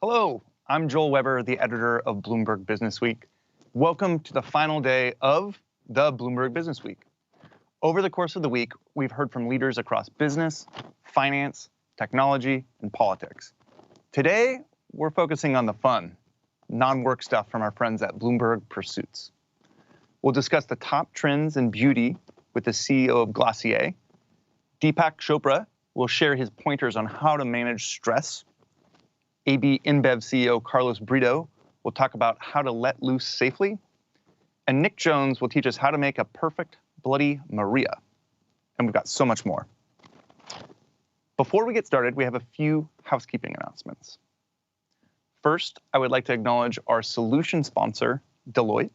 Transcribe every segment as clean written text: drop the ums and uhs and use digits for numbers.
Hello, I'm Joel Weber, the editor of Bloomberg Businessweek. Welcome to the final day of the Bloomberg Businessweek. Over the course of the week, we've heard from leaders across business, finance, technology, and politics. Today, we're focusing on the fun, non-work stuff from our friends at Bloomberg Pursuits. We'll discuss the top trends in beauty with the CEO of Glossier. Deepak Chopra will share his pointers on how to manage stress. ABInBev CEO Carlos Brito will talk about how to let loose safely. And Nick Jones will teach us how to make a perfect Bloody Maria. And we've got so much more. Before we get started, we have a few housekeeping announcements. First, I would like to acknowledge our solution sponsor, Deloitte,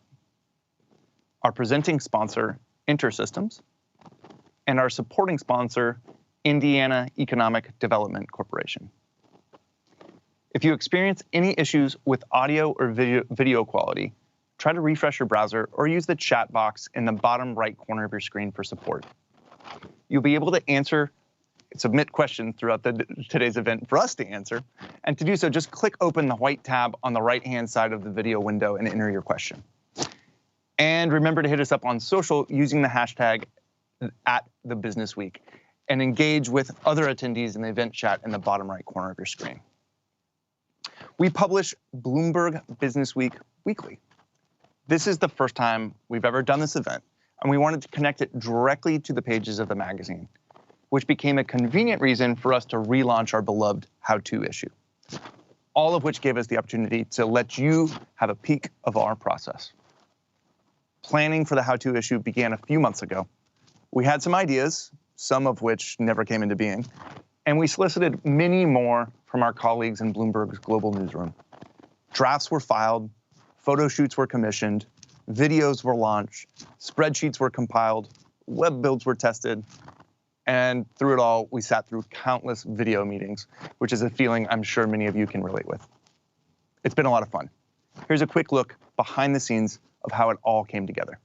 our presenting sponsor, InterSystems, and our supporting sponsor, Indiana Economic Development Corporation. If you experience any issues with audio or video quality, try to refresh your browser or use the chat box in the bottom right corner of your screen for support. You'll be able to submit questions throughout today's event for us to answer. And to do so, just click open the white tab on the right-hand side of the video window and enter your question. And remember to hit us up on social using the hashtag @TheBusinessWeek and engage with other attendees in the event chat in the bottom right corner of your screen. We publish Bloomberg Businessweek weekly. This is the first time we've ever done this event, and we wanted to connect it directly to the pages of the magazine, which became a convenient reason for us to relaunch our beloved how-to issue, all of which gave us the opportunity to let you have a peek of our process. Planning for the how-to issue began a few months ago. We had some ideas, some of which never came into being, and we solicited many more from our colleagues in Bloomberg's global newsroom. Drafts were filed, photo shoots were commissioned, videos were launched, spreadsheets were compiled, web builds were tested, and through it all, we sat through countless video meetings, which is a feeling I'm sure many of you can relate with. It's been a lot of fun. Here's a quick look behind the scenes of how it all came together.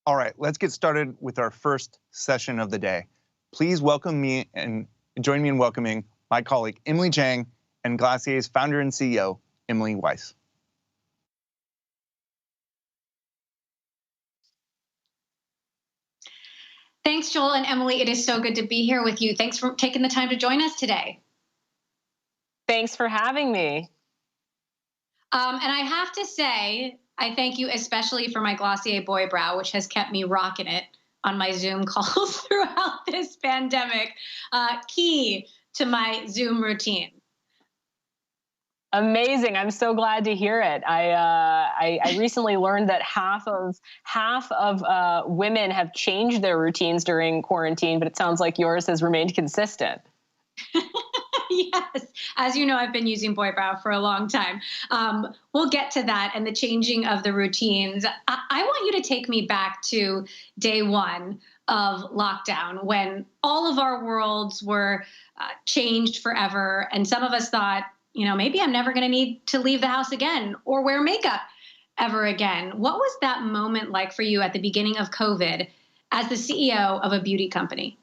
All right, let's get started with our first session of the day. Please welcome me and join me in welcoming my colleague, Emily Chang, and Glossier's founder and CEO, Emily Weiss. Thanks, Joel and Emily. It is so good to be here with you. Thanks for taking the time to join us today. Thanks for having me. And I have to say, I thank you especially for my Glossier boy brow, which has kept me rocking it on my Zoom calls throughout this pandemic. Key to my Zoom routine. Amazing! I'm so glad to hear it. I recently learned that half of women have changed their routines during quarantine, but it sounds like yours has remained consistent. Yes. As you know, I've been using Boy Brow for a long time. We'll get to that and the changing of the routines. I want you to take me back to day one of lockdown when all of our worlds were changed forever. And some of us thought, maybe I'm never going to need to leave the house again or wear makeup ever again. What was that moment like for you at the beginning of COVID as the CEO of a beauty company?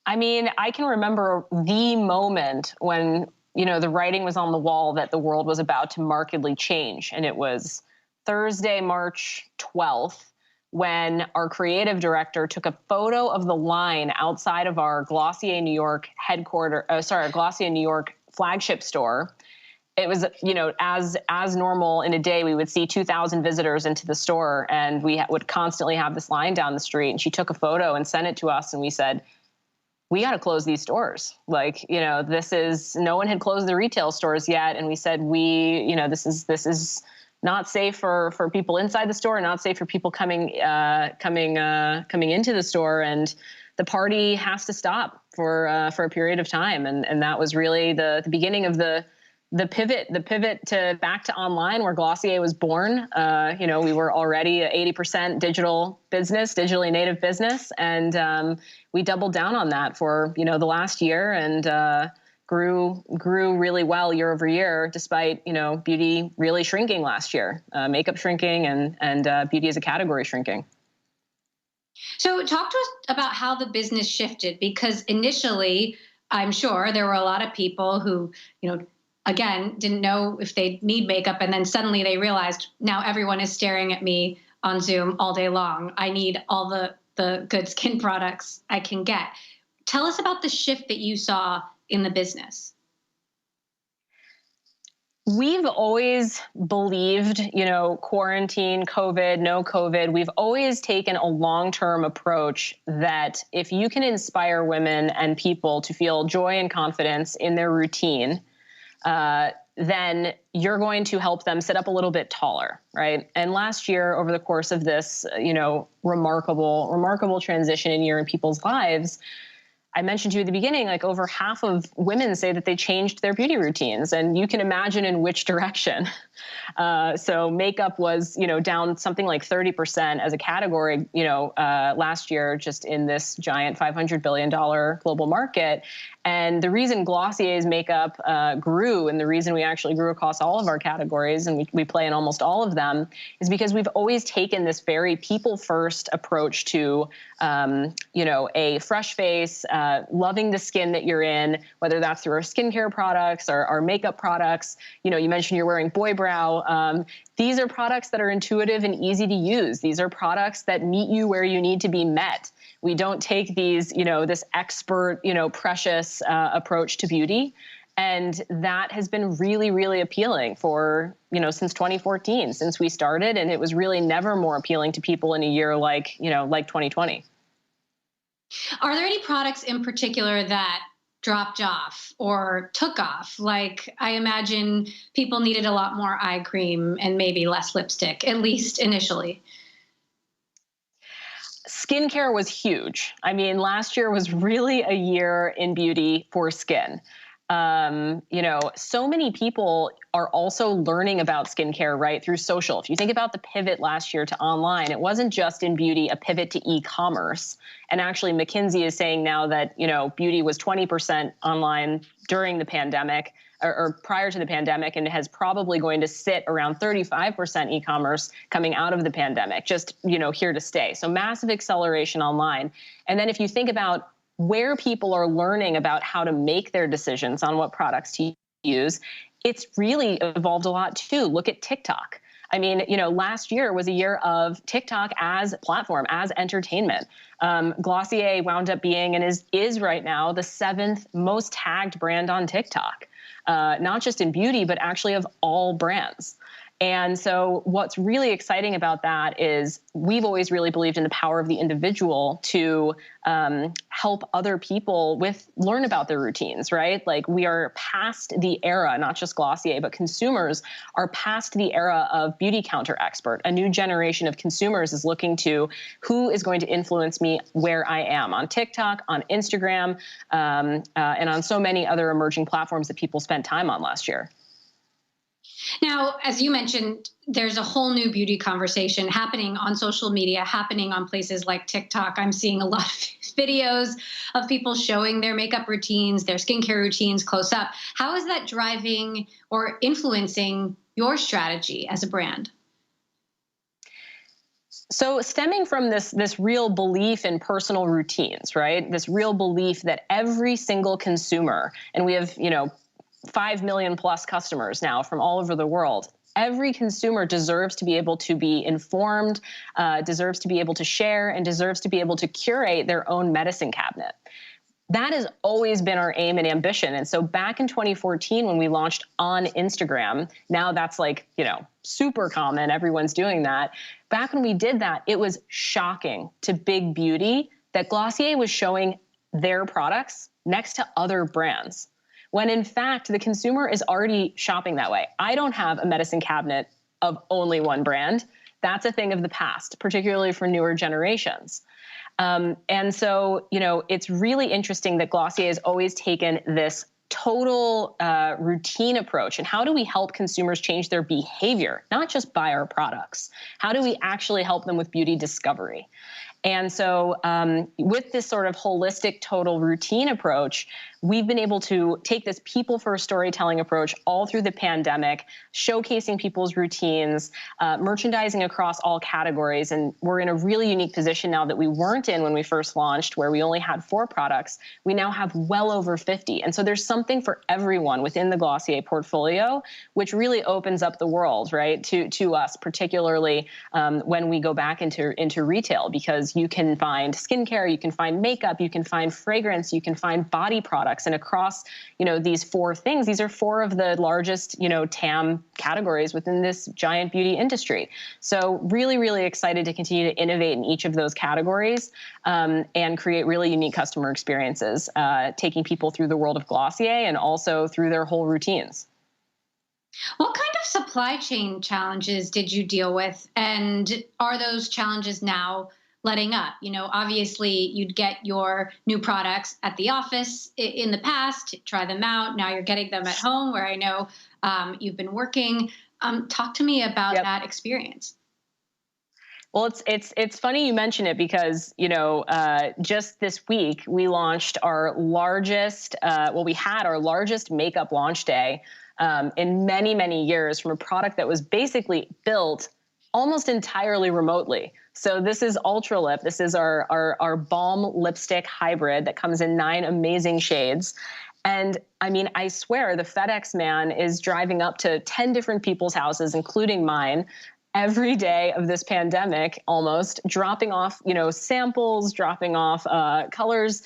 I mean, I can remember the moment when, the writing was on the wall that the world was about to markedly change. And it was Thursday, March 12th, when our creative director took a photo of the line outside of our Glossier, New York Glossier, New York flagship store. It was, as normal in a day, we would see 2,000 visitors into the store and we would constantly have this line down the street. And she took a photo and sent it to us. And we said, we got to close these stores. No one had closed the retail stores yet. And we said, this is not safe for people inside the store, not safe for people coming into the store. And the party has to stop for a period of time. And that was really the beginning of the pivot to back to online where Glossier was born. We were already a 80% digital business, digitally native business. And we doubled down on that for, the last year and grew really well year over year, despite, beauty really shrinking last year, makeup shrinking and beauty as a category shrinking. So talk to us about how the business shifted, because initially, I'm sure there were a lot of people who, again, didn't know if they need makeup. And then suddenly they realized now everyone is staring at me on Zoom all day long. I need all the good skin products I can get. Tell us about the shift that you saw in the business. We've always believed, quarantine, COVID, no COVID, we've always taken a long-term approach that if you can inspire women and people to feel joy and confidence in their routine, then you're going to help them sit up a little bit taller, right? And last year, over the course of this, remarkable transition in year in people's lives, I mentioned to you at the beginning, like over half of women say that they changed their beauty routines, and you can imagine in which direction. So makeup was, down something like 30% as a category, last year, just in this giant $500 billion global market. And the reason Glossier's makeup grew, and the reason we actually grew across all of our categories, and we play in almost all of them, is because we've always taken this very people-first approach to, a fresh face, loving the skin that you're in, whether that's through our skincare products or our makeup products. You mentioned you're wearing Boy Brow. These are products that are intuitive and easy to use. These are products that meet you where you need to be met. We don't take these, this expert, precious approach to beauty. And that has been really, really appealing for, since 2014, since we started. And it was really never more appealing to people in a year like 2020. Are there any products in particular that dropped off or took off? Like, I imagine people needed a lot more eye cream and maybe less lipstick, at least initially. Skincare was huge. I mean, last year was really a year in beauty for skin. So many people are also learning about skincare right through social. If you think about the pivot last year to online, it wasn't just in beauty, a pivot to e-commerce. And actually McKinsey is saying now that, beauty was 20% online during the pandemic or prior to the pandemic, and has probably going to sit around 35% e-commerce coming out of the pandemic, just, here to stay. So massive acceleration online. And then if you think about where people are learning about how to make their decisions on what products to use, it's really evolved a lot too. Look at TikTok. I mean, last year was a year of TikTok as platform, as entertainment. Glossier wound up being and is right now the 7th most tagged brand on TikTok, not just in beauty, but actually of all brands. And so what's really exciting about that is we've always really believed in the power of the individual to help other people learn about their routines, right? Like we are past the era, not just Glossier, but consumers are past the era of beauty counter expert. A new generation of consumers is looking to who is going to influence me where I am on TikTok, on Instagram, and on so many other emerging platforms that people spent time on last year. Now, as you mentioned, there's a whole new beauty conversation happening on social media, happening on places like TikTok. I'm seeing a lot of videos of people showing their makeup routines, their skincare routines close up. How is that driving or influencing your strategy as a brand? So stemming from this real belief in personal routines, right? This real belief that every single consumer, and we have, 5 million plus customers now from all over the world. Every consumer deserves to be able to be informed, deserves to be able to share, and deserves to be able to curate their own medicine cabinet. That has always been our aim and ambition. And so back in 2014, when we launched on Instagram, now that's like, super common. Everyone's doing that. Back when we did that, it was shocking to big beauty that Glossier was showing their products next to other brands, when in fact, the consumer is already shopping that way. I don't have a medicine cabinet of only one brand. That's a thing of the past, particularly for newer generations. And so, it's really interesting that Glossier has always taken this total routine approach. And how do we help consumers change their behavior, not just buy our products? How do we actually help them with beauty discovery? And so with this sort of holistic total routine approach, we've been able to take this people-first storytelling approach all through the pandemic, showcasing people's routines, merchandising across all categories. And we're in a really unique position now that we weren't in when we first launched, where we only had 4 products. We now have well over 50. And so there's something for everyone within the Glossier portfolio, which really opens up the world, right, to us, particularly when we go back into retail, because you can find skincare, you can find makeup, you can find fragrance, you can find body products. And across, these 4 things, these are 4 of the largest, TAM categories within this giant beauty industry. So really, really excited to continue to innovate in each of those categories and create really unique customer experiences, taking people through the world of Glossier and also through their whole routines. What kind of supply chain challenges did you deal with? And are those challenges now letting up? Obviously you'd get your new products at the office in the past, try them out. Now you're getting them at home, where I know you've been working. Talk to me about that experience. Well, it's funny you mention it because, just this week we launched our largest, we had our largest makeup launch day in many, many years, from a product that was basically built almost entirely remotely. So this is Ultra Lip. This is our balm lipstick hybrid that comes in 9 amazing shades. And I mean, I swear the FedEx man is driving up to 10 different people's houses, including mine, every day of this pandemic, almost dropping off, samples, dropping off colors,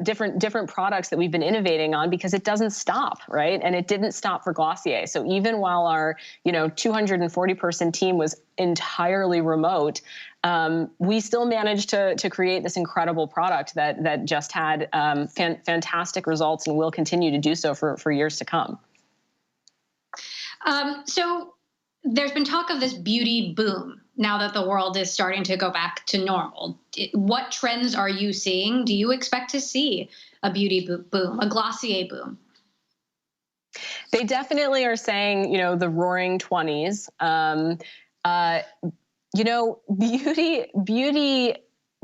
different products that we've been innovating on, because it doesn't stop, right? And it didn't stop for Glossier. So even while our, 240 person team was entirely remote, we still managed to create this incredible product that just had fantastic results and will continue to do so for years to come. So there's been talk of this beauty boom now that the world is starting to go back to normal. What trends are you seeing? Do you expect to see a beauty boom, a Glossier boom? They definitely are saying, the roaring 20s.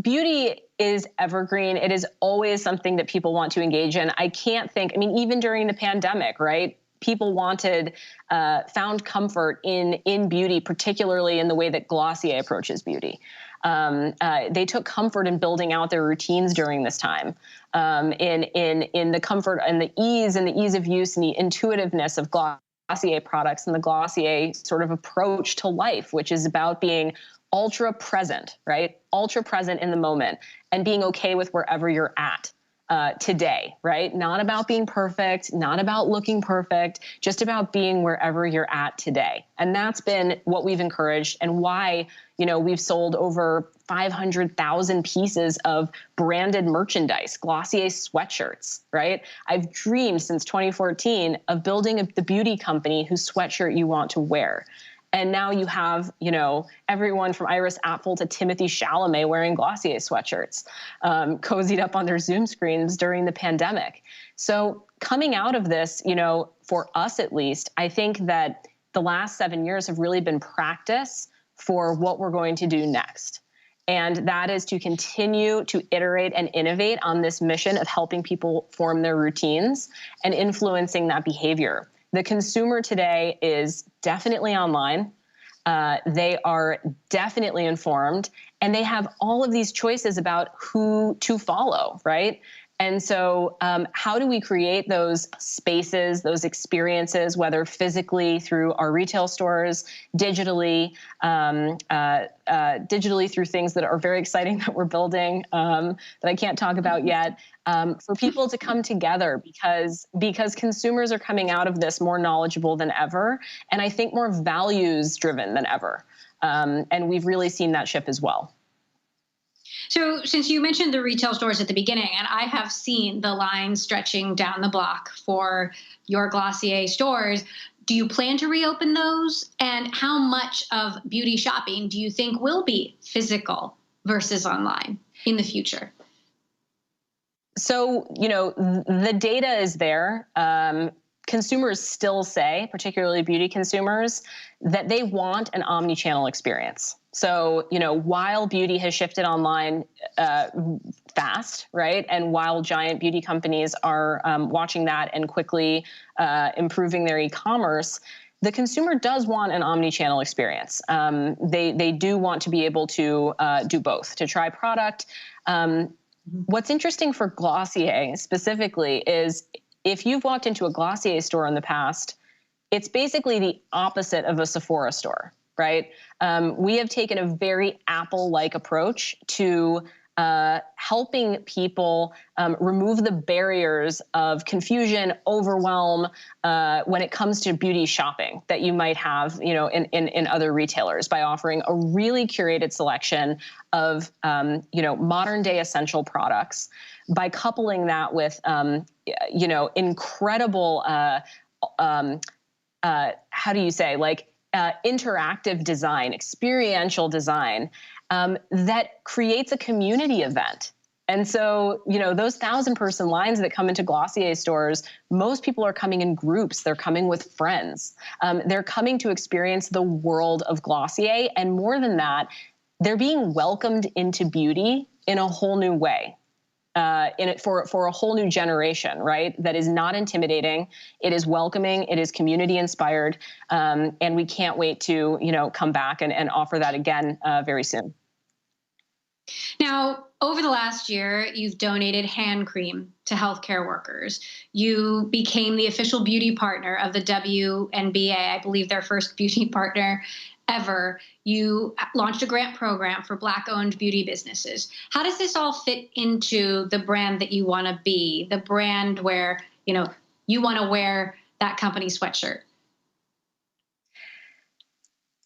Beauty is evergreen. It is always something that people want to engage in. Even during the pandemic, right? People found comfort in beauty, particularly in the way that Glossier approaches beauty. They took comfort in building out their routines during this time, in the comfort and the ease of use and the intuitiveness of Glossier products and the Glossier sort of approach to life, which is about being ultra present, right? Ultra present in the moment and being okay with wherever you're at. today, right? Not about being perfect, not about looking perfect, just about being wherever you're at today. And that's been what we've encouraged, and why, we've sold over 500,000 pieces of branded merchandise, Glossier sweatshirts, right? I've dreamed since 2014 of building the beauty company whose sweatshirt you want to wear. And now you have, everyone from Iris Apfel to Timothy Chalamet wearing Glossier sweatshirts, cozied up on their Zoom screens during the pandemic. So coming out of this, for us at least, I think that the last 7 years have really been practice for what we're going to do next. And that is to continue to iterate and innovate on this mission of helping people form their routines and influencing that behavior. The consumer today is definitely online. They are definitely informed, and they have all of these choices about who to follow, right? And so how do we create those spaces, those experiences, whether physically through our retail stores, digitally through things that are very exciting that we're building that I can't talk about yet, for people to come together, because consumers are coming out of this more knowledgeable than ever, and I think more values driven than ever. And we've really seen that shift as well. So since you mentioned the retail stores at the beginning, and I have seen the lines stretching down the block for your Glossier stores, do you plan to reopen those? And how much of beauty shopping do you think will be physical versus online in the future? So, the data is there. Consumers still say, particularly beauty consumers, that they want an omni-channel experience. So, while beauty has shifted online fast, right, and while giant beauty companies are watching that and quickly improving their e-commerce, the consumer does want an omni-channel experience. They do want to be able to do both, to try product. What's interesting for Glossier specifically is, if you've walked into a Glossier store in the past, it's basically the opposite of a Sephora store, right? We have taken a very Apple-like approach to helping people remove the barriers of confusion, overwhelm when it comes to beauty shopping that you might have, in other retailers, by offering a really curated selection of, modern day essential products, by coupling that with, incredible, how do you say, interactive design, experiential design, that creates a community event. And so, those 1,000-person lines that come into Glossier stores, most people are coming in groups. They're coming with friends. They're coming to experience the world of Glossier. And more than that, they're being welcomed into beauty in a whole new way. For a whole new generation, right? That is not intimidating. It is welcoming. It is community inspired. And we can't wait to, come back and offer that again very soon. Now, over the last year, you've donated hand cream to healthcare workers. You became the official beauty partner of the WNBA, I believe their first beauty partner ever. You launched a grant program for Black-owned beauty businesses. How does this all fit into the brand that you want to be, the brand where, you want to wear that company sweatshirt?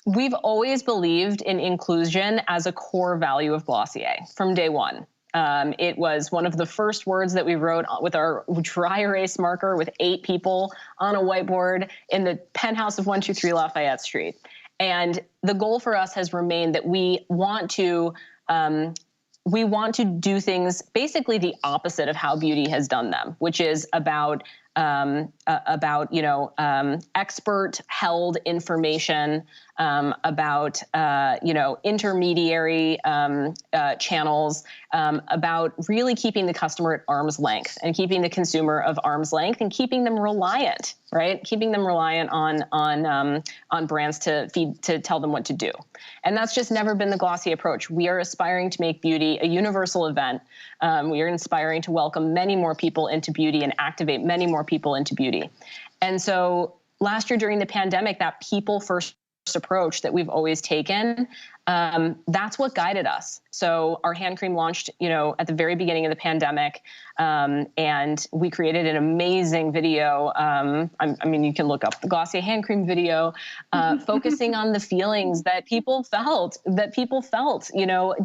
We've always believed in inclusion as a core value of Glossier from day one. It was one of the first words that we wrote with our dry erase marker with 8 people on a whiteboard in the penthouse of 123 Lafayette Street. And the goal for us has remained that we want to do things basically the opposite of how beauty has done them, which is about expert held information, about intermediary channels, about really keeping the customer at arm's length and keeping the consumer of arm's length and keeping them reliant, right? Keeping them reliant on brands to tell them what to do. And that's just never been the Glossier approach. We are aspiring to make beauty a universal event. We are inspiring to welcome many more people into beauty and activate many more people into beauty. And so last year during the pandemic, that people first approach that we've always taken, that's what guided us. So our hand cream launched, at the very beginning of the pandemic, and we created an amazing video. You can look up the Glossier hand cream video, focusing on the feelings that people felt,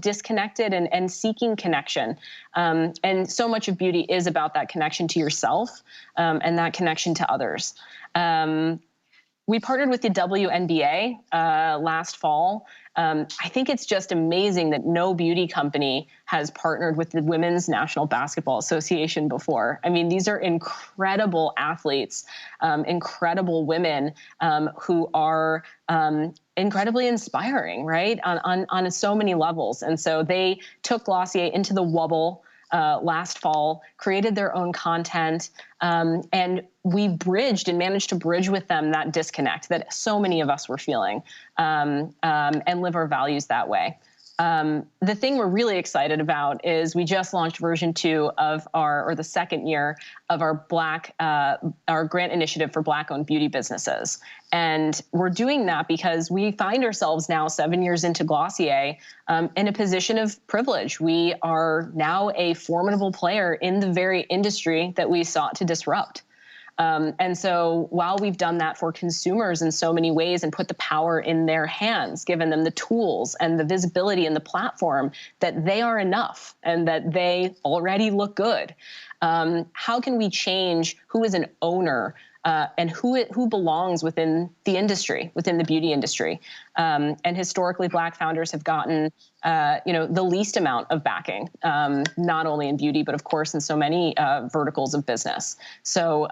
disconnected and seeking connection. And so much of beauty is about that connection to yourself, and that connection to others. We partnered with the WNBA last fall. I think it's just amazing that no beauty company has partnered with the Women's National Basketball Association before. I mean, these are incredible athletes, incredible women who are incredibly inspiring, right, on so many levels. And so they took Glossier into the Wubble last fall, created their own content, and we bridged and managed to bridge with them that disconnect that so many of us were feeling, and live our values that way. The thing we're really excited about is we just launched version 2 of the second year of our our grant initiative for Black-owned beauty businesses. And we're doing that because we find ourselves now 7 years into Glossier, in a position of privilege. We are now a formidable player in the very industry that we sought to disrupt. And so while we've done that for consumers in so many ways and put the power in their hands, given them the tools and the visibility and the platform that they are enough and that they already look good, how can we change who is an owner and who belongs within the industry, within the beauty industry? And historically, Black founders have gotten, the least amount of backing, not only in beauty, but of course in so many verticals of business. So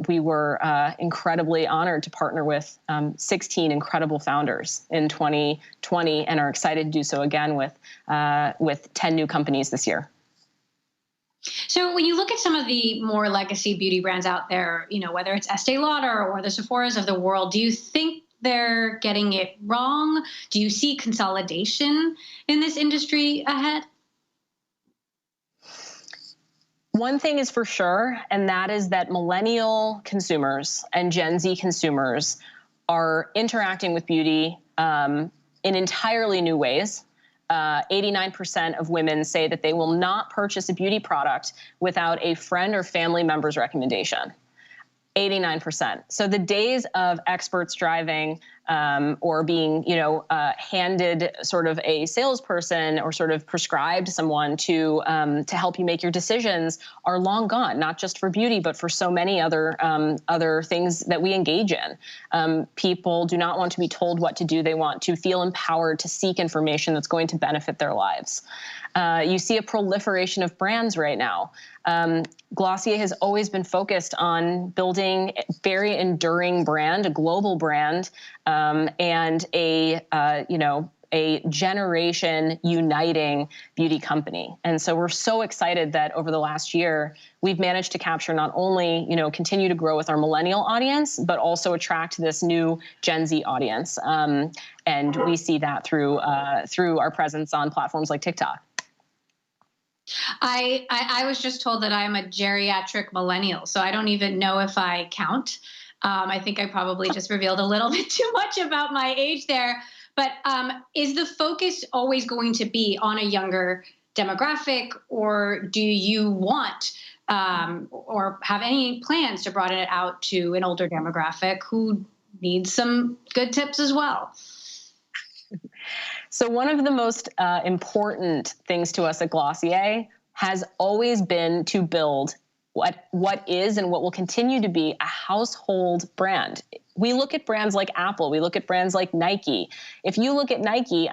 we were incredibly honored to partner with 16 incredible founders in 2020, and are excited to do so again with 10 new companies this year. So when you look at some of the more legacy beauty brands out there, whether it's Estee Lauder or the Sephoras of the world, do you think they're getting it wrong? Do you see consolidation in this industry ahead? One thing is for sure, and that is that millennial consumers and Gen Z consumers are interacting with beauty in entirely new ways. 89% of women say that they will not purchase a beauty product without a friend or family member's recommendation. 89%. So the days of experts driving or being, handed sort of a salesperson or sort of prescribed someone to help you make your decisions are long gone. Not just for beauty, but for so many other things that we engage in. People do not want to be told what to do. They want to feel empowered to seek information that's going to benefit their lives. You see a proliferation of brands right now. Glossier has always been focused on building a very enduring brand, a global brand, and a generation uniting beauty company. And so we're so excited that over the last year, we've managed to capture not only, continue to grow with our millennial audience, but also attract this new Gen Z audience. And we see that through our presence on platforms like TikTok. I was just told that I'm a geriatric millennial, so I don't even know if I count. I think I probably just revealed a little bit too much about my age there. But is the focus always going to be on a younger demographic, or do you want or have any plans to broaden it out to an older demographic who needs some good tips as well? So one of the most important things to us at Glossier has always been to build what is and what will continue to be a household brand. We look at brands like Apple. We look at brands like Nike. If you look at Nike,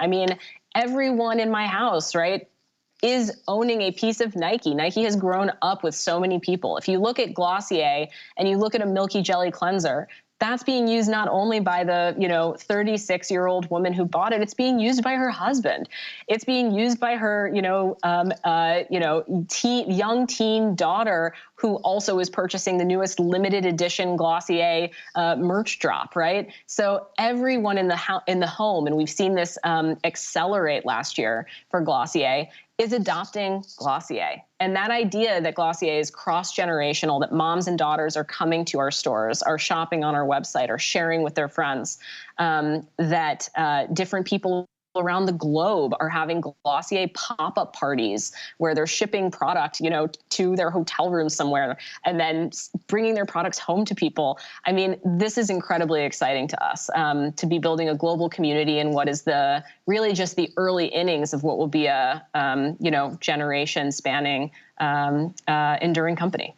everyone in my house, right, is owning a piece of Nike. Nike has grown up with so many people. If you look at Glossier and you look at a Milky Jelly cleanser, that's being used not only by the 36-year-old woman who bought it. It's being used by her husband. It's being used by her young teen daughter, who also is purchasing the newest limited edition Glossier merch drop. Right. So everyone in the home, and we've seen this accelerate last year for Glossier, is adopting Glossier. And that idea that Glossier is cross-generational, that moms and daughters are coming to our stores, are shopping on our website, are sharing with their friends, that different people around the globe are having Glossier pop-up parties where they're shipping product, to their hotel room somewhere and then bringing their products home to people. I mean, this is incredibly exciting to us, to be building a global community in what is really just the early innings of what will be a, generation spanning, enduring company.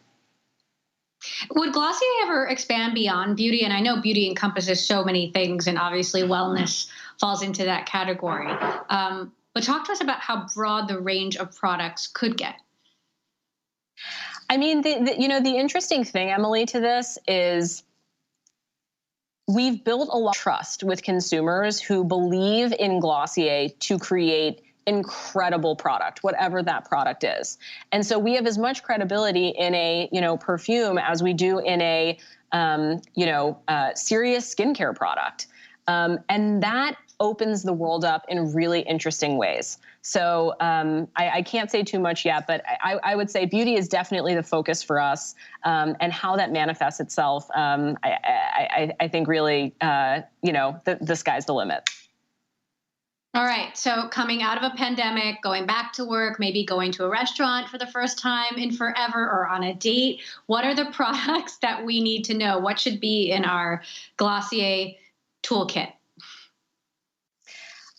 Would Glossier ever expand beyond beauty? And I know beauty encompasses so many things, and obviously wellness falls into that category. But talk to us about how broad the range of products could get. I mean, the interesting thing, Emily, to this is we've built a lot of trust with consumers who believe in Glossier to create incredible product, whatever that product is. And so we have as much credibility in a, perfume as we do in a, serious skincare product. And that opens the world up in really interesting ways. So I can't say too much yet, but I would say beauty is definitely the focus for us, and how that manifests itself. I think really, the sky's the limit. All right. So coming out of a pandemic, going back to work, maybe going to a restaurant for the first time in forever or on a date, what are the products that we need to know? What should be in our Glossier toolkit?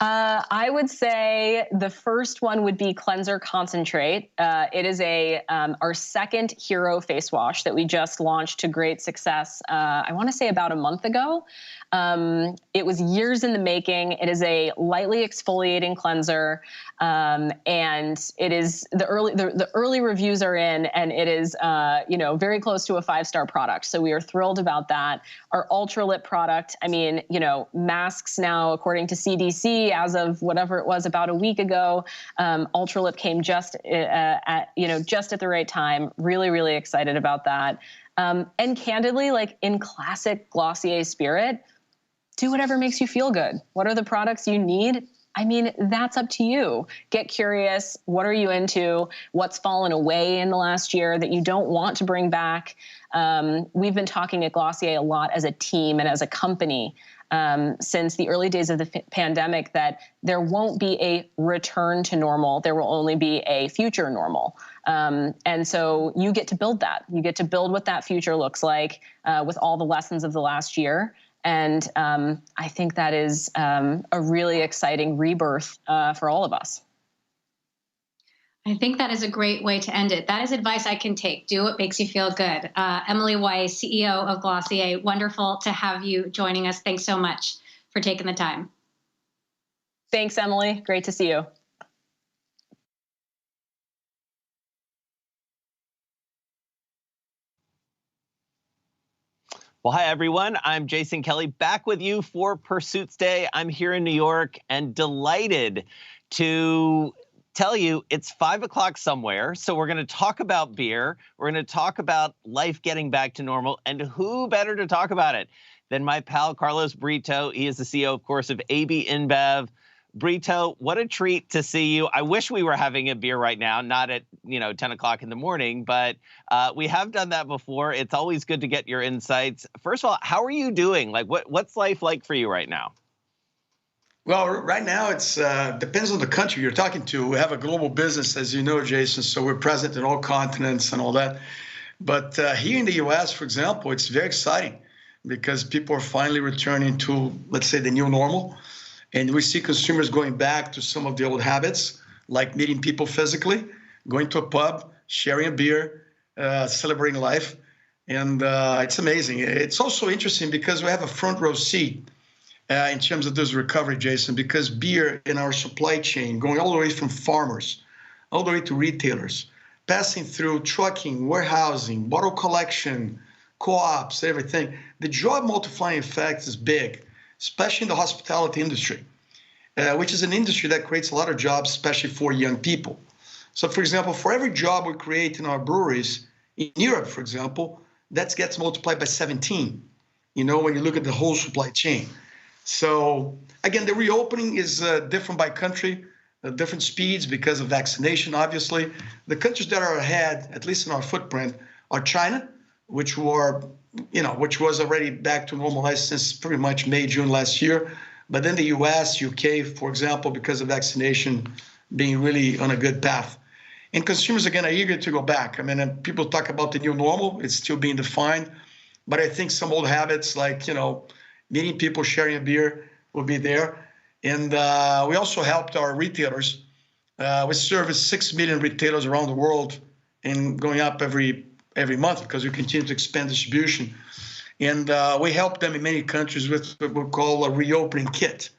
I would say the first one would be Cleanser Concentrate. It is our second hero face wash that we just launched to great success, I want to say about a month ago. It was years in the making. It is a lightly exfoliating cleanser, and it is the early reviews are in, and it is very close to a 5-star product. So we are thrilled about that. Our Ultra Lip product, I mean, masks now, according to CDC, as of whatever it was about a week ago, Ultra Lip came just at the right time. Really, really excited about that. And candidly, like in classic Glossier spirit, do whatever makes you feel good. What are the products you need? I mean, that's up to you. Get curious. What are you into? What's fallen away in the last year that you don't want to bring back? We've been talking at Glossier a lot as a team and as a company since the early days of the pandemic that there won't be a return to normal. There will only be a future normal. And so you get to build that. You get to build what that future looks like with all the lessons of the last year. And I think that is a really exciting rebirth for all of us. I think that is a great way to end it. That is advice I can take. Do what makes you feel good. Emily Weiss, CEO of Glossier, wonderful to have you joining us. Thanks so much for taking the time. Thanks, Emily. Great to see you. Well, hi, everyone. I'm Jason Kelly, back with you for Pursuits Day. I'm here in New York and delighted to tell you it's 5 o'clock somewhere. So we're going to talk about beer. We're going to talk about life getting back to normal. And who better to talk about it than my pal, Carlos Brito. He is the CEO, of course, of ABInBev. Brito, what a treat to see you. I wish we were having a beer right now, not at 10 o'clock in the morning, but we have done that before. It's always good to get your insights. First of all, how are you doing? Like, what's life like for you right now? Well, right now it's depends on the country you're talking to. We have a global business, as you know, Jason, so we're present in all continents and all that. But here in the U.S., for example, it's very exciting because people are finally returning to, let's say, the new normal. And we see consumers going back to some of the old habits, like meeting people physically, going to a pub, sharing a beer, celebrating life. And it's amazing. It's also interesting because we have a front row seat in terms of this recovery, Jason, because beer in our supply chain, going all the way from farmers, all the way to retailers, passing through trucking, warehousing, bottle collection, co-ops, everything, the job multiplying effect is big, especially in the hospitality industry, which is an industry that creates a lot of jobs, especially for young people. So, for example, for every job we create in our breweries, in Europe, for example, that gets multiplied by 17, when you look at the whole supply chain. So, again, the reopening is different by country. different speeds because of vaccination, obviously. The countries that are ahead, at least in our footprint, are China, which was already back to normalized since pretty much May, June last year. But then the US, UK, for example, because of vaccination being really on a good path. And consumers, again, are eager to go back. I mean, people talk about the new normal. It's still being defined. But I think some old habits like, meeting people, sharing a beer will be there. And we also helped our retailers. We service 6 million retailers around the world and going up every month because we continue to expand distribution. And we help them in many countries with what we call a reopening kit.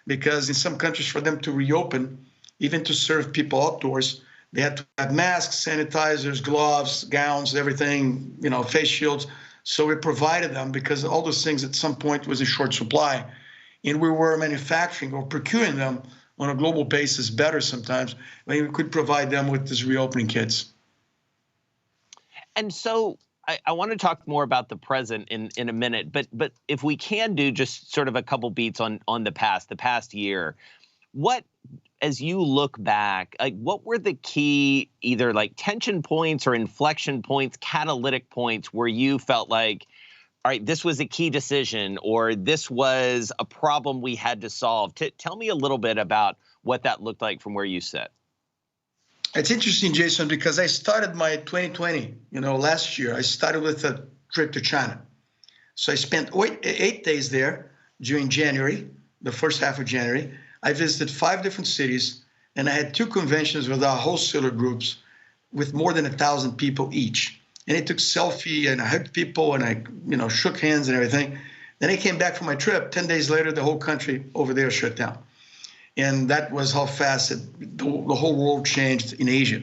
Because in some countries, for them to reopen, even to serve people outdoors, they had to have masks, sanitizers, gloves, gowns, everything, face shields. So we provided them because all those things at some point was in short supply. And we were manufacturing or procuring them on a global basis better sometimes when we could provide them with these reopening kits. And so I want to talk more about the present in a minute, but if we can do just sort of a couple beats on the past year, what, as you look back, like what were the key either like tension points or inflection points, catalytic points where you felt like, all right, this was a key decision or this was a problem we had to solve? Tell me a little bit about what that looked like from where you sit. It's interesting, Jason, because I started my 2020, last year. I started with a trip to China. So I spent 8 days there during January, the first half of January. I visited 5 different cities, and I had 2 conventions with our wholesaler groups with more than 1,000 people each. And I took selfie and I hugged people and I, shook hands and everything. Then I came back from my trip. 10 days later, the whole country over there shut down. And that was how fast the whole world changed in Asia.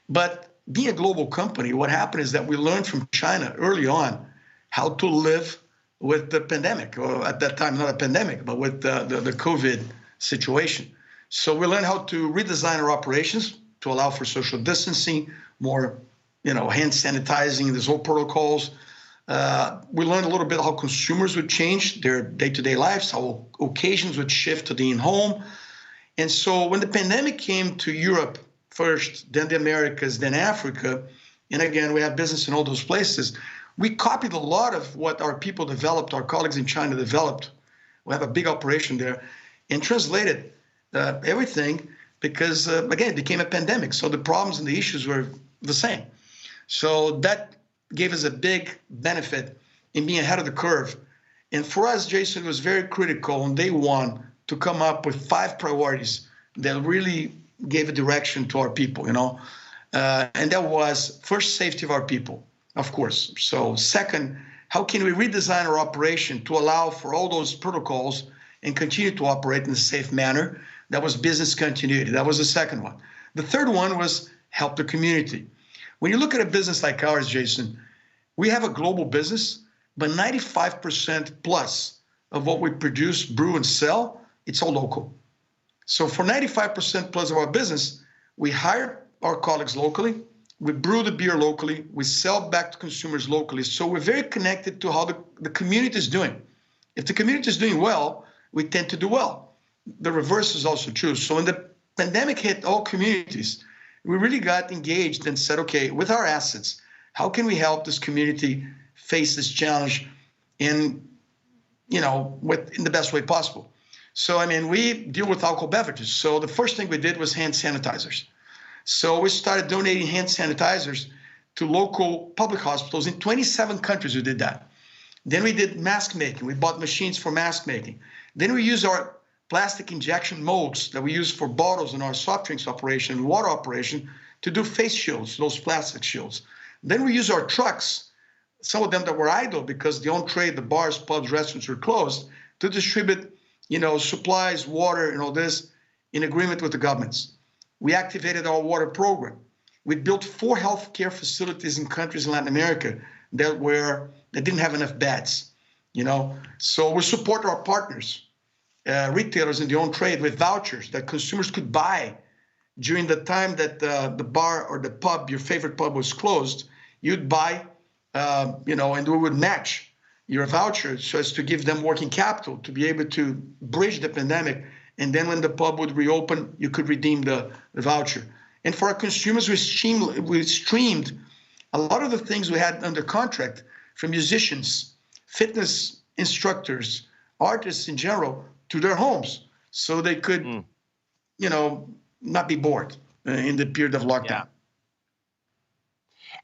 But being a global company, what happened is that we learned from China early on how to live with the pandemic, or at that time, not a pandemic, but with the COVID situation. So we learned how to redesign our operations to allow for social distancing, more, hand sanitizing, these whole protocols. We learned a little bit how consumers would change their day-to-day lives, how occasions would shift to the in-home. And so when the pandemic came to Europe first, then the Americas, then Africa, and again, we have business in all those places, we copied a lot of what our people developed, our colleagues in China developed. We have a big operation there, and translated everything because, again, it became a pandemic. So the problems and the issues were the same. So that gave us a big benefit in being ahead of the curve. And for us, Jason, it was very critical on day one to come up with 5 priorities that really gave a direction to our people, and that was first, safety of our people, of course. So second, how can we redesign our operation to allow for all those protocols and continue to operate in a safe manner? That was business continuity. That was the second one. The third one was help the community. When you look at a business like ours, Jason, we have a global business, but 95% plus of what we produce, brew, and sell, it's all local. So for 95% plus of our business, we hire our colleagues locally, we brew the beer locally, we sell back to consumers locally. So we're very connected to how the community is doing. If the community is doing well, we tend to do well. The reverse is also true. So when the pandemic hit all communities, we really got engaged and said, okay, with our assets, how can we help this community face this challenge in the best way possible? So, we deal with alcohol beverages. So the first thing we did was hand sanitizers. So we started donating hand sanitizers to local public hospitals. In 27 countries, we did that. Then we did mask making. We bought machines for mask making. Then we used our plastic injection molds that we use for bottles in our soft drinks operation and water operation to do face shields, those plastic shields. Then we use our trucks, some of them that were idle because the on-trade, the bars, pubs, restaurants were closed, to distribute, supplies, water, and all this in agreement with the governments. We activated our water program. We built 4 healthcare facilities in countries in Latin America that didn't have enough beds, So we support our partners, retailers in the on-trade with vouchers that consumers could buy during the time that the bar or the pub, your favorite pub, was closed. You'd buy, and we would match your voucher so as to give them working capital to be able to bridge the pandemic And then when the pub would reopen, you could redeem the voucher. And for our consumers, we streamed a lot of the things we had under contract from musicians, fitness instructors, artists in general, to their homes, so they could, not be bored in the period of lockdown. Yeah.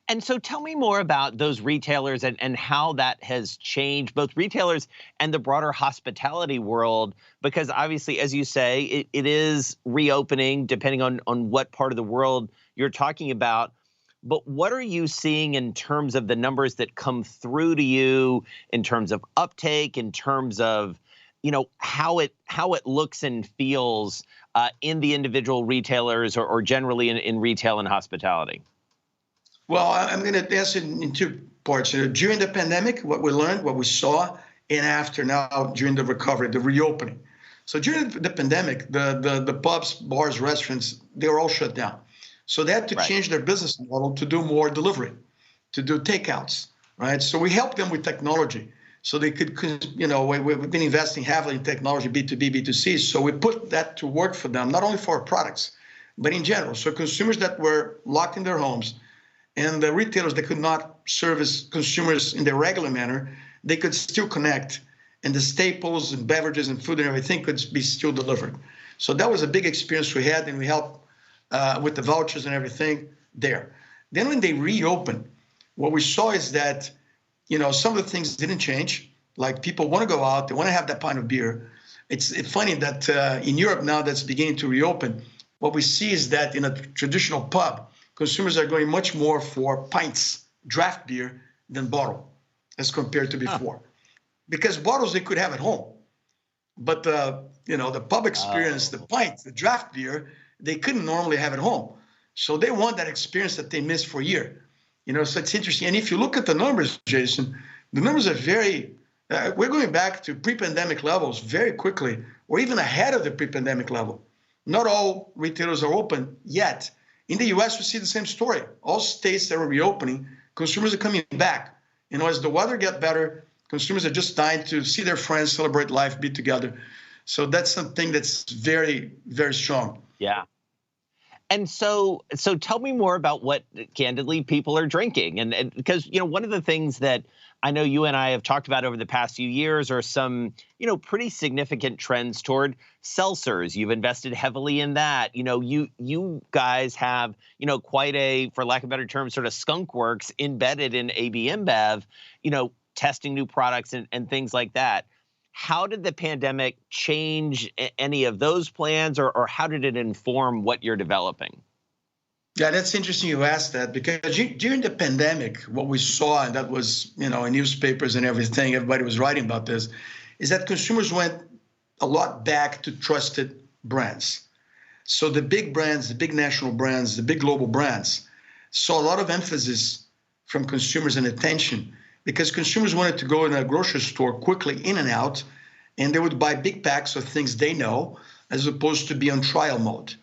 And so tell me more about those retailers and how that has changed, both retailers and the broader hospitality world, because obviously, as you say, it is reopening depending on what part of the world you're talking about. But what are you seeing in terms of the numbers that come through to you, in terms of uptake, in terms of how it looks and feels in the individual retailers or generally in retail and hospitality? Well, I'm going to answer in two parts. During the pandemic, what we learned, what we saw, and after now during the recovery, the reopening. So during the pandemic, the pubs, bars, restaurants, they were all shut down. So they had to change their business model to do more delivery, to do takeouts, right? So we helped them with technology so they could, we've been investing heavily in technology, B2B, B2C. So we put that to work for them, not only for our products, but in general. So consumers that were locked in their homes, and the retailers that could not service consumers in their regular manner, they could still connect, and the staples and beverages and food and everything could be still delivered. So that was a big experience we had, and we helped with the vouchers and everything there. Then when they reopened, what we saw is that, some of the things didn't change. Like people want to go out, they want to have that pint of beer. It's funny that in Europe now that's beginning to reopen, what we see is that in a traditional pub, consumers are going much more for pints, draft beer, than bottle, as compared to before. Because bottles they could have at home. But the pub experience, the pint, the draft beer, they couldn't normally have at home. So they want that experience that they missed for a year. So it's interesting. And if you look at the numbers, Jason, the numbers are we're going back to pre-pandemic levels very quickly, or even ahead of the pre-pandemic level. Not all retailers are open yet. In the U.S., we see the same story. All states that are reopening, consumers are coming back. As the weather gets better, consumers are just dying to see their friends, celebrate life, be together. So that's something that's very, very strong. Yeah. And so tell me more about what, candidly, people are drinking. And because, one of the things that I know you and I have talked about over the past few years are some, pretty significant trends toward seltzers. You've invested heavily in that. You guys have, quite a, for lack of a better term, sort of skunk works embedded in ABInBev, testing new products and things like that. How did the pandemic change any of those plans, or how did it inform what you're developing? Yeah, that's interesting you asked that, because during the pandemic, what we saw, and that was, in newspapers and everything, everybody was writing about this, is that consumers went a lot back to trusted brands. So the big brands, the big national brands, the big global brands saw a lot of emphasis from consumers and attention, because consumers wanted to go in a grocery store quickly in and out, and they would buy big packs of things they know, as opposed to be on trial mode.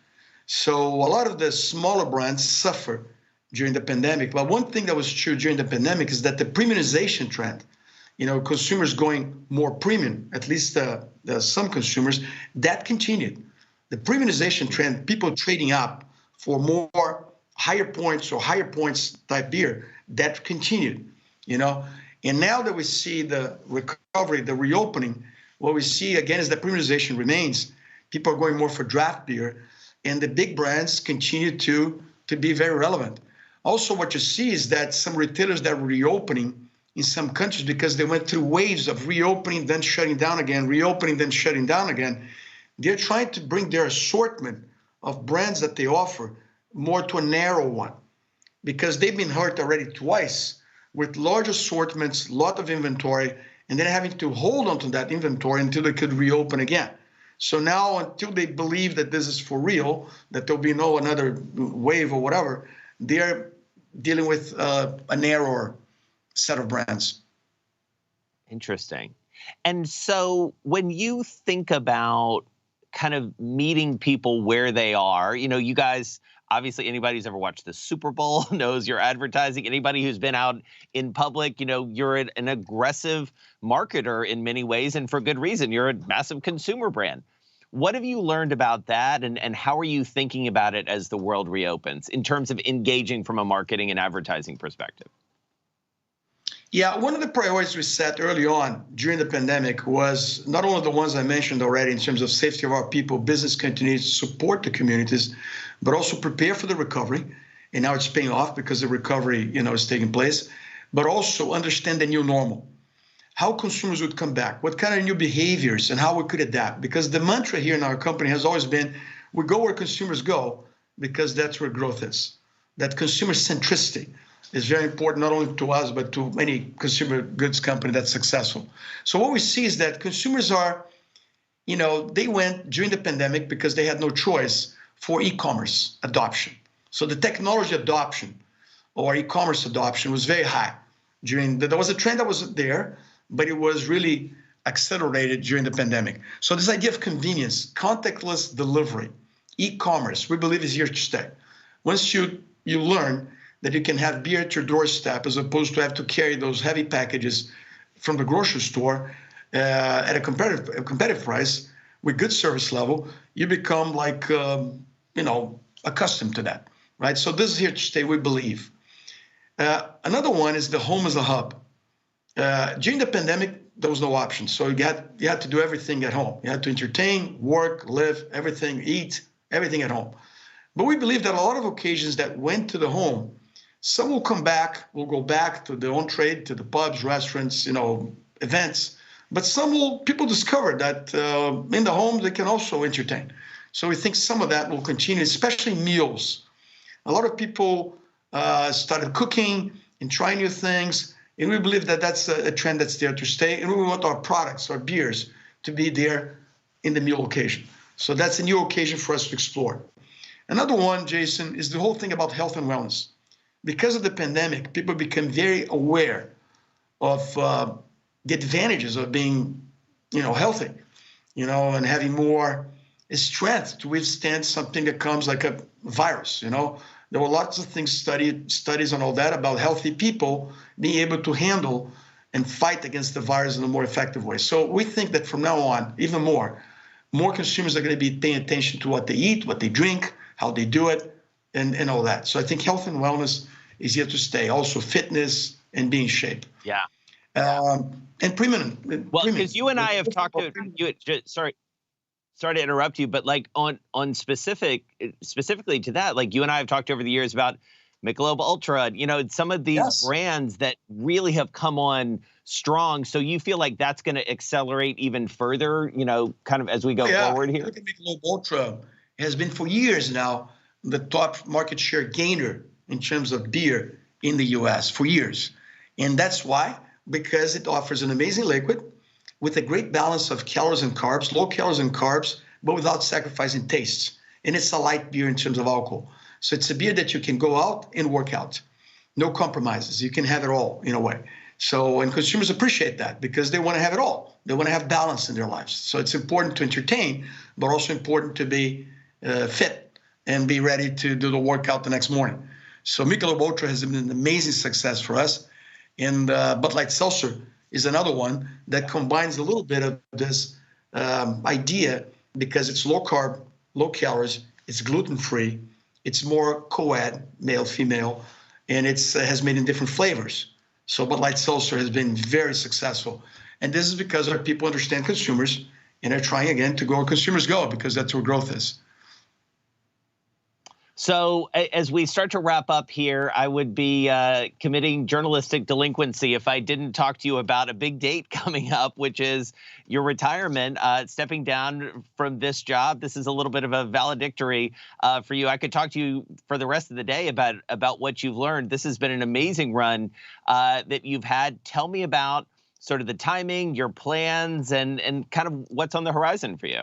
So a lot of the smaller brands suffer during the pandemic. But one thing that was true during the pandemic is that the premiumization trend, consumers going more premium, at least some consumers, that continued. The premiumization trend, people trading up for more higher points or higher points type beer, that continued. And now that we see the recovery, the reopening, what we see again is that premiumization remains. People are going more for draft beer, and the big brands continue to be very relevant. Also, what you see is that some retailers that were reopening in some countries, because they went through waves of reopening, then shutting down again, reopening, then shutting down again, they're trying to bring their assortment of brands that they offer more to a narrow one, because they've been hurt already twice with large assortments, lot of inventory, and then having to hold on to that inventory until they could reopen again. So now, until they believe that this is for real, that there'll be no another wave or whatever, they're dealing with a narrower set of brands. Interesting. And so when you think about kind of meeting people where they are, you guys, obviously, anybody who's ever watched the Super Bowl knows you're advertising. Anybody who's been out in public, you're an aggressive marketer in many ways, and for good reason. You're a massive consumer brand. What have you learned about that, and how are you thinking about it as the world reopens in terms of engaging from a marketing and advertising perspective? Yeah, one of the priorities we set early on during the pandemic was not only the ones I mentioned already in terms of safety of our people, business continuity, support the communities, but also prepare for the recovery. And now it's paying off because the recovery, is taking place, but also understand the new normal, how consumers would come back, what kind of new behaviors and how we could adapt. Because the mantra here in our company has always been, we go where consumers go because that's where growth is. That consumer centricity is very important, not only to us, but to any consumer goods company that's successful. So what we see is that consumers are, they went during the pandemic because they had no choice for e-commerce adoption. So the technology adoption or e-commerce adoption was very high there was a trend that was there, but it was really accelerated during the pandemic. So this idea of convenience, contactless delivery, e-commerce, we believe is here to stay. Once you learn that you can have beer at your doorstep as opposed to have to carry those heavy packages from the grocery store at a competitive price with good service level, you become accustomed to that, right? So this is here to stay, we believe. Another one is the home as a hub. During the pandemic, there was no option. So you had to do everything at home. You had to entertain, work, live, everything, eat, everything at home. But we believe that a lot of occasions that went to the home, some will go back to their own trade, to the pubs, restaurants, events. But people discovered that in the home, they can also entertain. So we think some of that will continue, especially meals. A lot of people started cooking and trying new things. And we believe that that's a trend that's there to stay. And we want our products, our beers, to be there in the meal occasion. So that's a new occasion for us to explore. Another one, Jason, is the whole thing about health and wellness. Because of the pandemic, people become very aware of the advantages of being, healthy, and having more strength to withstand something that comes like a virus, There were lots of things, studies on all that about healthy people being able to handle and fight against the virus in a more effective way. So we think that from now on, even more consumers are going to be paying attention to what they eat, what they drink, how they do it, and all that. So I think health and wellness is here to stay. Also fitness and being in shape. Yeah. And premium. Well, because you and I have talked to you. Sorry to interrupt you, but on specifically to that, you and I have talked over the years about Michelob Ultra. Some of these brands that really have come on strong. So you feel like that's going to accelerate even further, kind of as we go forward here. Look at Michelob Ultra. It has been for years now the top market share gainer in terms of beer in the U.S. for years. And that's why, because it offers an amazing liquid with a great balance of calories and carbs, low calories and carbs, but without sacrificing tastes. And it's a light beer in terms of alcohol. So it's a beer that you can go out and work out. No compromises. You can have it all in a way. So, and consumers appreciate that because they want to have it all. They want to have balance in their lives. So it's important to entertain, but also important to be fit and be ready to do the workout the next morning. So Michelob Ultra has been an amazing success for us. And Bud Light Seltzer is another one that combines a little bit of this idea because it's low carb, low calories, it's gluten-free, it's more co-ed, male, female, and it's has made in different flavors. So Bud Light Seltzer has been very successful. And this is because our people understand consumers and are trying again to go where consumers go because that's where growth is. So as we start to wrap up here, I would be committing journalistic delinquency if I didn't talk to you about a big date coming up, which is your retirement, stepping down from this job. This is a little bit of a valedictory for you. I could talk to you for the rest of the day about what you've learned. This has been an amazing run that you've had. Tell me about sort of the timing, your plans, and kind of what's on the horizon for you.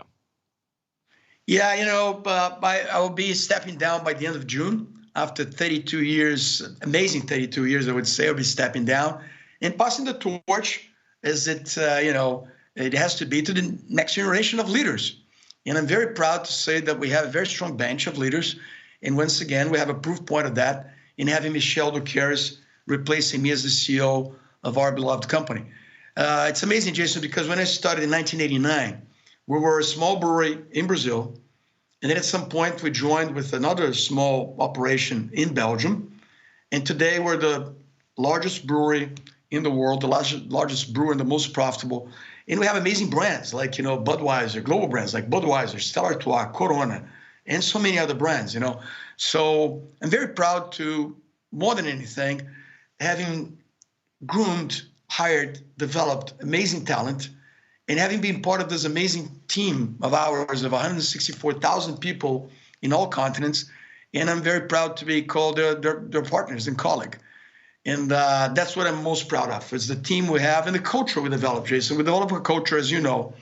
Yeah, I will be stepping down by the end of June after 32 years, amazing 32 years, I would say. I'll be stepping down and passing the torch as it has to be to the next generation of leaders. And I'm very proud to say that we have a very strong bench of leaders. And once again, we have a proof point of that in having Michel Doukeris replacing me as the CEO of our beloved company. It's amazing, Jason, because when I started in 1989, We were a small brewery in Brazil. And then at some point, we joined with another small operation in Belgium. And today, we're the largest brewery in the world, the largest brewer and the most profitable. And we have amazing brands like, Budweiser, global brands like Budweiser, Stella Artois, Corona, and so many other brands, So I'm very proud to, more than anything, having groomed, hired, developed amazing talent, and having been part of this amazing team of ours of 164,000 people in all continents. And I'm very proud to be called their partners and colleague. And that's what I'm most proud of, is the team we have and the culture we developed, Jason. We developed a culture, as you know,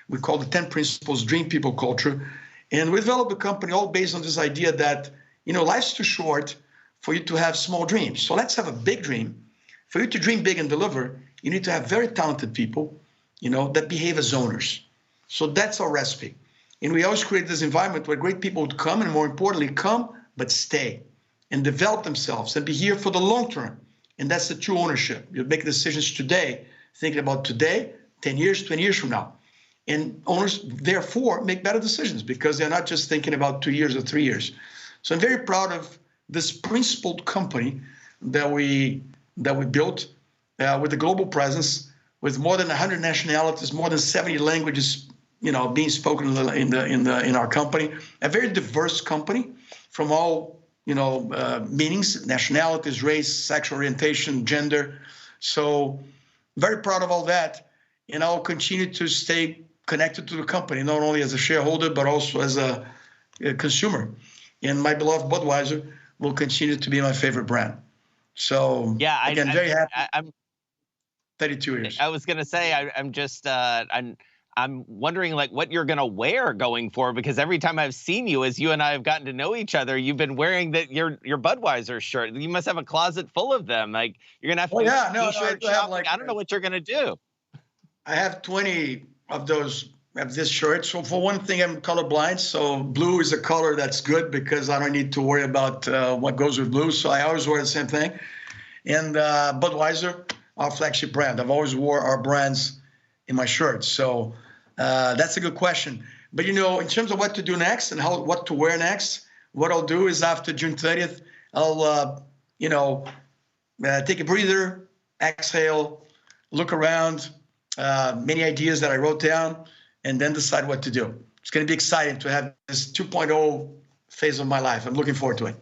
we call the 10 Principles Dream People culture. And we developed a company all based on this idea that, life's too short for you to have small dreams. So let's have a big dream. For you to dream big and deliver, you need to have very talented people, that behave as owners. So that's our recipe. And we always create this environment where great people would come, and more importantly, come, but stay and develop themselves and be here for the long term. And that's the true ownership. You make decisions today, thinking about today, 10 years, 20 years from now. And owners, therefore, make better decisions because they're not just thinking about 2 years or 3 years. So I'm very proud of this principled company that we built with a global presence, with more than 100 nationalities, more than 70 languages, being spoken in our company. A very diverse company from all meanings, nationalities, race, sexual orientation, gender. So very proud of all that. And I'll continue to stay connected to the company, not only as a shareholder, but also as a consumer. And my beloved Budweiser will continue to be my favorite brand. So yeah, again, very happy. I'm 32 years. I was going to say, I'm just, I'm wondering like what you're going to wear going forward, because every time I've seen you, as you and I have gotten to know each other, you've been wearing your Budweiser shirt. You must have a closet full of them. Like you're going to have to t-shirt shopping. I don't know what you're going to do. I have 20 of those of this shirt. So for one thing, I'm colorblind. So blue is a color that's good because I don't need to worry about what goes with blue. So I always wear the same thing. And Budweiser, our flagship brand. I've always wore our brands in my shirts. So that's a good question. But, in terms of what to do next and what to wear next, what I'll do is after June 30th, I'll, take a breather, exhale, look around, many ideas that I wrote down, and then decide what to do. It's going to be exciting to have this 2.0 phase of my life. I'm looking forward to it.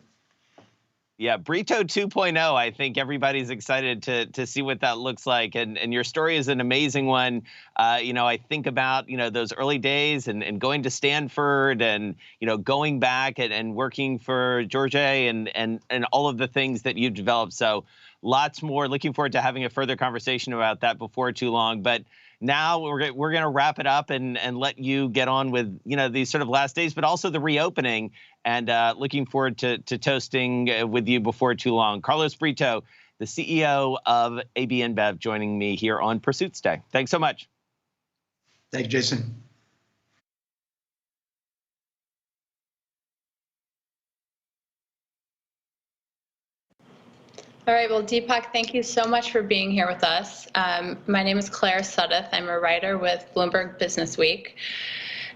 Yeah, Brito 2.0. I think everybody's excited to see what that looks like. And your story is an amazing one. I think about, those early days and going to Stanford and, going back and working for George and all of the things that you've developed. So lots more. Looking forward to having a further conversation about that before too long. But now we're going to wrap it up and let you get on with, these sort of last days, but also the reopening, and looking forward to toasting with you before too long. Carlos Brito, the CEO of ABInBev, joining me here on Pursuits Day. Thanks so much. Thank you, Jason. All right, well, Deepak, thank you so much for being here with us. My name is Claire Suddeth. I'm a writer with Bloomberg Businessweek.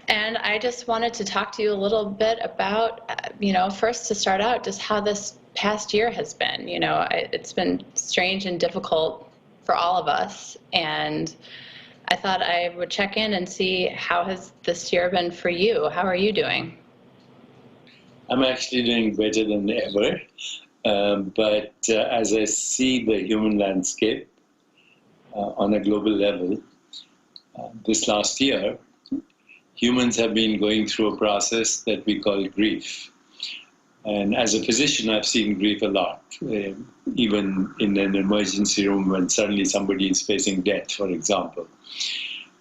And I just wanted to talk to you a little bit about, first to start out, just how this past year has been. It's been strange and difficult for all of us. And I thought I would check in and see how has this year been for you. How are you doing? I'm actually doing better than ever. But as I see the human landscape on a global level, this last year, humans have been going through a process that we call grief. And as a physician, I've seen grief a lot, even in an emergency room when suddenly somebody is facing death, for example.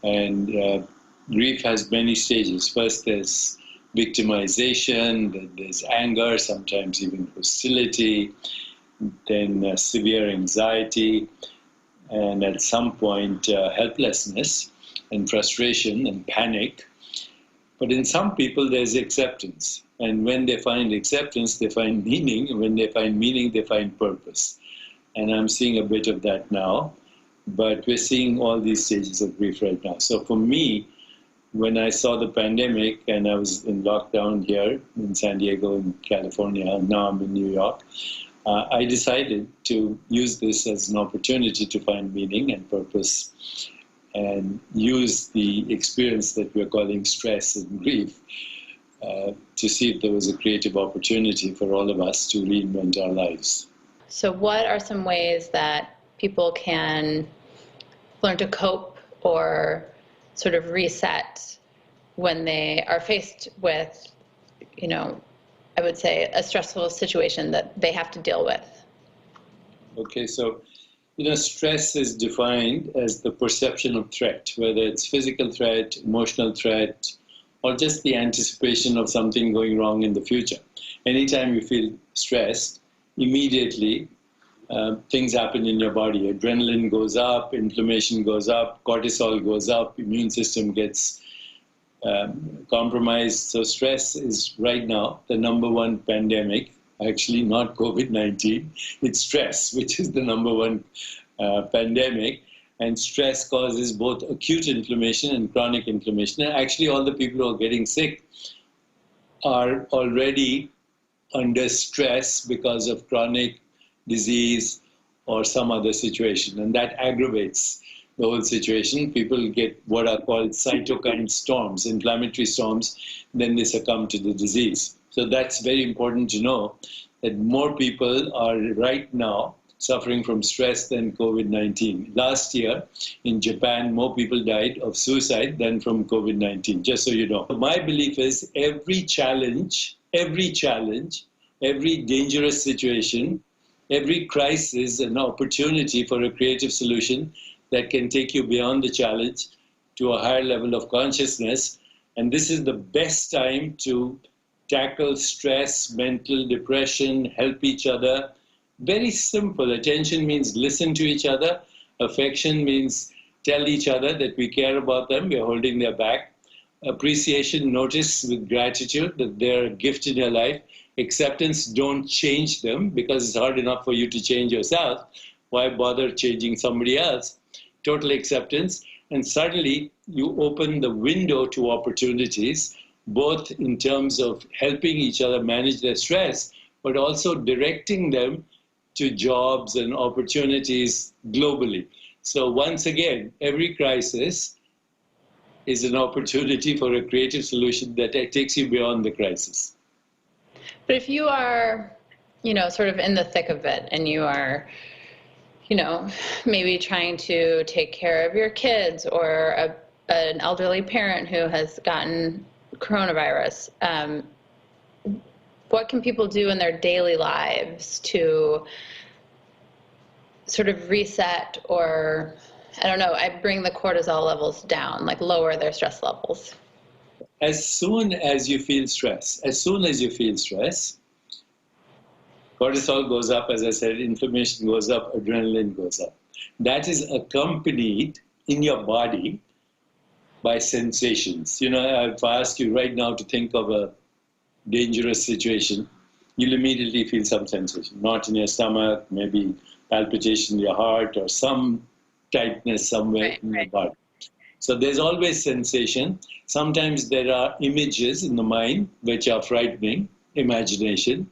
And grief has many stages. First, there's victimization, then there's anger, sometimes even hostility, then severe anxiety, and at some point helplessness and frustration and panic. But in some people there's acceptance, and when they find acceptance they find meaning, and when they find meaning they find purpose. And I'm seeing a bit of that now, but we're seeing all these stages of grief right now. So for me, when I saw the pandemic and I was in lockdown here in San Diego, in California, now I'm in New York, I decided to use this as an opportunity to find meaning and purpose and use the experience that we're calling stress and grief to see if there was a creative opportunity for all of us to reinvent our lives. So what are some ways that people can learn to cope or sort of reset when they are faced with, I would say a stressful situation that they have to deal with? Okay, so, stress is defined as the perception of threat, whether it's physical threat, emotional threat, or just the anticipation of something going wrong in the future. Anytime you feel stressed, immediately things happen in your body. Adrenaline goes up, inflammation goes up, cortisol goes up, immune system gets compromised. So stress is right now the number one pandemic, actually not COVID-19, it's stress, which is the number one pandemic. And stress causes both acute inflammation and chronic inflammation. And actually all the people who are getting sick are already under stress because of chronic disease or some other situation, and that aggravates the whole situation. People get what are called cytokine storms, inflammatory storms, then they succumb to the disease. So that's very important to know, that more people are right now suffering from stress than COVID-19. Last year in Japan, more people died of suicide than from COVID-19, just so you know. My belief is every challenge, every dangerous situation, every crisis, an opportunity for a creative solution that can take you beyond the challenge to a higher level of consciousness. And this is the best time to tackle stress, mental depression, help each other. Very simple. Attention means listen to each other. Affection means tell each other that we care about them, we're holding their back. Appreciation, notice with gratitude that they're a gift in your life. Acceptance, don't change them, because it's hard enough for you to change yourself. Why bother changing somebody else? Total acceptance. And suddenly you open the window to opportunities, both in terms of helping each other manage their stress, but also directing them to jobs and opportunities globally. So once again, every crisis is an opportunity for a creative solution that takes you beyond the crisis. But if you are, sort of in the thick of it, and you are, maybe trying to take care of your kids, or an elderly parent who has gotten coronavirus, what can people do in their daily lives to sort of reset, or, I don't know, I bring the cortisol levels down, like lower their stress levels? As soon as you feel stress, cortisol goes up, as I said, inflammation goes up, adrenaline goes up. That is accompanied in your body by sensations. If I ask you right now to think of a dangerous situation, you'll immediately feel some sensation, knot in your stomach, maybe palpitation in your heart, or some tightness somewhere in your body. So there's always sensation. Sometimes there are images in the mind which are frightening, imagination.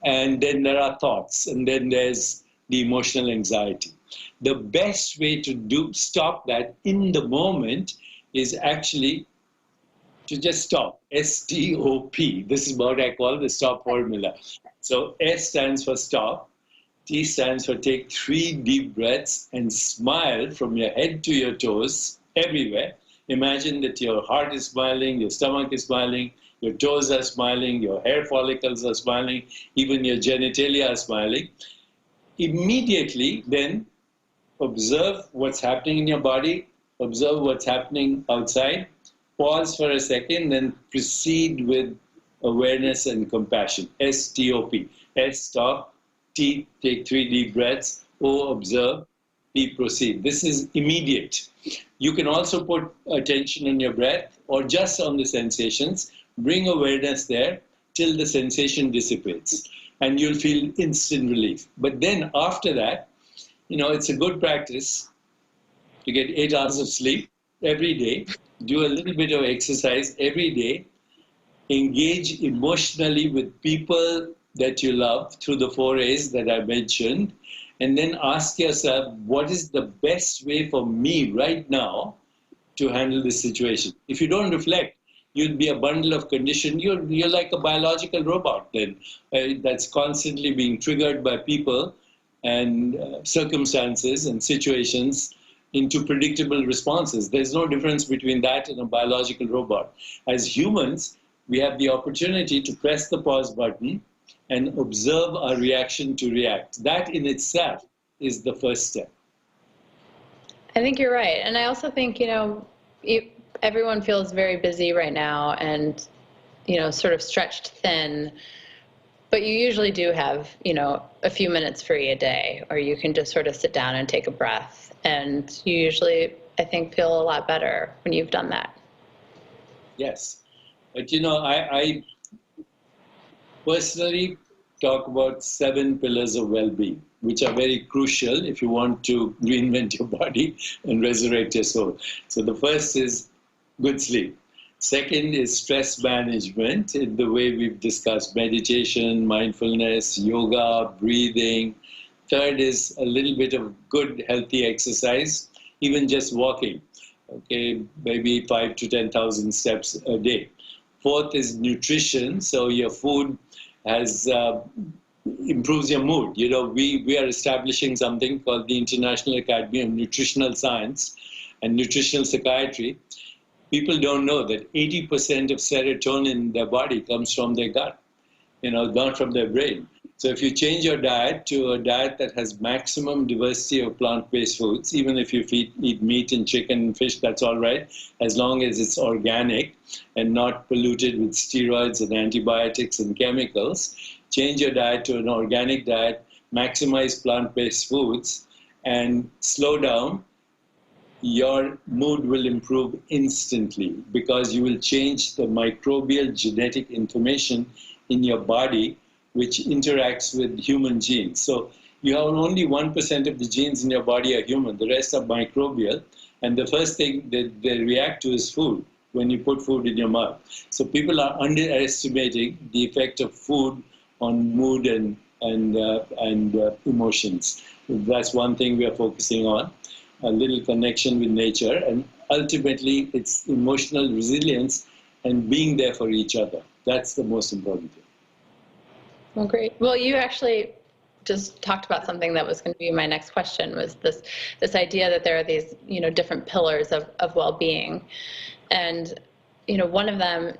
And then there are thoughts, and then there's the emotional anxiety. The best way to stop that in the moment is actually to just stop. S-T-O-P. This is what I call the stop formula. So S stands for stop. T stands for take 3 deep breaths and smile from your head to your toes, everywhere. Imagine that your heart is smiling, your stomach is smiling, your toes are smiling, your hair follicles are smiling, even your genitalia are smiling. Immediately then observe what's happening in your body, observe what's happening outside, pause for a second, then proceed with awareness and compassion. S-T-O-P. S, stop. T, take 3 deep breaths. O, observe. P, proceed. This is immediate. You can also put attention on your breath or just on the sensations. Bring awareness there till the sensation dissipates, and you'll feel instant relief. But then after that, it's a good practice to get 8 hours of sleep, every day, do a little bit of exercise every day, engage emotionally with people that you love through the 4 A's that I mentioned, and then ask yourself, what is the best way for me right now to handle this situation? If you don't reflect, you'll be a bundle of condition. You're like a biological robot then that's constantly being triggered by people and circumstances and situations into predictable responses. There's no difference between that and a biological robot. As humans, we have the opportunity to press the pause button and observe our reaction to react. That in itself is the first step. I think you're right. And I also think, everyone feels very busy right now and, sort of stretched thin. But you usually do have, a few minutes free a day, or you can just sort of sit down and take a breath. And you usually, I think, feel a lot better when you've done that. Yes. But, I personally talk about 7 pillars of well-being, which are very crucial if you want to reinvent your body and resurrect your soul. So the first is good sleep. Second is stress management in the way we've discussed: meditation, mindfulness, yoga, breathing. Third is a little bit of good, healthy exercise, even just walking, maybe 5 to 10,000 steps a day. Fourth is nutrition, so your food has improves your mood. We are establishing something called the International Academy of Nutritional Science and Nutritional Psychiatry. People don't know that 80% of serotonin in their body comes from their gut, not from their brain. So if you change your diet to a diet that has maximum diversity of plant-based foods, even if you eat meat and chicken and fish, that's all right, as long as it's organic and not polluted with steroids and antibiotics and chemicals. Change your diet to an organic diet, maximize plant-based foods, and slow down. Your mood will improve instantly because you will change the microbial genetic information in your body, which interacts with human genes. So you have only 1% of the genes in your body are human. The rest are microbial. And the first thing that they react to is food, when you put food in your mouth. So people are underestimating the effect of food on mood and emotions. That's one thing we are focusing on, a little connection with nature. And ultimately, it's emotional resilience and being there for each other. That's the most important thing. Well, great. Well, you actually just talked about something that was going to be my next question, was this idea that there are these, different pillars of well-being. And, one of them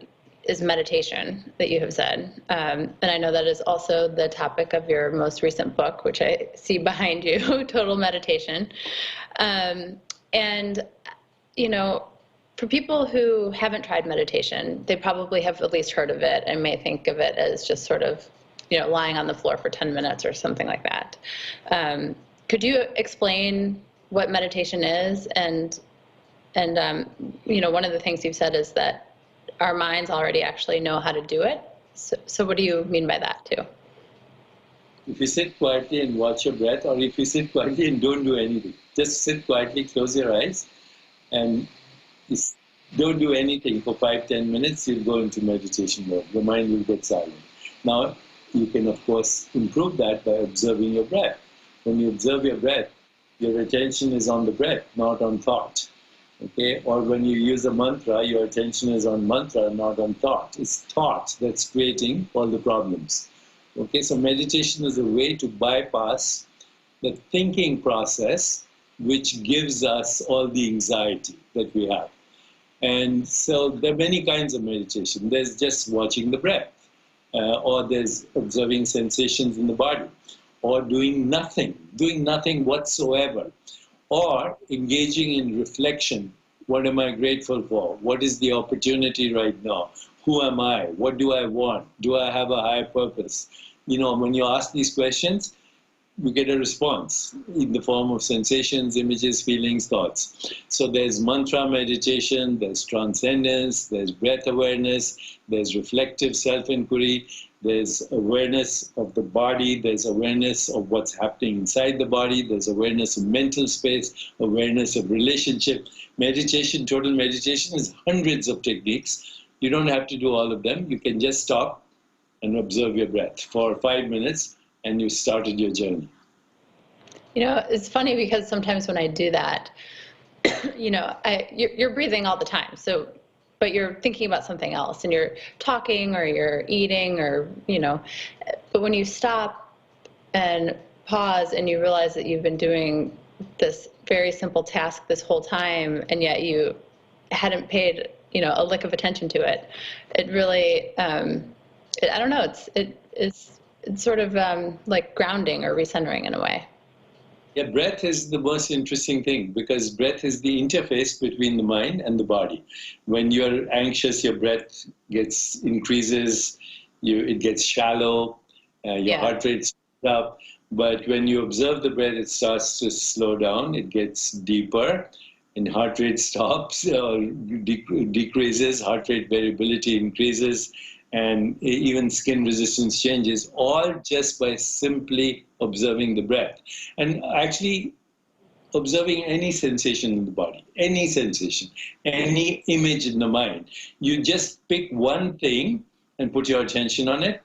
is meditation, that you have said. And I know that is also the topic of your most recent book, which I see behind you, Total Meditation. For people who haven't tried meditation, they probably have at least heard of it and may think of it as just sort of lying on the floor for 10 minutes or something like that. Could you explain what meditation is? And one of the things you've said is that our minds already actually know how to do it. So what do you mean by that too? If you sit quietly and watch your breath, or if you sit quietly and don't do anything, just sit quietly, close your eyes, and don't do anything for 5-10 minutes, you'll go into meditation mode. Your mind will get silent. Now, you can, of course, improve that by observing your breath. When you observe your breath, your attention is on the breath, not on thought. Or when you use a mantra, your attention is on mantra, not on thought. It's thought that's creating all the problems. So meditation is a way to bypass the thinking process, which gives us all the anxiety that we have. And so there are many kinds of meditation. There's just watching the breath. Or there's observing sensations in the body, or doing nothing whatsoever, or engaging in reflection. What am I grateful for? What is the opportunity right now? Who am I? What do I want? Do I have a higher purpose? When you ask these questions, you get a response in the form of sensations, images, feelings, thoughts. So there's mantra meditation, there's transcendence, there's breath awareness, there's reflective self-inquiry, There's awareness of the body. There's awareness of what's happening inside the body. There's awareness of mental space, awareness of relationship. Meditation, total meditation, is hundreds of techniques. You don't have to do all of them. You can just stop and observe your breath for 5 minutes, and you started your journey. You know, it's funny because sometimes when I do that, you know, you're breathing all the time. So, but you're thinking about something else, and you're talking or you're eating, or, you know, but when you stop and pause and you realize that you've been doing this very simple task this whole time, and yet you hadn't paid, you know, a lick of attention to it, it really, I don't know, it's sort of like grounding or recentering in a way. Yeah, breath is the most interesting thing, because breath is the interface between the mind and the body. When you're anxious, your breath increases, it gets shallow, your heart rate speeds up. But when you observe the breath, it starts to slow down, it gets deeper, and heart rate stops or decreases, heart rate variability increases, and even skin resistance changes, all just by simply observing the breath. And actually observing any sensation in the body, any sensation, any image in the mind. You just pick one thing and put your attention on it,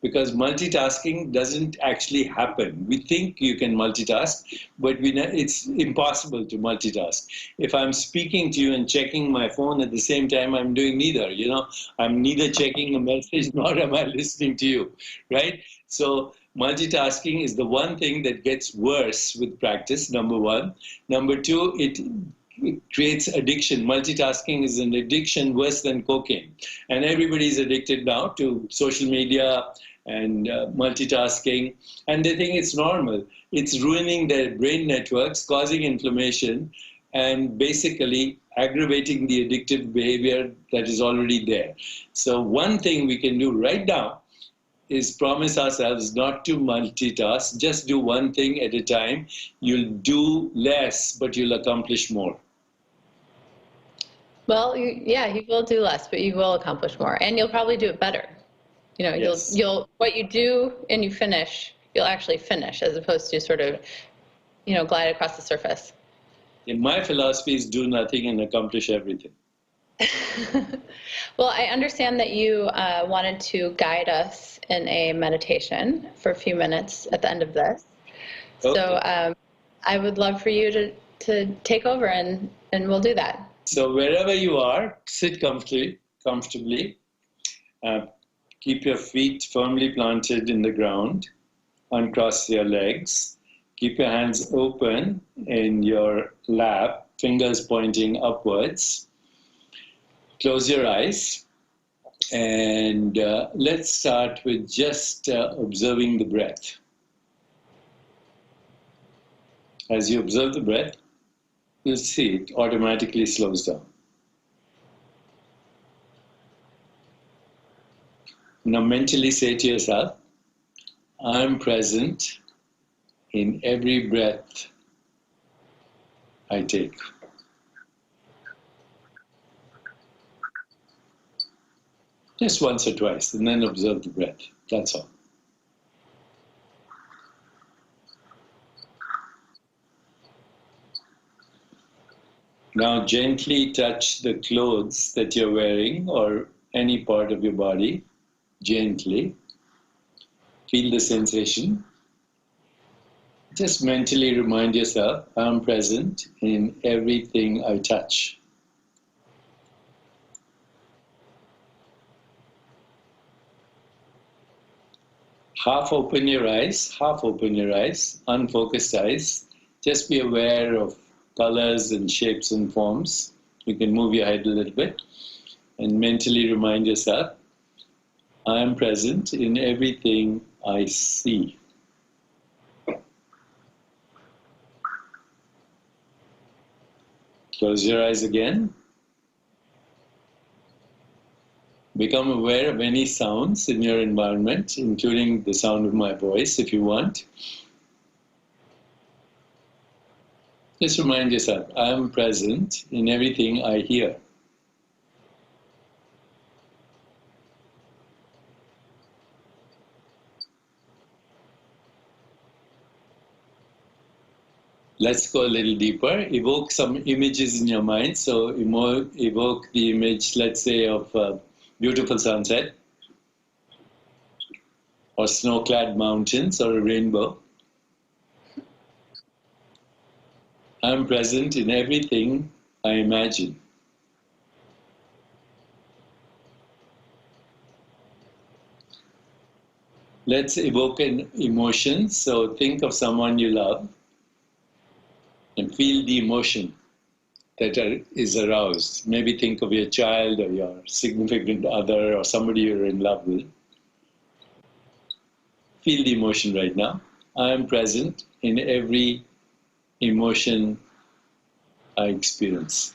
because multitasking doesn't actually happen. We think you can multitask, but it's impossible to multitask. If I'm speaking to you and checking my phone at the same time, I'm doing neither. You know, I'm neither checking a message nor am I listening to you, right? So multitasking is the one thing that gets worse with practice, number one. Number two, it creates addiction. Multitasking is an addiction worse than cocaine. And everybody's addicted now to social media and multitasking. And they think it's normal. It's ruining their brain networks, causing inflammation, and basically aggravating the addictive behavior that is already there. So one thing we can do right now is promise ourselves not to multitask. Just do one thing at a time. You'll do less, but you'll accomplish more. Well, you will do less, but you will accomplish more, and you'll probably do it better. You know, Yes. you'll what you do and you finish, you'll actually finish, as opposed to sort of, you know, glide across the surface. In my philosophy is do nothing and accomplish everything. Well, I understand that you wanted to guide us in a meditation for a few minutes at the end of this. Okay. So I would love for you to take over, and we'll do that. So wherever you are, sit comfortably. Keep your feet firmly planted in the ground. Uncross your legs. Keep your hands open in your lap, fingers pointing upwards. Close your eyes. And let's start with just observing the breath. As you observe the breath, you'll see it automatically slows down. Now mentally say to yourself, I'm present in every breath I take. Just once or twice, and then observe the breath. That's all. Now gently touch the clothes that you're wearing or any part of your body. Gently. Feel the sensation. Just mentally remind yourself, I'm present in everything I touch. Half open your eyes, unfocused eyes. Just be aware of colors and shapes and forms. You can move your head a little bit and mentally remind yourself, I am present in everything I see. Close your eyes again. Become aware of any sounds in your environment, including the sound of my voice if you want. Just remind yourself, I am present in everything I hear. let's go a little deeper. Evoke some images in your mind. So evoke the image, let's say, of a beautiful sunset, or snow-clad mountains, or a rainbow. I'm present in everything I imagine. Let's evoke an emotion. So think of someone you love and feel the emotion that is aroused. Maybe think of your child or your significant other or somebody you're in love with. Feel the emotion right now. I am present in every emotion I experience.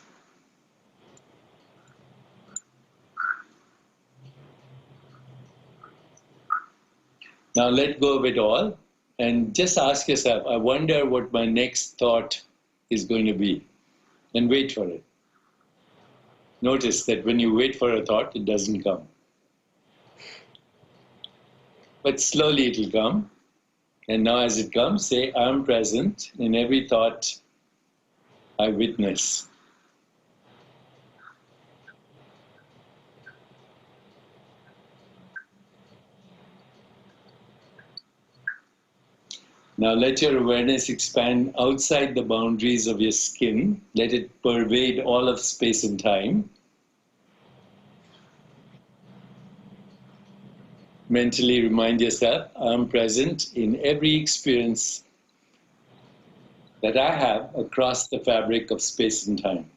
Now let go of it all and just ask yourself, I wonder what my next thought is going to be, and wait for it. Notice that when you wait for a thought, it doesn't come. But slowly it will come. And now as it comes, say, I'm present in every thought I witness. Now let your awareness expand outside the boundaries of your skin. Let it pervade all of space and time. Mentally remind yourself, I'm present in every experience that I have across the fabric of space and time.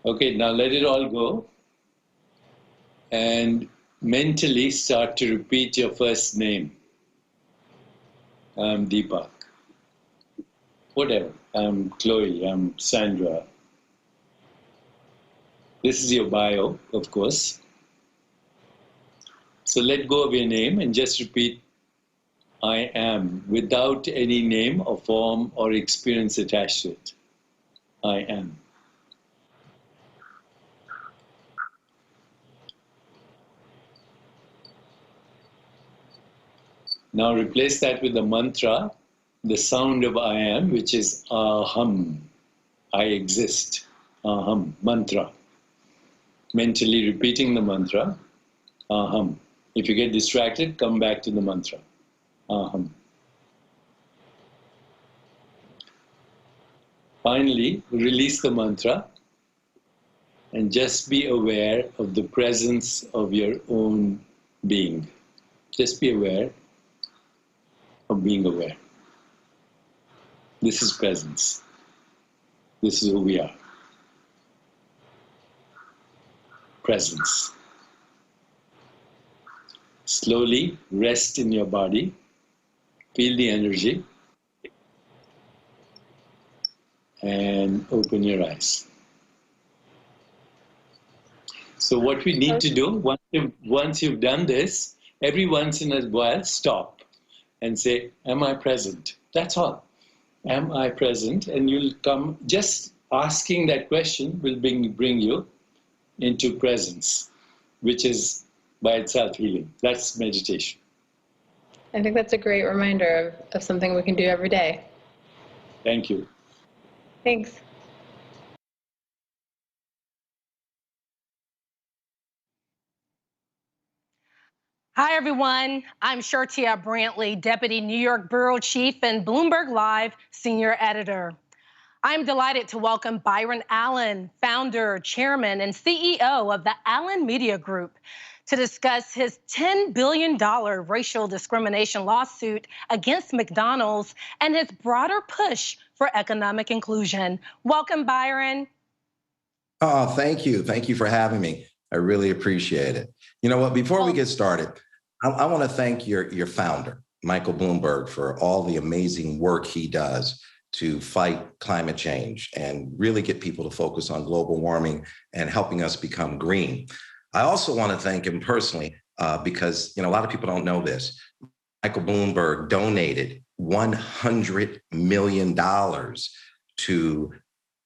Okay, now let it all go and mentally start to repeat your first name. I'm Deepak. Whatever. I'm Chloe. I'm Sandra. This is your bio, of course. So let go of your name and just repeat, I am, without any name or form or experience attached to it. I am. Now replace that with the mantra, the sound of I am, which is aham. I exist. Aham. Mantra. Mentally repeating the mantra, aham. If you get distracted, come back to the mantra, aham. Finally, release the mantra and just be aware of the presence of your own being. Just be aware of being aware. This is presence. This is who we are. Presence. Slowly rest in your body. Feel the energy. And open your eyes. So what we need to do, once you've done this, every once in a while, stop and say, am I present? That's all. Am I present? And you'll come, just asking that question will bring you into presence, which is by itself healing. That's meditation. I think that's a great reminder of something we can do every day. Thank you. Thanks. Hi, everyone. I'm Shartia Brantley, Deputy New York Bureau Chief and Bloomberg Live Senior Editor. I'm delighted to welcome Byron Allen, founder, chairman, and CEO of the Allen Media Group, to discuss his $10 billion racial discrimination lawsuit against McDonald's and his broader push for economic inclusion. Welcome, Byron. Oh, thank you. Thank you for having me. I really appreciate it. You know what, before we get started, I want to thank your founder, Michael Bloomberg, for all the amazing work he does to fight climate change and really get people to focus on global warming and helping us become green. I also want to thank him personally because, a lot of people don't know this. Michael Bloomberg donated $100 million to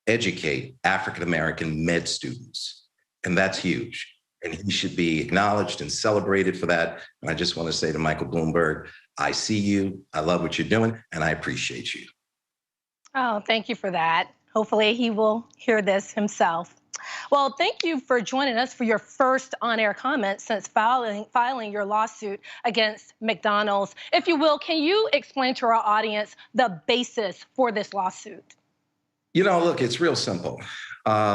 educate African-American med students. And that's huge. and he should be acknowledged and celebrated for that. And I just want to say to Michael Bloomberg, I see you, I love what you're doing, and I appreciate you. Oh, thank you for that. Hopefully he will hear this himself. Well, thank you for joining us for your first on-air comment since filing your lawsuit against McDonald's. If you will, can you explain to our audience the basis for this lawsuit? You know, look, it's real simple.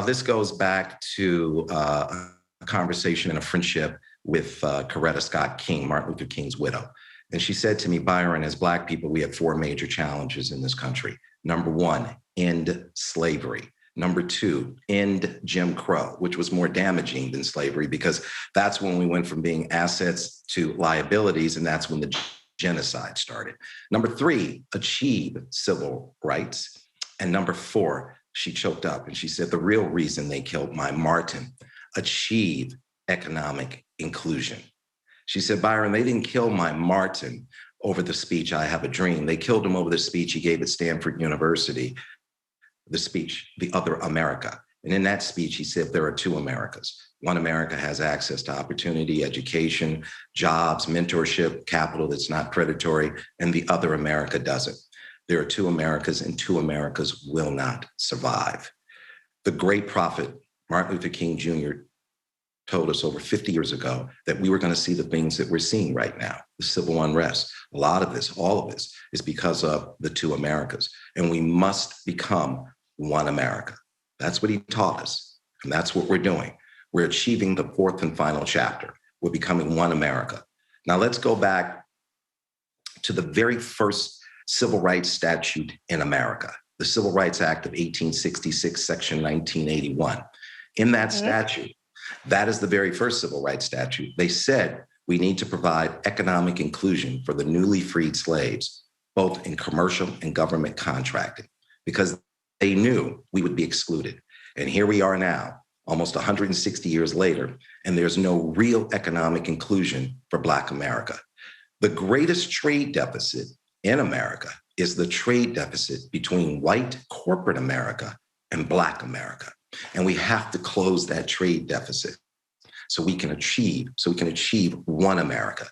This goes back to a conversation and a friendship with Coretta Scott King, Martin Luther King's widow. And she said to me, Byron, as Black people, we have 4 major challenges in this country. Number 1, end slavery. Number 2, end Jim Crow, which was more damaging than slavery because that's when we went from being assets to liabilities, and that's when the genocide started. Number 3, achieve civil rights. And number 4, she choked up and she said, the real reason they killed my Martin, achieve economic inclusion. She said, Byron, they didn't kill my Martin over the speech, I Have a Dream. They killed him over the speech he gave at Stanford University, the speech, The Other America. And in that speech, he said, there are 2 Americas. One America has access to opportunity, education, jobs, mentorship, capital that's not predatory, and the other America doesn't. There are 2 Americas, and 2 Americas will not survive. The great prophet, Martin Luther King Jr., told us over 50 years ago that we were going to see the things that we're seeing right now, the civil unrest. A lot of this, all of this, is because of the 2 Americas. And we must become one America. That's what he taught us. And that's what we're doing. We're achieving the 4th and final chapter. We're becoming one America. Now let's go back to the very first civil rights statute in America, the Civil Rights Act of 1866, Section 1981. In that statute, that is the very first civil rights statute. They said we need to provide economic inclusion for the newly freed slaves, both in commercial and government contracting, because they knew we would be excluded. And here we are now, almost 160 years later, and there's no real economic inclusion for Black America. The greatest trade deficit in America is the trade deficit between white corporate America and Black America. And we have to close that trade deficit so we can achieve one America.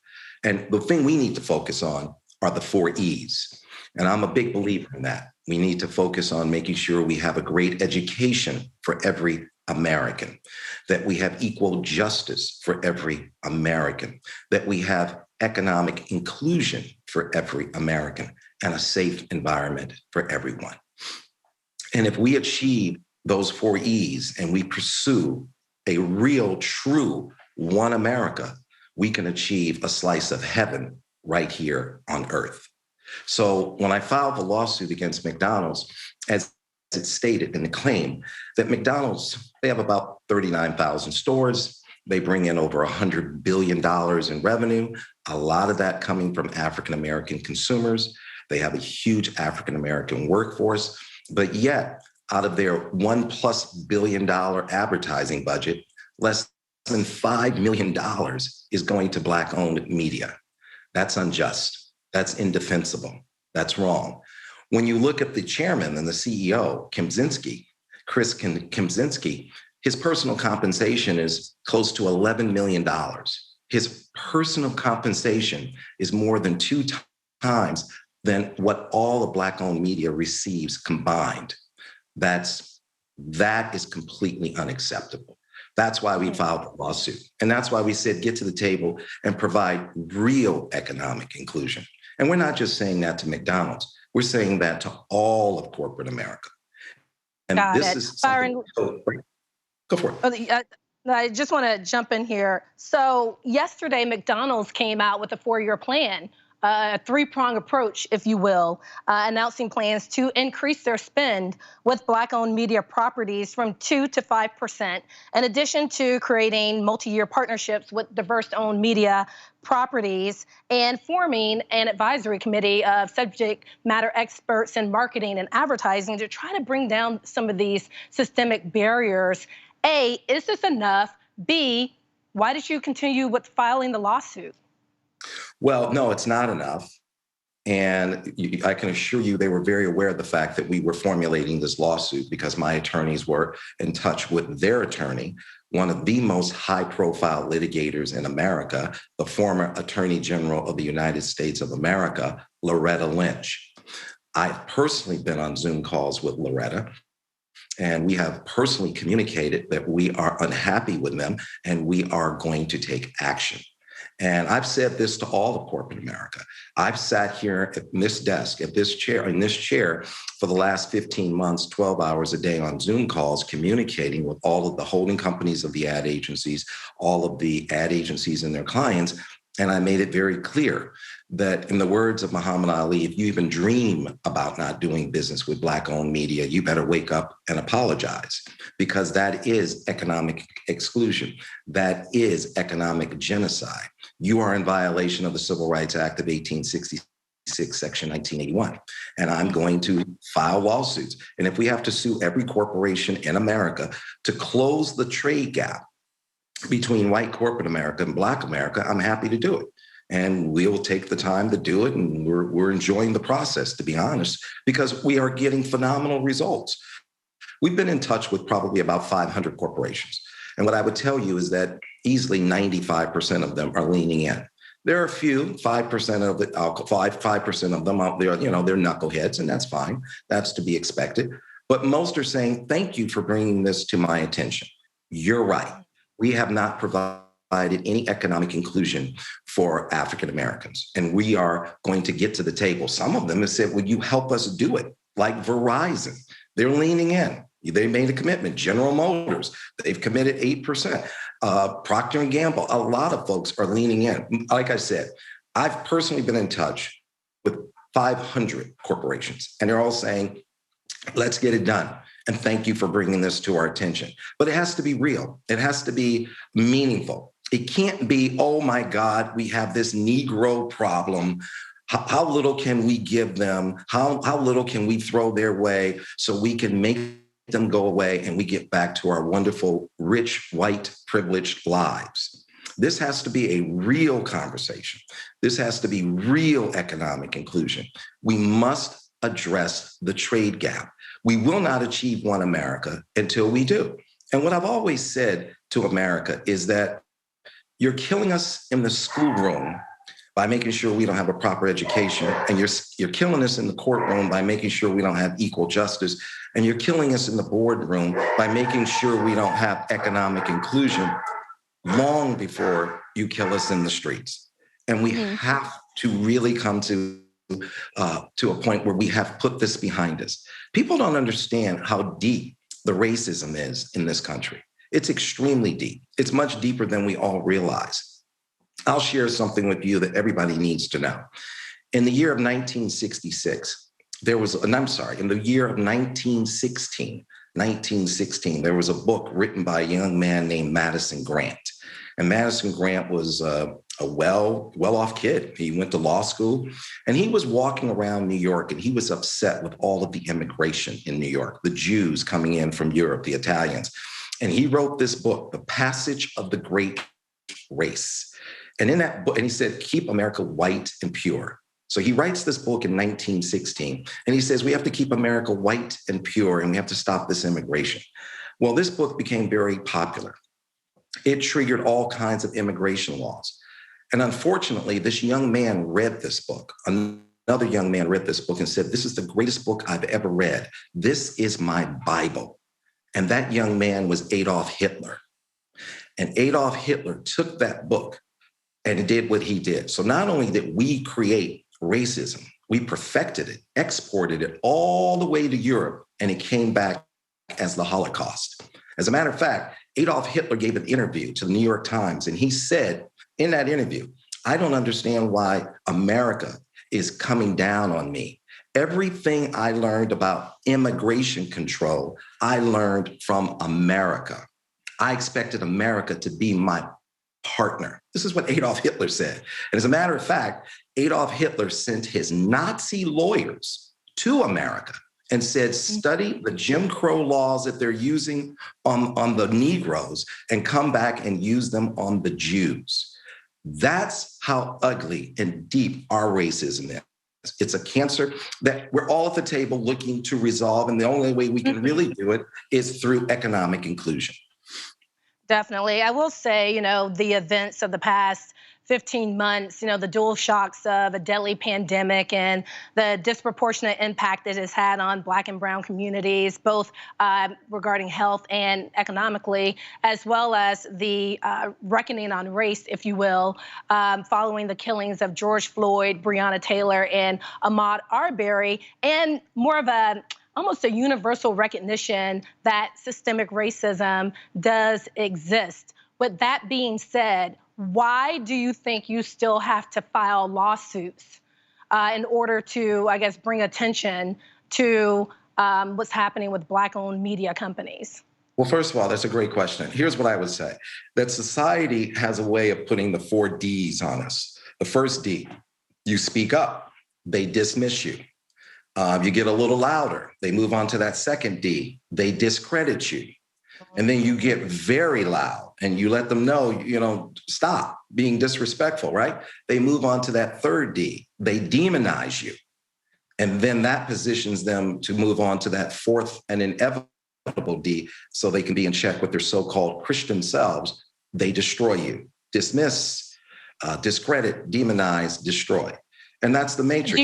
And the thing we need to focus on are the 4 E's. And I'm a big believer in that. We need to focus on making sure we have a great education for every American, that we have equal justice for every American, that we have economic inclusion for every American, and a safe environment for everyone. And if we achieve those 4 E's and we pursue a real, true one America, we can achieve a slice of heaven right here on earth. So when I filed the lawsuit against McDonald's, as it stated in the claim, that McDonald's, they have about 39,000 stores. They bring in over $100 billion in revenue, a lot of that coming from African-American consumers. They have a huge African-American workforce, but yet out of their $1+ billion advertising budget, less than $5 million is going to Black-owned media. That's unjust. That's indefensible. That's wrong. When you look at the chairman and the CEO, Chris Kempczynski, his personal compensation is close to $11 million. His personal compensation is more than 2 times than what all of Black-owned media receives combined. That is completely unacceptable. That's why we filed a lawsuit. And that's why we said, get to the table and provide real economic inclusion. And we're not just saying that to McDonald's. We're saying that to all of corporate America. And this is Byron, go for it. I just want to jump in here. So yesterday, McDonald's came out with a 4-year plan, a 3-prong approach, if you will, announcing plans to increase their spend with Black-owned media properties from 2 to 5%, in addition to creating multi-year partnerships with diverse-owned media properties and forming an advisory committee of subject matter experts in marketing and advertising to try to bring down some of these systemic barriers. A, is this enough? B, why did you continue with filing the lawsuit? Well, no, it's not enough. And I can assure you they were very aware of the fact that we were formulating this lawsuit because my attorneys were in touch with their attorney one of the most high-profile litigators in America, the former Attorney General of the United States of America, Loretta Lynch. I've personally been on Zoom calls with Loretta, and we have personally communicated that we are unhappy with them and we are going to take action. And I've said this to all of corporate America. I've sat here at this desk, in this chair for the last 15 months, 12 hours a day on Zoom calls, communicating with all of the holding companies of the ad agencies, all of the ad agencies and their clients. And I made it very clear that, in the words of Muhammad Ali, if you even dream about not doing business with Black-owned media, you better wake up and apologize, because that is economic exclusion. That is economic genocide. You are in violation of the Civil Rights Act of 1866, Section 1981. And I'm going to file lawsuits. And if we have to sue every corporation in America to close the trade gap between white corporate America and Black America, I'm happy to do it. And we'll take the time to do it. And we're enjoying the process, to be honest, because we are getting phenomenal results. We've been in touch with probably about 500 corporations. And what I would tell you is that easily 95% of them are leaning in. There are a few, 5% of it, 5% of them out there, they're knuckleheads, and that's fine. That's to be expected. But most are saying, thank you for bringing this to my attention. You're right. We have not provided any economic inclusion for African Americans, and we are going to get to the table. Some of them have said, will you help us do it? Like Verizon, they're leaning in. They made a commitment. General Motors, they've committed 8%. Procter & Gamble, a lot of folks are leaning in. Like I said, I've personally been in touch with 500 corporations, and they're all saying, let's get it done. And thank you for bringing this to our attention. But it has to be real. It has to be meaningful. It can't be, oh my God, we have this Negro problem. How little can we give them? How little can we throw their way so we can make them go away and we get back to our wonderful, rich, white, privileged lives? This has to be a real conversation. This has to be real economic inclusion. We must address the trade gap. We will not achieve one America until we do. And what I've always said to America is that you're killing us in the schoolroom by making sure we don't have a proper education, and you're killing us in the courtroom by making sure we don't have equal justice, and you're killing us in the boardroom by making sure we don't have economic inclusion long before you kill us in the streets. And we have to really come to a point where we have put this behind us. People don't understand how deep the racism is in this country. It's extremely deep. It's much deeper than we all realize. I'll share something with you that everybody needs to know. In the year of 1966, in the year of 1916, there was a book written by a young man named Madison Grant. And Madison Grant was a well-off kid. He went to law school, and he was walking around New York, and he was upset with all of the immigration in New York, the Jews coming in from Europe, the Italians. And he wrote this book, The Passage of the Great Race. And in that book, and he said, keep America white and pure. So he writes this book in 1916, and he says, we have to keep America white and pure, and we have to stop this immigration. Well, this book became very popular. It triggered all kinds of immigration laws. And unfortunately, this young man read this book. Another young man read this book and said, this is the greatest book I've ever read. This is my Bible. And that young man was Adolf Hitler. And Adolf Hitler took that book and did what he did. So not only did we create racism, we perfected it, exported it all the way to Europe, and it came back as the Holocaust. As a matter of fact, Adolf Hitler gave an interview to the New York Times, and he said in that interview, I don't understand why America is coming down on me. Everything I learned about immigration control, I learned from America. I expected America to be my partner. This is what Adolf Hitler said. And as a matter of fact, Adolf Hitler sent his Nazi lawyers to America and said, study the Jim Crow laws that they're using on the Negroes and come back and use them on the Jews. That's how ugly and deep our racism is. It's a cancer that we're all at the table looking to resolve. And the only way we can really do it is through economic inclusion. Definitely. I will say, the events of the past 15 months, the dual shocks of a deadly pandemic and the disproportionate impact it has had on Black and Brown communities, both regarding health and economically, as well as the reckoning on race, if you will, following the killings of George Floyd, Breonna Taylor, and Ahmaud Arbery, and more of almost a universal recognition that systemic racism does exist. With that being said, why do you think you still have to file lawsuits in order to, I guess, bring attention to what's happening with Black-owned media companies? Well, first of all, that's a great question. Here's what I would say, that society has a way of putting the 4 Ds on us. The first D, you speak up, they dismiss you. You get a little louder, they move on to that second D, they discredit you. And then you get very loud and you let them know, stop being disrespectful, right? They move on to that third D, they demonize you. And then that positions them to move on to that fourth and inevitable D, so they can be in check with their so-called Christian selves. They destroy you, dismiss, discredit, demonize, destroy. And that's the matrix.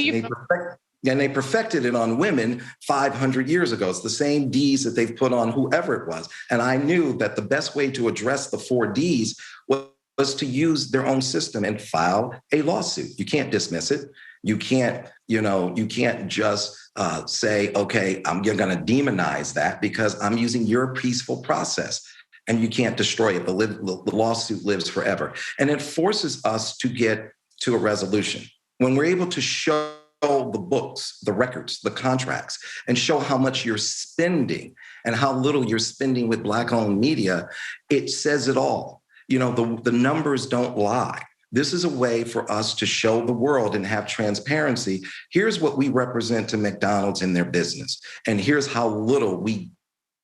And they perfected it on women 500 years ago. It's the same Ds that they've put on whoever it was. And I knew that the best way to address the 4 Ds was to use their own system and file a lawsuit. You can't dismiss it. You can't, you can't just say, okay, you're going to demonize that because I'm using your peaceful process. And you can't destroy it. The lawsuit lives forever. And it forces us to get to a resolution. When we're able to show the books, the records, the contracts, and show how much you're spending and how little you're spending with Black-owned media, it says it all. The numbers don't lie. This is a way for us to show the world and have transparency. Here's what we represent to McDonald's in their business, and here's how little we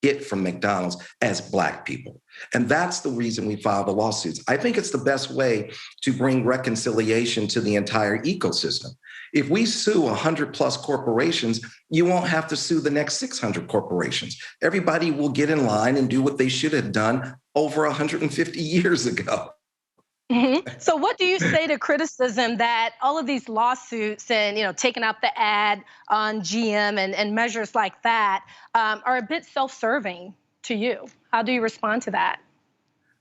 get from McDonald's as Black people. And that's the reason we file the lawsuits. I think it's the best way to bring reconciliation to the entire ecosystem. If we sue 100 plus corporations, you won't have to sue the next 600 corporations. Everybody will get in line and do what they should have done over 150 years ago. Mm-hmm. So what do you say to criticism that all of these lawsuits and, taking out the ad on GM and measures like that are a bit self-serving to you? How do you respond to that?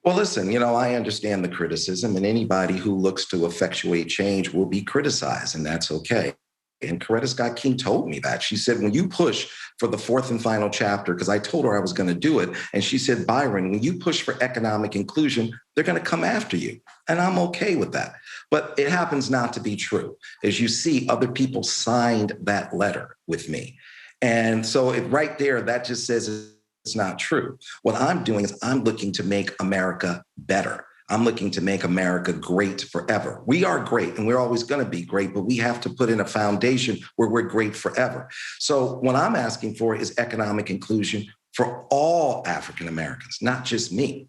Well, listen, I understand the criticism, and anybody who looks to effectuate change will be criticized, and that's okay. And Coretta Scott King told me that. She said, when you push for the 4th and final chapter, because I told her I was going to do it, and she said, Byron, when you push for economic inclusion, they're going to come after you. And I'm okay with that. But it happens not to be true. As you see, other people signed that letter with me. And so right there, that just says it's not true. What I'm doing is I'm looking to make America better. I'm looking to make America great forever. We are great, and we're always going to be great, but we have to put in a foundation where we're great forever. So what I'm asking for is economic inclusion for all African Americans, not just me.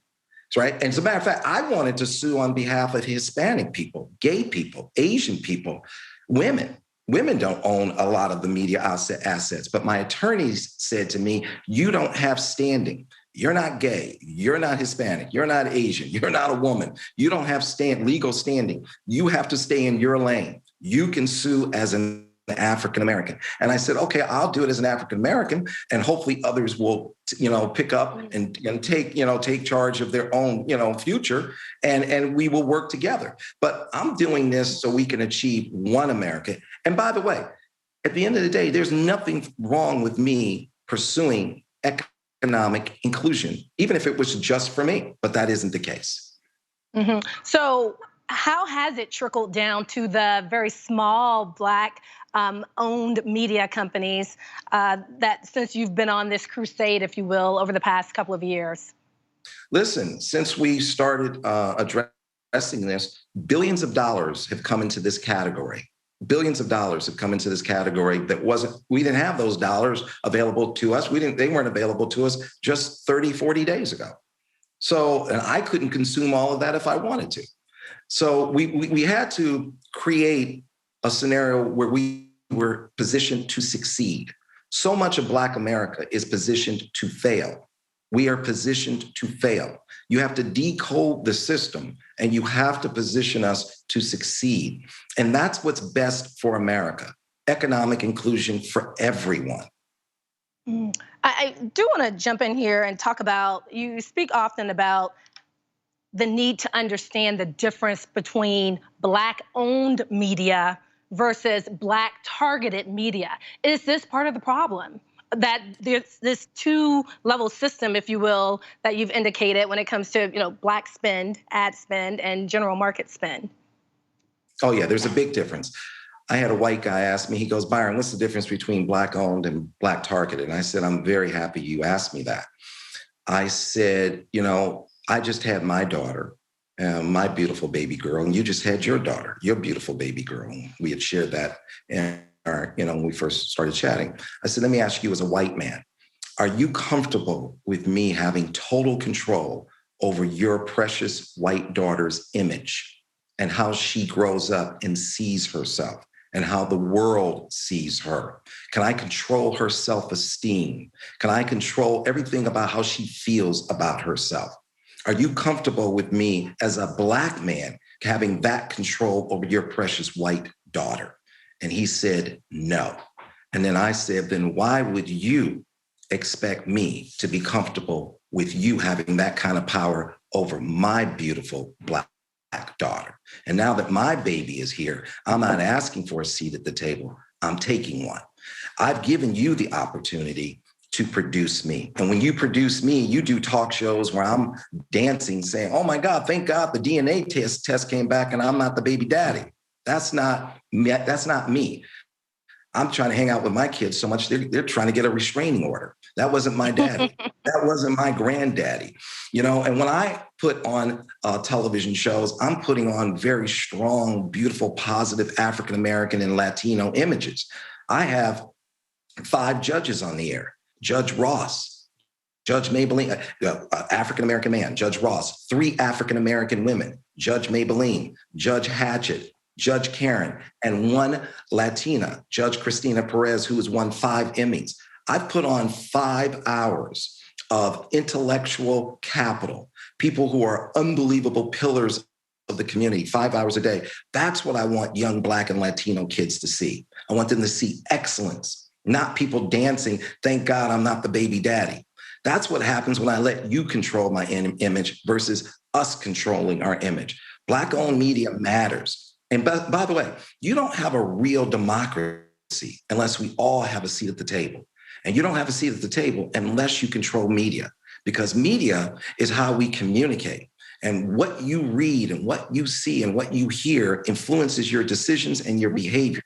Right? And as a matter of fact, I wanted to sue on behalf of Hispanic people, gay people, Asian people, women. Women don't own a lot of the media assets, but my attorneys said to me, you don't have standing. You're not gay. You're not Hispanic. You're not Asian. You're not a woman. You don't have legal standing. You have to stay in your lane. You can sue as an African American. And I said, okay, I'll do it as an African American, and hopefully others will, pick up and take charge of their own, future, and we will work together. But I'm doing this so we can achieve one America. And by the way, at the end of the day, there's nothing wrong with me pursuing economic inclusion, even if it was just for me, but that isn't the case. Mm-hmm. So how has it trickled down to the very small Black owned media companies that since you've been on this crusade, if you will, over the past couple of years? Listen, since we started addressing this, billions of dollars have come into this category. Billions of dollars have come into this category we didn't have those dollars available to us. They weren't available to us just 30, 40 days ago. So, and I couldn't consume all of that if I wanted to. So we had to create a scenario where we were positioned to succeed. So much of Black America is positioned to fail. we are positioned to fail. You have to decode the system and you have to position us to succeed. And that's what's best for America, economic inclusion for everyone. I do want to jump in here and talk about, you speak often about the need to understand the difference between Black-owned media versus Black-targeted media. Is this part of the problem? That there's this two-level system, if you will, that you've indicated when it comes to, Black spend, ad spend, and general market spend? Oh yeah, there's a big difference. I had a white guy ask me, he goes, Byron, what's the difference between Black-owned and Black-targeted? And I said, I'm very happy you asked me that. I said, I just had my daughter, my beautiful baby girl, and you just had your daughter, your beautiful baby girl. We had shared that when we first started chatting. I said, let me ask you as a white man, are you comfortable with me having total control over your precious white daughter's image and how she grows up and sees herself and how the world sees her? Can I control her self-esteem? Can I control everything about how she feels about herself? Are you comfortable with me as a Black man having that control over your precious white daughter? And he said, no. And then I said, then why would you expect me to be comfortable with you having that kind of power over my beautiful Black daughter? And now that my baby is here, I'm not asking for a seat at the table. I'm taking one. I've given you the opportunity to produce me. And when you produce me, you do talk shows where I'm dancing, saying, oh my God, thank God the DNA test came back and I'm not the baby daddy. That's not me. I'm trying to hang out with my kids so much they're trying to get a restraining order. That wasn't my daddy. That wasn't my granddaddy. And when I put on television shows, I'm putting on very strong, beautiful, positive African-American and Latino images. I have 5 judges on the air. Judge Ross, Judge Maybelline, African-American man, Judge Ross, 3 African-American women, Judge Maybelline, Judge Hatchett, Judge Karen, and 1 Latina, Judge Christina Perez, who has won 5 Emmys. I've put on 5 hours of intellectual capital, people who are unbelievable pillars of the community, 5 hours a day. That's what I want young Black and Latino kids to see. I want them to see excellence, not people dancing, thank God I'm not the baby daddy. That's what happens when I let you control my image versus us controlling our image. Black-owned media matters. And by the way, you don't have a real democracy unless we all have a seat at the table. And you don't have a seat at the table unless you control media, because media is how we communicate. And what you read and what you see and what you hear influences your decisions and your behavior.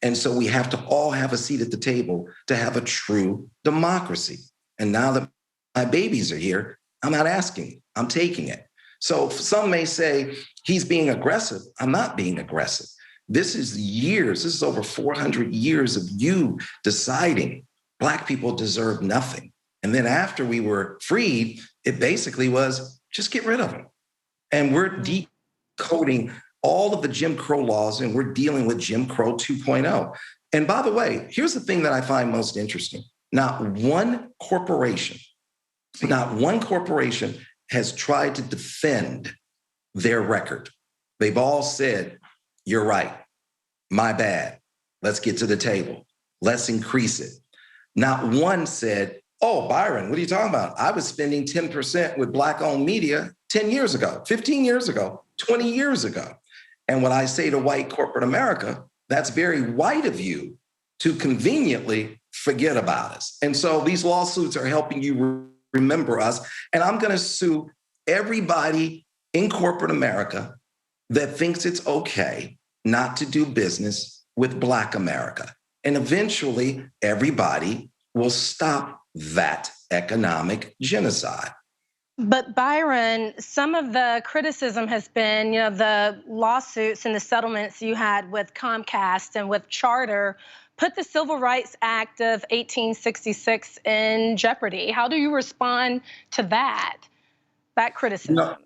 And so we have to all have a seat at the table to have a true democracy. And now that my babies are here, I'm not asking, I'm taking it. So some may say he's being aggressive. I'm not being aggressive. This is years, this is over 400 years of you deciding Black people deserve nothing. And then after we were freed, it basically was just get rid of them. And we're decoding all of the Jim Crow laws and we're dealing with Jim Crow 2.0. And by the way, here's the thing that I find most interesting. Not one corporation has tried to defend their record. They've all said, you're right, my bad, let's get to the table, let's increase it. Not one said, oh, Byron, what are you talking about? I was spending 10% with Black-owned media 10 years ago, 15 years ago, 20 years ago. And when I say to white corporate America, that's very white of you to conveniently forget about us. And so these lawsuits are helping you remember us. And I'm going to sue everybody in corporate America that thinks it's okay not to do business with Black America. And eventually, everybody will stop that economic genocide. But Byron, some of the criticism has been, the lawsuits and the settlements you had with Comcast and with Charter put the Civil Rights Act of 1866 in jeopardy. How do you respond to that criticism?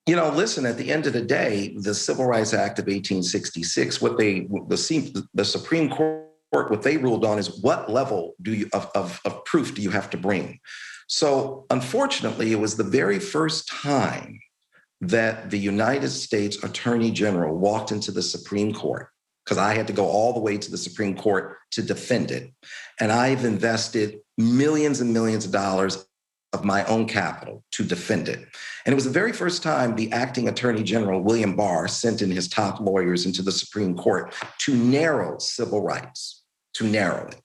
Listen, at the end of the day, the Civil Rights Act of 1866, the Supreme Court, what they ruled on is what level of proof do you have to bring? So unfortunately, it was the very first time that the United States Attorney General walked into the Supreme Court, because I had to go all the way to the Supreme Court to defend it. And I've invested millions and millions of dollars of my own capital to defend it. And it was the very first time the acting Attorney General, William Barr, sent in his top lawyers into the Supreme Court to narrow civil rights, to narrow it.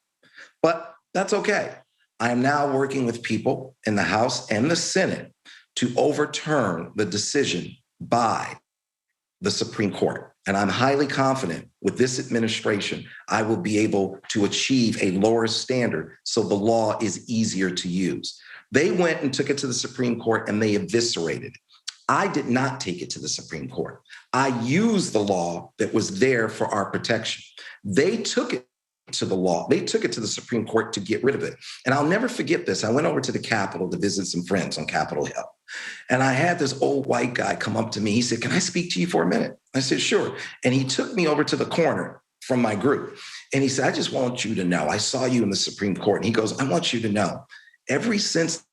But that's okay. I am now working with people in the House and the Senate to overturn the decision by the Supreme Court. And I'm highly confident with this administration, I will be able to achieve a lower standard so the law is easier to use. They went and took it to the Supreme Court and they eviscerated it. I did not take it to the Supreme Court. I used the law that was there for our protection. They took it to the law. They took it to the Supreme Court to get rid of it. And I'll never forget this. I went over to the Capitol to visit some friends on Capitol Hill. And I had this old white guy come up to me. He said, "Can I speak to you for a minute?" I said, "Sure." And he took me over to the corner from my group. And he said, "I just want you to know, I saw you in the Supreme Court." And he goes, "I want you to know, ever since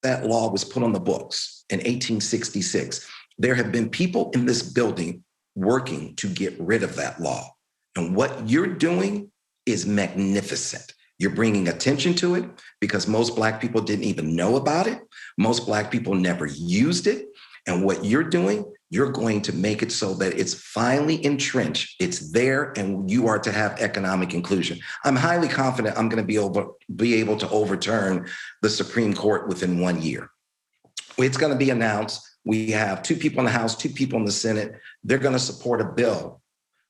that law was put on the books in 1866, there have been people in this building working to get rid of that law. And what you're doing is magnificent. You're bringing attention to it because most Black people didn't even know about it. Most Black people never used it. And what you're doing, you're going to make it so that it's finally entrenched. It's there, and you are to have economic inclusion." I'm highly confident I'm going to be able to overturn the Supreme Court within 1 year. It's going to be announced. We have 2 people in the House, 2 people in the Senate. They're going to support a bill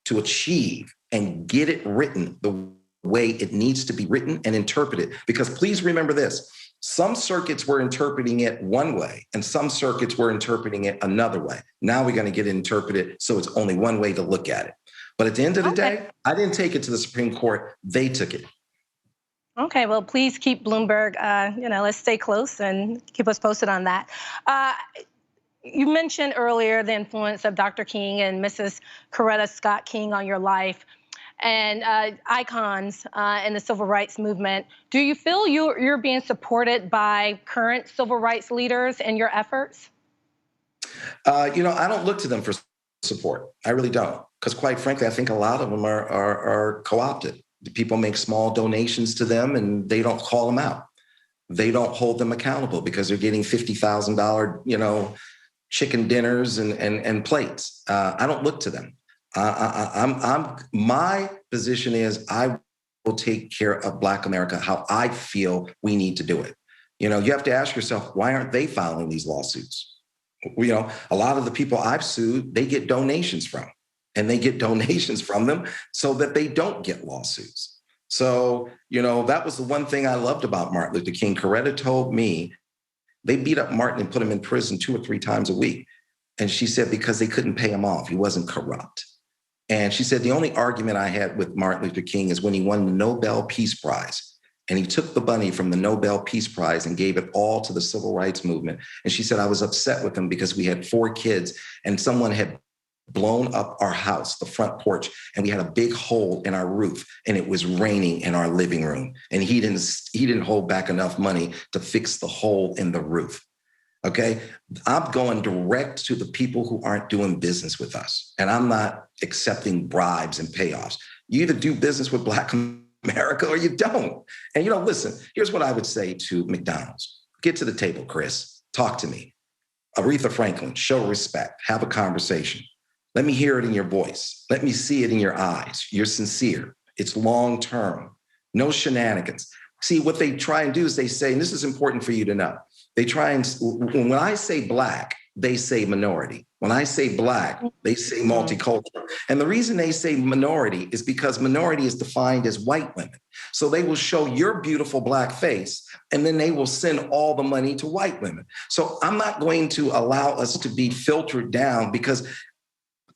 to achieve and get it written the way it needs to be written and interpreted. Because please remember this, some circuits were interpreting it one way and some circuits were interpreting it another way. Now we're going to get it interpreted so it's only one way to look at it. But at the end of the day, I didn't take it to the Supreme Court. They took it. Okay, well, please keep Bloomberg, let's stay close and keep us posted on that. You mentioned earlier the influence of Dr. King and Mrs. Coretta Scott King on your life and icons in the civil rights movement. Do you feel you're being supported by current civil rights leaders in your efforts? I don't look to them for support. I really don't. Because quite frankly, I think a lot of them are co-opted. People make small donations to them and they don't call them out. They don't hold them accountable because they're getting $50,000, chicken dinners and plates. I don't look to them. My position is I will take care of Black America how I feel we need to do it. You have to ask yourself, why aren't they filing these lawsuits? A lot of the people I've sued, they get donations from, and they get donations from them so that they don't get lawsuits. So, that was the one thing I loved about Martin Luther King. Coretta told me they beat up Martin and put him in prison 2 or 3 times a week. And she said, because they couldn't pay him off. He wasn't corrupt. And she said, the only argument I had with Martin Luther King is when he won the Nobel Peace Prize and he took the money from the Nobel Peace Prize and gave it all to the civil rights movement. And she said, I was upset with him because we had 4 kids and someone had blown up our house, the front porch, and we had a big hole in our roof and it was raining in our living room. And he didn't hold back enough money to fix the hole in the roof. Okay, I'm going direct to the people who aren't doing business with us. And I'm not accepting bribes and payoffs. You either do business with Black America or you don't. And, listen, here's what I would say to McDonald's. Get to the table, Chris. Talk to me. Aretha Franklin, show respect. Have a conversation. Let me hear it in your voice. Let me see it in your eyes. You're sincere. It's long-term. No shenanigans. See, what they try and do is they say, and this is important for you to know, they try and, when I say Black, they say minority. When I say Black, they say multicultural. And the reason they say minority is because minority is defined as white women. So they will show your beautiful Black face, and then they will send all the money to white women. So I'm not going to allow us to be filtered down because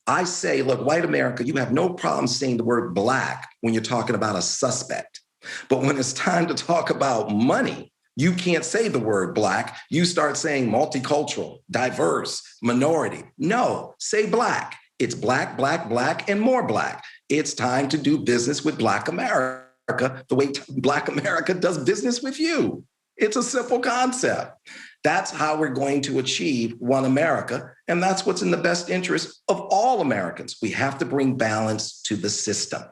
I say, look, white America, you have no problem saying the word Black when you're talking about a suspect. But when it's time to talk about money, you can't say the word Black. You start saying multicultural, diverse, minority. No, say Black. It's Black, Black, Black, and more Black. It's time to do business with Black America the way Black America does business with you. It's a simple concept. That's how we're going to achieve one America. And that's what's in the best interest of all Americans. We have to bring balance to the system.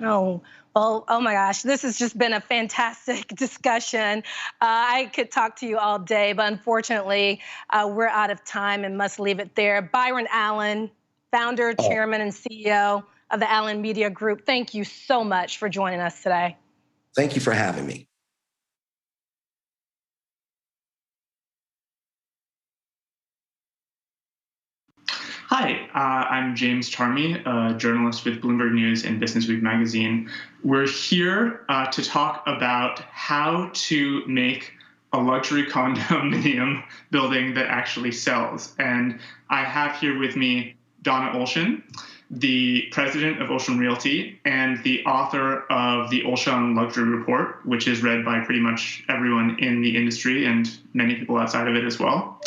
Oh, well, oh my gosh, this has just been a fantastic discussion. I could talk to you all day, but unfortunately, we're out of time and must leave it there. Byron Allen, founder, chairman, and CEO of the Allen Media Group, thank you so much for joining us today. Thank you for having me. Hi, I'm James Charmy, a journalist with Bloomberg News and Businessweek magazine. We're here to talk about how to make a luxury condominium building that actually sells. And I have here with me Donna Olshan, the president of Olshan Realty and the author of the Olshan Luxury Report, which is read by pretty much everyone in the industry and many people outside of it as well.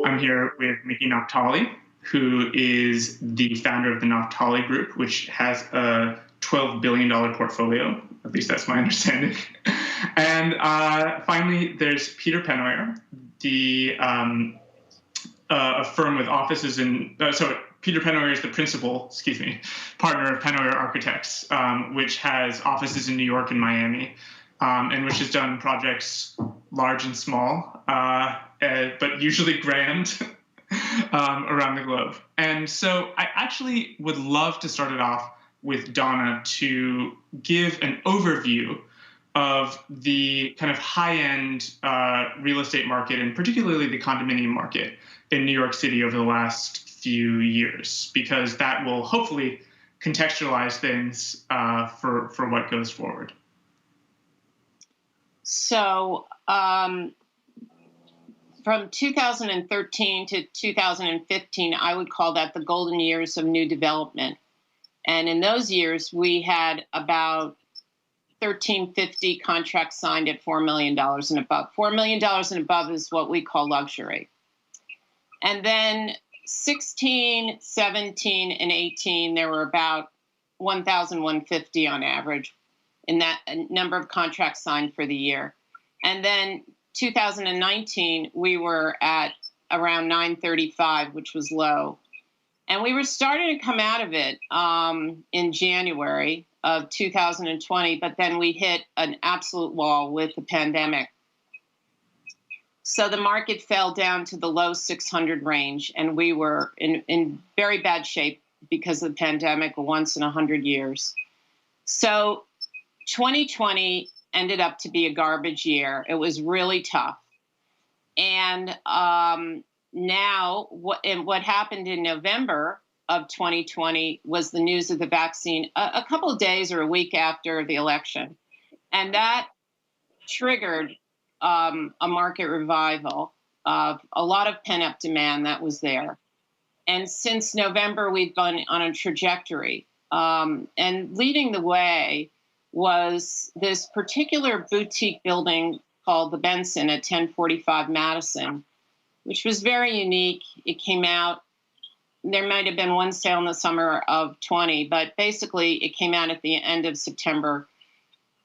I'm here with Mickey Naphtali, who is the founder of the Naphtali Group, which has a $12 billion portfolio. At least that's my understanding. And finally, there's Peter Pennoyer, a firm with offices in, Peter Pennoyer is the partner of Pennoyer Architects, which has offices in New York and Miami, and which has done projects large and small, but usually grand, around the globe. And so I actually would love to start it off with Donna to give an overview of the kind of high-end real estate market, and particularly the condominium market in New York City over the last few years, because that will hopefully contextualize things for what goes forward. So from 2013 to 2015, I would call that the golden years of new development. And in those years, we had about 1,350 contracts signed at $4 million and above. $4 million and above is what we call luxury. And then 16, 17, and 18, there were about 1,150 on average in that number of contracts signed for the year. And then 2019, we were at around 935, which was low. And we were starting to come out of it in January of 2020, but then we hit an absolute wall with the pandemic. So the market fell down to the low 600 range, and we were in very bad shape because of the pandemic, once in 100 years. So 2020 ended up to be a garbage year. It was really tough. And now what happened in November of 2020 was the news of the vaccine a couple of days or a week after the election. And that triggered a market revival of a lot of pent-up demand that was there. And since November, we've been on a trajectory. And leading the way was this particular boutique building called the Benson at 1045 Madison, which was very unique. It came out, there might have been one sale in the summer of 20, but basically it came out at the end of September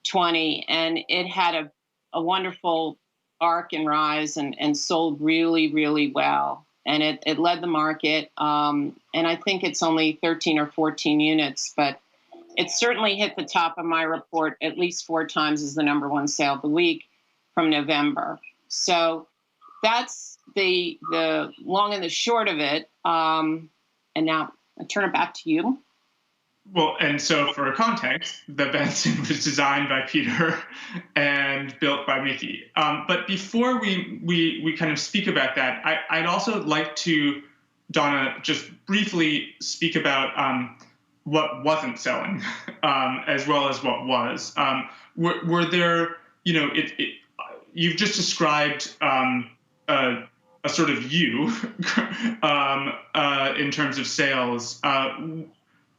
20, and it had a wonderful arc and rise and sold really, really well. And it led the market, and I think it's only 13 or 14 units, but it certainly hit the top of my report at least 4 times as the #1 sale of the week from November. So that's the long and the short of it. And now I turn it back to you. Well, and so for context, the Benson was designed by Peter and built by Mickey. But before we kind of speak about that, I'd also like to, Donna, just briefly speak about what wasn't selling, as well as what was. Were there, you've just described a sort of you in terms of sales.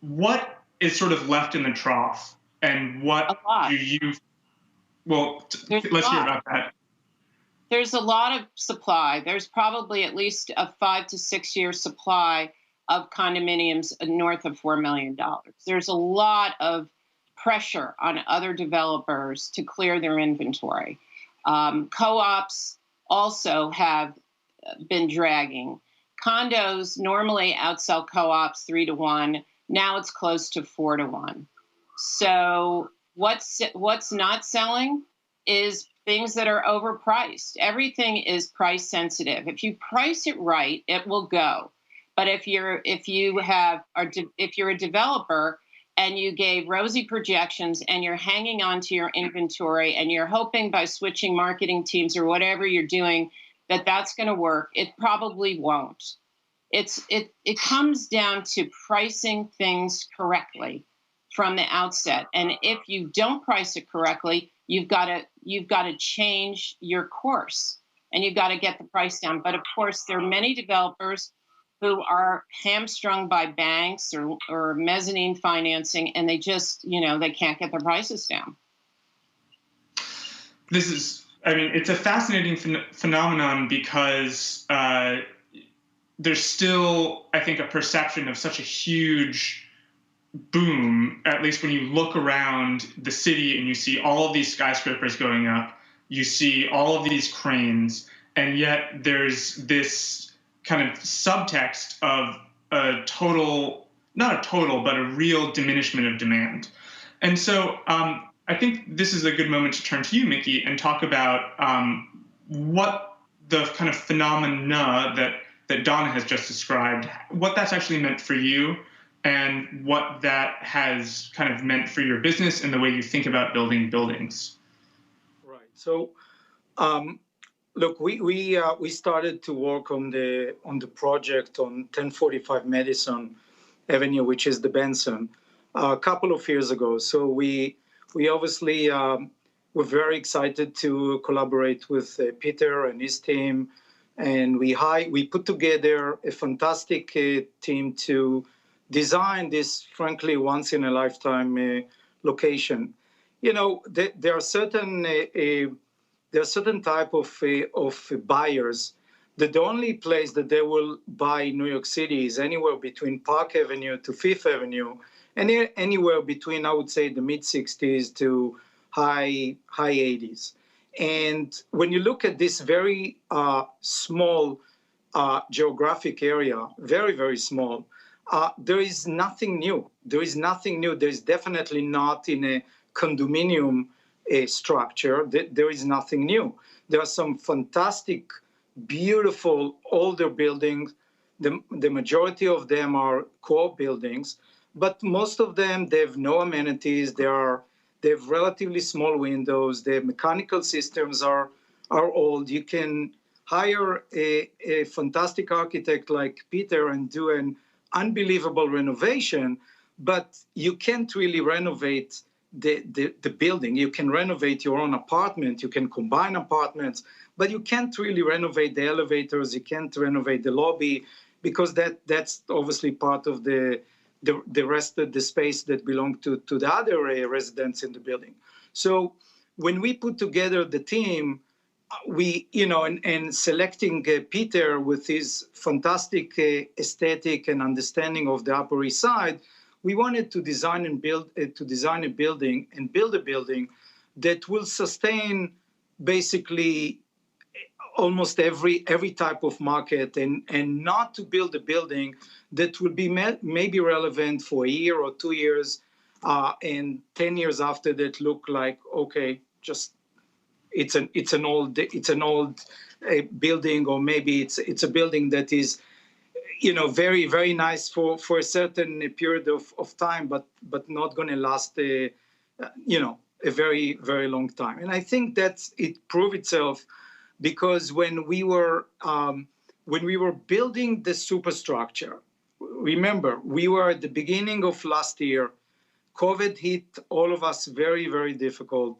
What is sort of left in the trough, and what do you? Well, let's hear about that. There's a lot of supply. There's probably at least a 5 to 6 year supply of condominiums north of $4 million. There's a lot of pressure on other developers to clear their inventory. Co-ops also have been dragging. Condos normally outsell co-ops 3-to-1. Now it's close to 4-to-1. So what's not selling is things that are overpriced. Everything is price sensitive. If you price it right, it will go. But if you're a developer and you gave rosy projections and you're hanging on to your inventory and you're hoping by switching marketing teams or whatever you're doing that that's going to work, it probably won't. It comes down to pricing things correctly from the outset. And if you don't price it correctly, you've got to change your course and you've got to get the price down. But of course, there are many developers who are hamstrung by banks or mezzanine financing, and they just, they can't get their prices down. It's a fascinating phenomenon because there's still, I think, a perception of such a huge boom, at least when you look around the city and you see all of these skyscrapers going up, you see all of these cranes, and yet there's this kind of subtext of not a total, but a real diminishment of demand. And so I think this is a good moment to turn to you, Mickey, and talk about what the kind of phenomena that Donna has just described, what that's actually meant for you, and what that has kind of meant for your business and the way you think about building buildings. Right. So, look, we started to work on the project on 1045 Madison Avenue, which is the Benson, a couple of years ago. So we obviously were very excited to collaborate with Peter and his team, and we put together a fantastic team to design this, frankly, once in a lifetime location. There are certain type of buyers that the only place that they will buy in New York City is anywhere between Park Avenue to Fifth Avenue, and anywhere between, I would say, the mid-60s to high 80s. And when you look at this very small geographic area, very, very small, there is nothing new. There is nothing new. There is definitely not in a condominium structure. There is nothing new. There are some fantastic, beautiful older buildings. The majority of them are co-op buildings, but most of them, they have no amenities. They have relatively small windows. The mechanical systems are old. You can hire a fantastic architect like Peter and do an unbelievable renovation, but you can't really renovate the building. You can renovate your own apartment. You can combine apartments, but you can't really renovate the elevators. You can't renovate the lobby because that's obviously part of the rest of the space that belong to the other residents in the building. So when we put together the team, we, and selecting Peter with his fantastic aesthetic and understanding of the Upper East Side, we wanted to design a building that will sustain basically almost every type of market, and not to build a building that will be maybe relevant for a year or 2 years, and 10 years after that look like, okay, just it's an old building, or maybe it's a building that is very, very nice for a certain period of time, but not going to last a very, very long time. And I think it proved itself because when we were building the superstructure, remember, we were at the beginning of last year. COVID hit all of us very, very difficult.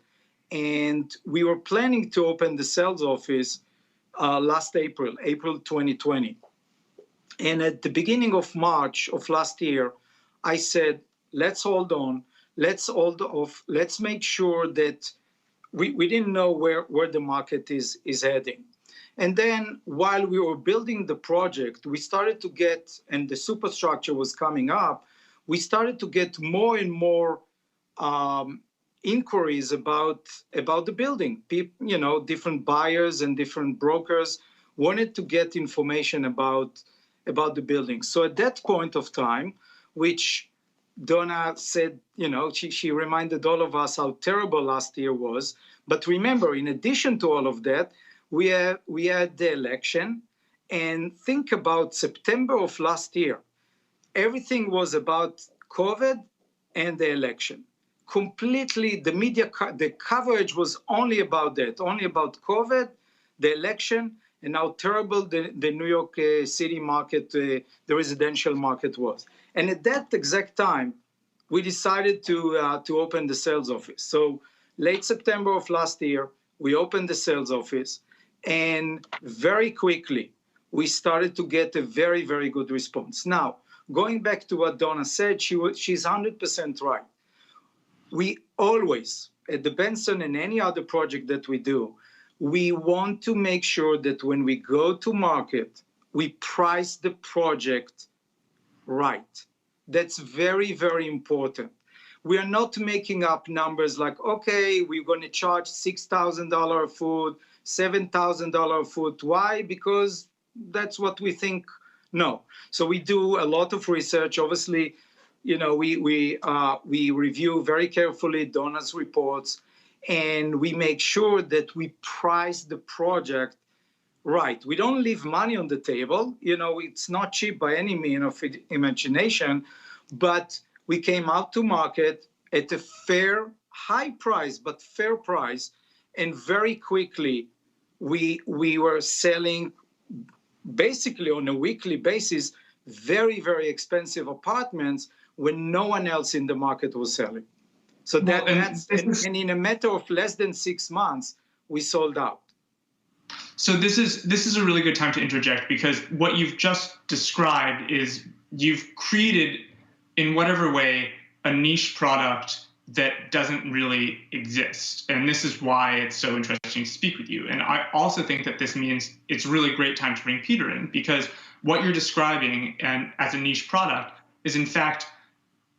And we were planning to open the sales office last April 2020. And at the beginning of March of last year, I said, let's hold on, let's hold off, let's make sure that we didn't know where the market is heading. And then while we were building the project, we started to get, and the superstructure was coming up, we started to get more and more inquiries about the building. People, different buyers and different brokers wanted to get information about the building. So at that point of time, which Donna said, she reminded all of us how terrible last year was. But remember, in addition to all of that, we had the election. And think about September of last year. Everything was about COVID and the election. Completely, the media, the coverage was only about that, only about COVID, the election, and how terrible the New York City market, the residential market was. And at that exact time, we decided to open the sales office. So late September of last year, we opened the sales office, and very quickly, we started to get a very, very good response. Now, going back to what Donna said, she's 100% right. We always, at the Benson and any other project that we do, we want to make sure that when we go to market, we price the project right. That's very, very important. We are not making up numbers like, okay, we're going to charge $6,000 a foot, $7,000 a foot. Why? Because that's what we think. No. So we do a lot of research. Obviously, we review very carefully Donna's reports, and we make sure that we price the project right. We don't leave money on the table. It's not cheap by any means of imagination, but we came out to market at a fair, high price, but fair price, and very quickly we were selling basically on a weekly basis very, very expensive apartments when no one else in the market was selling. So and in a matter of less than 6 months, we sold out. So this is a really good time to interject, because what you've just described is you've created, in whatever way, a niche product that doesn't really exist. And this is why it's so interesting to speak with you. And I also think that this means it's a really great time to bring Peter in, because what you're describing and as a niche product is, in fact,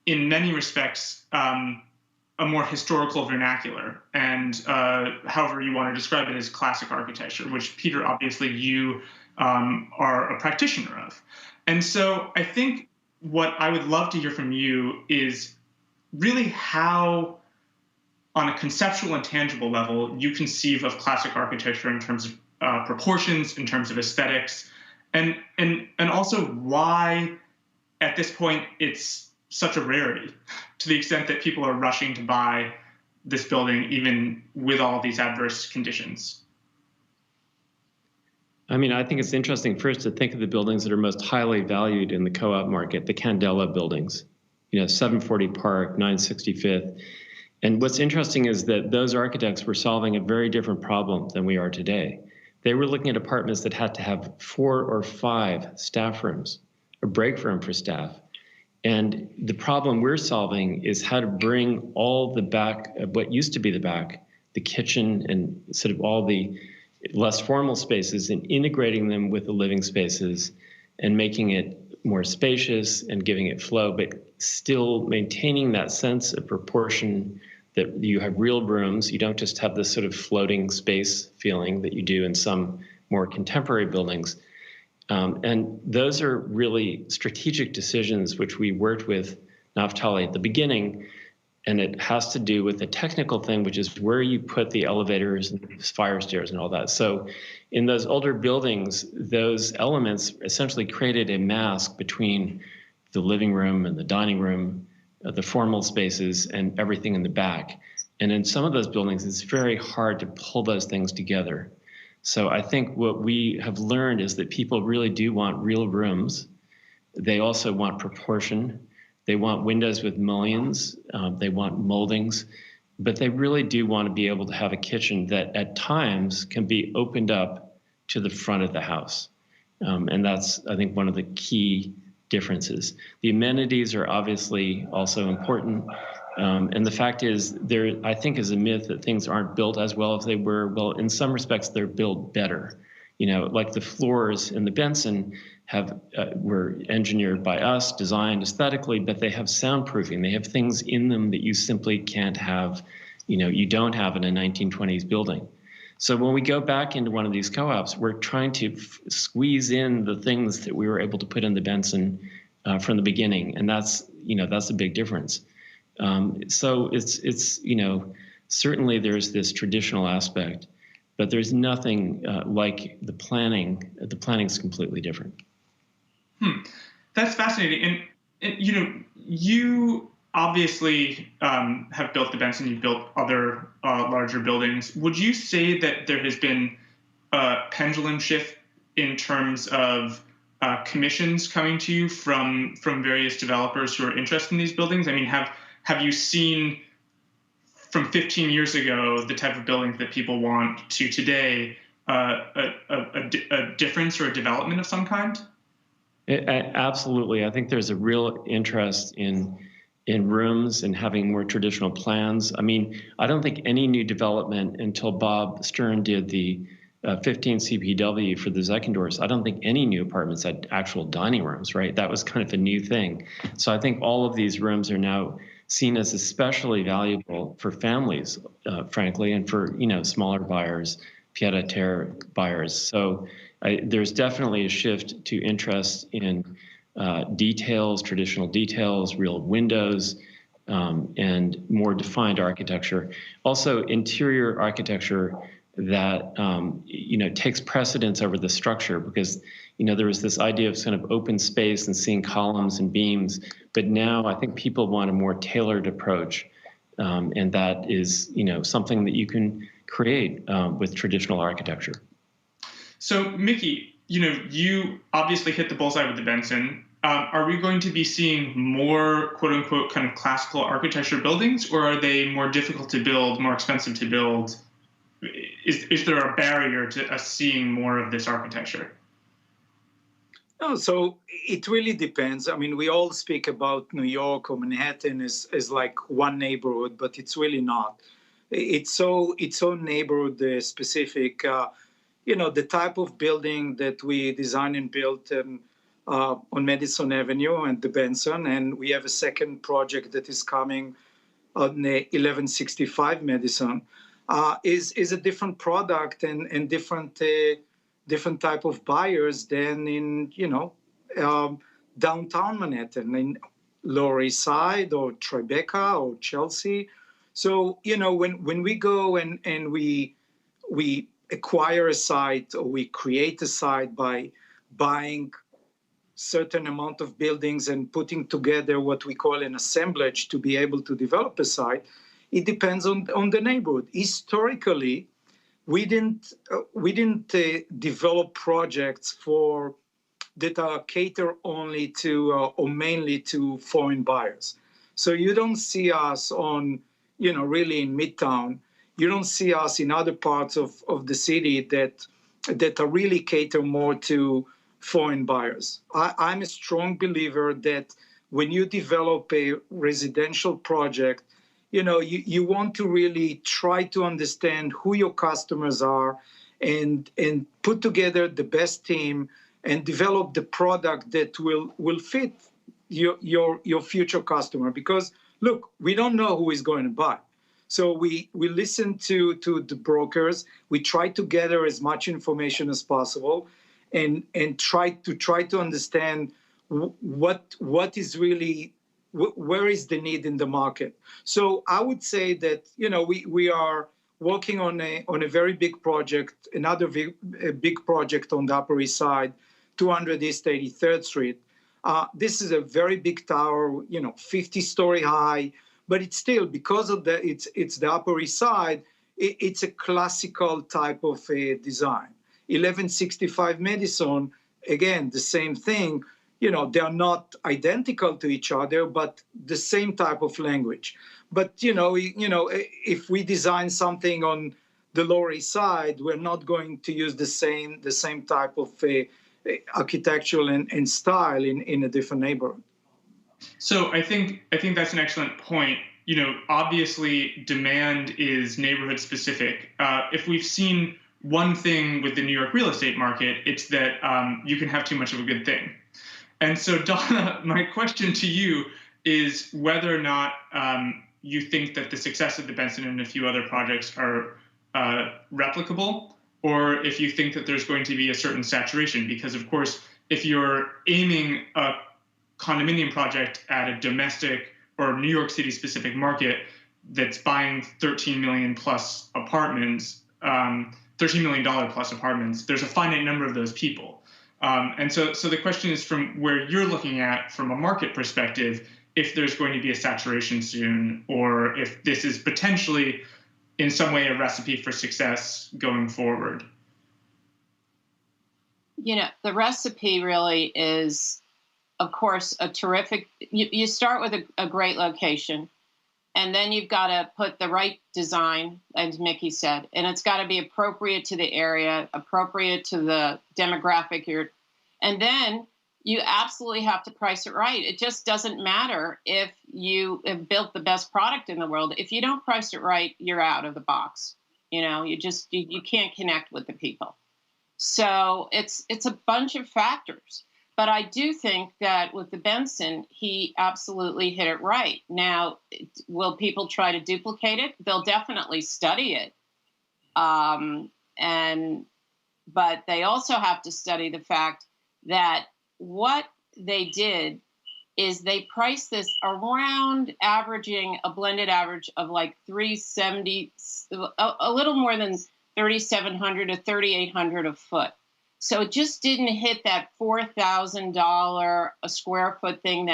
in many respects, a more historical vernacular. And however you want to describe it, as classic architecture, which, Peter, obviously you are a practitioner of. And so I think what I would love to hear from you is really how, on a conceptual and tangible level, you conceive of classic architecture in terms of proportions, in terms of aesthetics, and also why, at this point, it's such a rarity, to the extent that people are rushing to buy this building, even with all these adverse conditions. I mean, I think it's interesting first to think of the buildings that are most highly valued in the co-op market, the Candela buildings, 740 Park, 965th. And what's interesting is that those architects were solving a very different problem than we are today. They were looking at apartments that had to have 4 or 5 staff rooms, a break room for staff. And the problem we're solving is how to bring all the back of what used to be the back, the kitchen and sort of all the less formal spaces, and integrating them with the living spaces and making it more spacious and giving it flow, but still maintaining that sense of proportion, that you have real rooms. You don't just have this sort of floating space feeling that you do in some more contemporary buildings. And those are really strategic decisions which we worked with Naftali at the beginning. And it has to do with the technical thing, which is where you put the elevators and fire stairs and all that. So in those older buildings, those elements essentially created a mask between the living room and the dining room, the formal spaces, and everything in the back. And in some of those buildings, it's very hard to pull those things together. So I think what we have learned is that people really do want real rooms. They also want proportion. They want windows with mullions. They want moldings. But they really do want to be able to have a kitchen that at times can be opened up to the front of the house. And that's, I think, one of the key differences. The amenities are obviously also important. And the fact is, there, I think, is a myth that things aren't built as well as they were. Well, in some respects, they're built better. Like the floors in the Benson were engineered by us, designed aesthetically, but they have soundproofing. They have things in them that you simply can't have you don't have in a 1920s building. So when we go back into one of these co-ops, we're trying to squeeze in the things that we were able to put in the Benson from the beginning, and that's a big difference. So it's certainly there's this traditional aspect, but there's nothing like the planning. The planning's completely different. That's fascinating. And you obviously have built the Benson, you've built other larger buildings. Would you say that there has been a pendulum shift in terms of commissions coming to you from various developers who are interested in these buildings? I mean, have you seen from 15 years ago the type of buildings that people want to today a difference or a development of some kind? Absolutely. I think there's a real interest in rooms and having more traditional plans. I mean, I don't think any new development until Bob Stern did the 15 CPW for the Zeckendorfs, I don't think any new apartments had actual dining rooms, right? That was kind of a new thing. So I think all of these rooms are now seen as especially valuable for families, frankly, and for, smaller buyers, pied-à-terre buyers. So there's definitely a shift to interest in details, traditional details, real windows, and more defined architecture. Also, interior architecture that takes precedence over the structure, because there was this idea of kind of open space and seeing columns and beams, but now I think people want a more tailored approach, and that is something that you can create with traditional architecture. So Mickey, you obviously hit the bullseye with the Benson. Are we going to be seeing more quote unquote kind of classical architecture buildings, or are they more difficult to build, more expensive to build? Is there a barrier to us seeing more of this architecture? No, so it really depends. I mean, we all speak about New York or Manhattan as like one neighborhood, but it's really not. It's so neighborhood specific. The type of building that we design and built on Madison Avenue and the Benson, and we have a second project that is coming on 1165 Madison. Is a different product and different type of buyers than in downtown Manhattan, in Lower East Side or Tribeca or Chelsea. So when we go and we acquire a site or we create a site by buying certain amount of buildings and putting together what we call an assemblage to be able to develop a site, it depends on the neighborhood. Historically, we didn't develop projects that are cater only to or mainly to foreign buyers. So you don't see us on really in Midtown. You don't see us in other parts of the city that are really cater more to foreign buyers. I'm a strong believer that when you develop a residential project, you want to really try to understand who your customers are and put together the best team and develop the product that will fit your future customer. Because look, we don't know who is going to buy. So we listen to the brokers. We try to gather as much information as possible and try to understand what is really, where is the need in the market. So I would say that we are working on a very big project, another big project on the Upper East Side, 200 East 83rd Street. This is a very big tower, 50-story high, but it's still, because of it's the Upper East Side, it's a classical type of design. 1165 Madison, again, the same thing. They are not identical to each other, but the same type of language. But if we design something on the Lower East Side, we're not going to use the same type of architectural and style in a different neighborhood. So I think that's an excellent point. Obviously demand is neighborhood specific. If we've seen one thing with the New York real estate market, it's that you can have too much of a good thing. And so, Donna, my question to you is whether or not you think that the success of the Benson and a few other projects are replicable, or if you think that there's going to be a certain saturation. Because, of course, if you're aiming a condominium project at a domestic or New York City specific market that's buying 13 million plus apartments, $13 million plus apartments, there's a finite number of those people. And so the question is, from where you're looking at from a market perspective, if there's going to be a saturation soon, or if this is potentially in some way a recipe for success going forward. You know, the recipe really is, of course, a terrific, you start with a great location, and then you've got to put the right design, as Mickey said, and it's got to be appropriate to the area, appropriate to the demographic and then you absolutely have to price it right. It just doesn't matter if you have built the best product in the world. If you don't price it right, you're out of the box. You know, you can't connect with the people. So it's a bunch of factors. But I do think that with the Benson, he absolutely hit it right. Now, will people try to duplicate it? They'll definitely study it. But they also have to study the fact that what they did is they priced this around averaging a blended average of like $370, a little more than $3,700 to $3,800 a foot. So it just didn't hit that $4,000 a square foot thing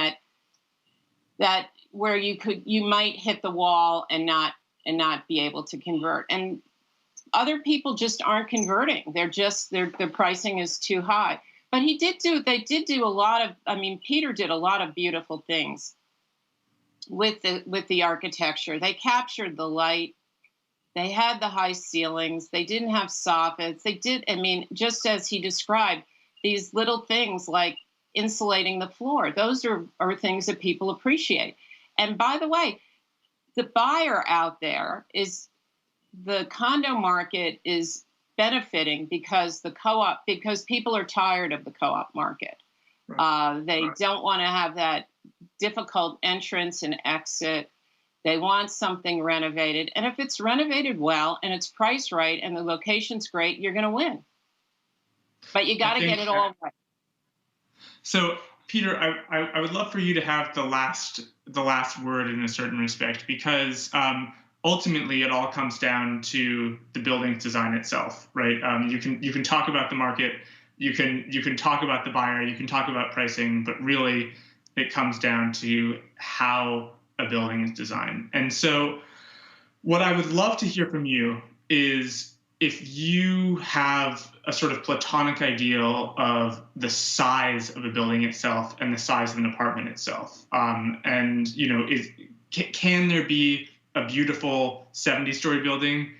that where you might hit the wall and not be able to convert. And other people just aren't converting. Their pricing is too high. But they did do a lot of, I mean, Peter did a lot of beautiful things with the architecture. They captured the light. They had the high ceilings. They didn't have soffits. They did, I mean, just as he described, these little things like insulating the floor. Those are things that people appreciate. And by the way, the buyer out there the condo market is benefiting because because people are tired of the co-op market. Right. They don't want to have that difficult entrance and exit. They want something renovated. And if it's renovated well and it's priced right and the location's great, you're going to win. But you got to get it all right. So, Peter, I would love for you to have the last word in a certain respect, because ultimately it all comes down to the building's design itself, right? You can talk about the market, you can talk about the buyer, you can talk about pricing, but really it comes down to how a building is designed. And so what I would love to hear from you is if you have a sort of platonic ideal of the size of a building itself and the size of an apartment itself. And, you know, can there be a beautiful 70-story building?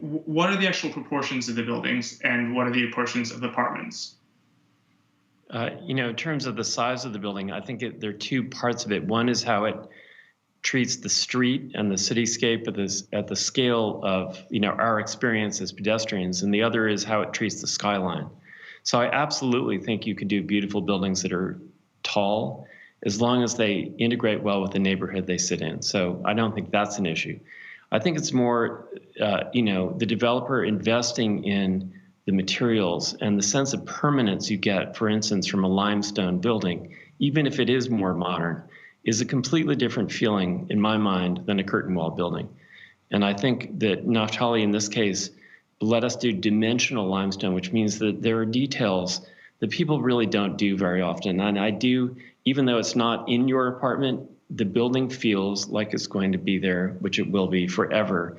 What are the actual proportions of the buildings and what are the proportions of the apartments? You know, in terms of the size of the building, I think there are two parts of it. One is how it treats the street and the cityscape at the scale of, you know, our experience as pedestrians, and the other is how it treats the skyline. So I absolutely think you could do beautiful buildings that are tall, as long as they integrate well with the neighborhood they sit in. So I don't think that's an issue. I think it's more, you know, the developer investing in the materials and the sense of permanence you get, for instance, from a limestone building, even if it is more modern, is a completely different feeling in my mind than a curtain wall building. And I think that Naftali, in this case, let us do dimensional limestone, which means that there are details that people really don't do very often. And I do, even though it's not in your apartment, the building feels like it's going to be there, which it will be forever.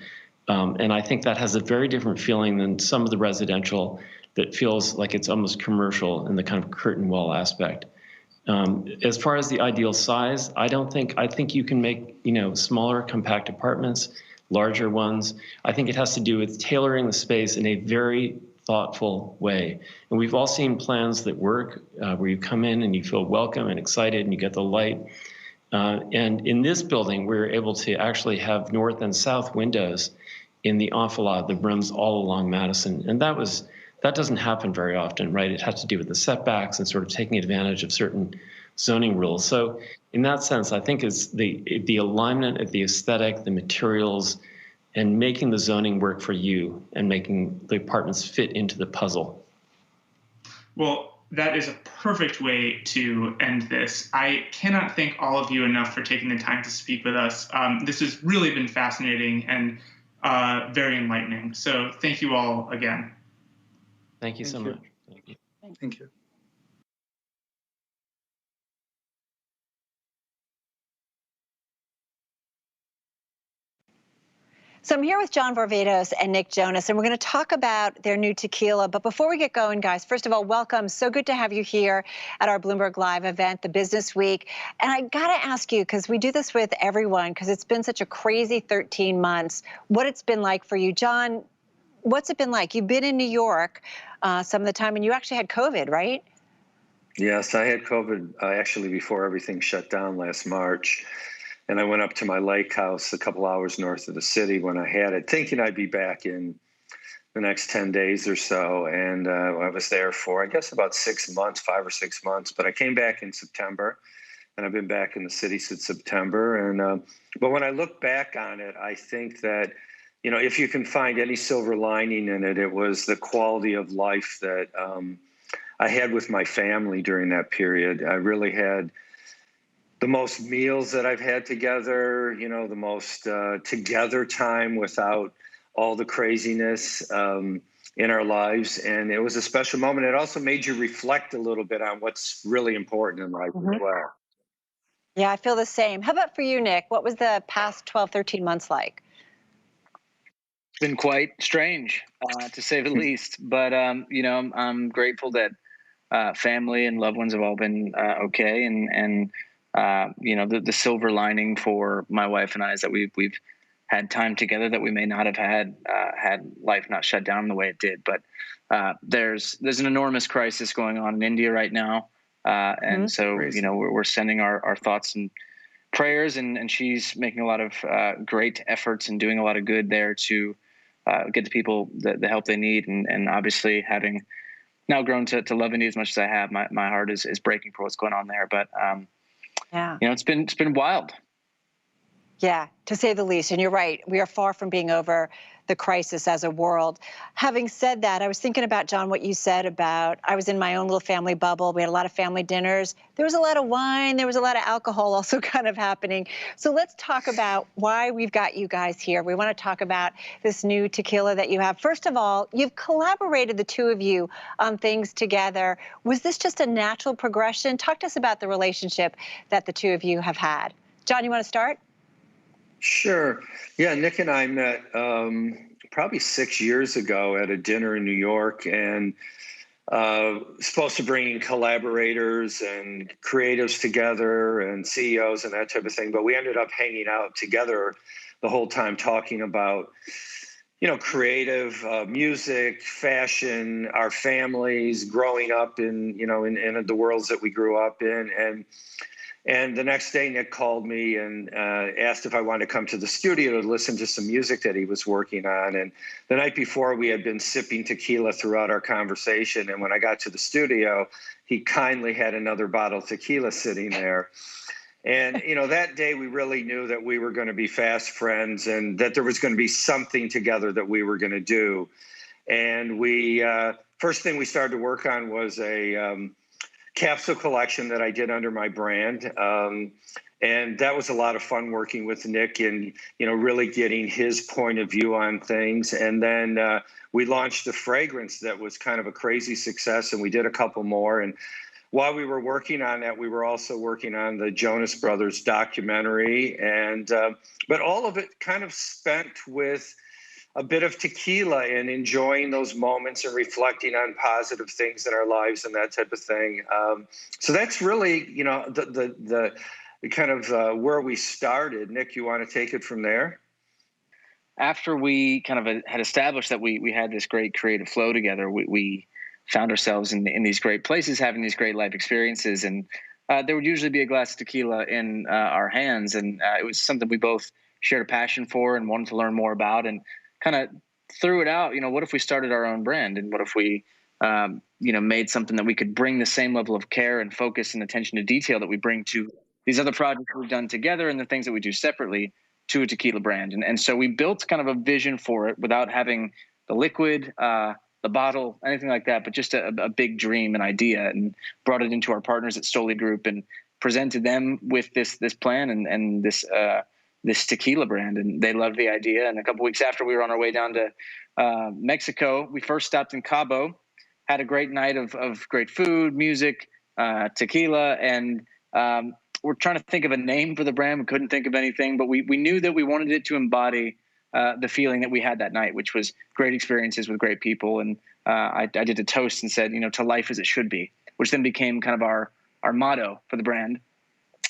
And I think that has a very different feeling than some of the residential that feels like it's almost commercial in the kind of curtain wall aspect. As far as the ideal size, I think you can make, you know, smaller, compact apartments, larger ones. I think it has to do with tailoring the space in a very thoughtful way. And we've all seen plans that work, where you come in and you feel welcome and excited and you get the light. And in this building, we're able to actually have north and south windows in the enfilade that runs all along Madison. And that doesn't happen very often, right? It has to do with the setbacks and sort of taking advantage of certain zoning rules. So in that sense, I think it's the alignment of the aesthetic, the materials, and making the zoning work for you and making the apartments fit into the puzzle. Well, that is a perfect way to end this. I cannot thank all of you enough for taking the time to speak with us. This has really been fascinating and very enlightening. So thank you all again. Thank you so much. Thank you. Thank you. So I'm here with John Varvatos and Nick Jonas, and we're going to talk about their new tequila. But before we get going, guys, first of all, welcome. So good to have you here at our Bloomberg Live event, the Business Week. And I got to ask you, because we do this with everyone, because it's been such a crazy 13 months, what it's been like for you. John, what's it been like? You've been in New York some of the time, and you actually had COVID, right? Yes, I had COVID actually before everything shut down last March. And I went up to my lake house a couple hours north of the city when I had it, thinking I'd be back in the next 10 days or so. And I was there for, I guess, about 6 months, 5 or 6 months. But I came back in September, and I've been back in the city since September. And but when I look back on it, I think that, you know, if you can find any silver lining in it, it was the quality of life that I had with my family during that period. I really had the most meals that I've had together, you know, the most together time without all the craziness in our lives. And it was a special moment. It also made you reflect a little bit on what's really important in life as well. Yeah, I feel the same. How about for you, Nick? What was the past 12, 13 months like? It's been quite strange, to say the least. But, you know, I'm grateful that family and loved ones have all been okay. And you know, the silver lining for my wife and I is that we've had time together that we may not have had life not shut down the way it did. But there's an enormous crisis going on in India right now, and so crazy. You know, we're sending our thoughts and prayers, and she's making a lot of great efforts and doing a lot of good there to get the people the help they need, and obviously having now grown to love India as much as I have, my heart is breaking for what's going on there. But yeah, you know, it's been wild. Yeah, to say the least. And you're right. We are far from being over the crisis as a world. Having said that, I was thinking about, John, what you said about, I was in my own little family bubble. We had a lot of family dinners. There was a lot of wine. There was a lot of alcohol also kind of happening. So let's talk about why we've got you guys here. We want to talk about this new tequila that you have. First of all, you've collaborated, the two of you, on things together. Was this just a natural progression? Talk to us about the relationship that the two of you have had. John, you want to start? Sure. Yeah, Nick and I met probably 6 years ago at a dinner in New York, and supposed to bring in collaborators and creatives together and CEOs and that type of thing. But we ended up hanging out together the whole time talking about, you know, creative music, fashion, our families, growing up in, you know, in the worlds that we grew up in. And the next day, Nick called me and asked if I wanted to come to the studio to listen to some music that he was working on. And the night before, we had been sipping tequila throughout our conversation. And when I got to the studio, he kindly had another bottle of tequila sitting there. And, you know, that day we really knew that we were going to be fast friends and that there was going to be something together that we were going to do. And we first thing we started to work on was a capsule collection that I did under my brand. And that was a lot of fun working with Nick and, you know, really getting his point of view on things. And then we launched a fragrance that was kind of a crazy success, and we did a couple more. And while we were working on that, we were also working on the Jonas Brothers documentary. And but all of it kind of spent with a bit of tequila and enjoying those moments and reflecting on positive things in our lives and that type of thing. So that's really, you know, the kind of where we started. Nick, you want to take it from there? After we kind of had established that we had this great creative flow together, we found ourselves in these great places, having these great life experiences. And there would usually be a glass of tequila in our hands. And it was something we both shared a passion for and wanted to learn more about, and kind of threw it out. You know, what if we started our own brand, and what if we made something that we could bring the same level of care and focus and attention to detail that we bring to these other projects we've done together and the things that we do separately to a tequila brand. And so we built kind of a vision for it without having the liquid, the bottle, anything like that, but just a big dream and idea, and brought it into our partners at Stoli Group and presented them with this plan and this tequila brand. And they loved the idea. And a couple weeks after we were on our way down to Mexico, we first stopped in Cabo, had a great night of great food, music, tequila, and we're trying to think of a name for the brand. We couldn't think of anything, but we knew that we wanted it to embody the feeling that we had that night, which was great experiences with great people. And I did a toast and said, to life as it should be, which then became kind of our motto for the brand.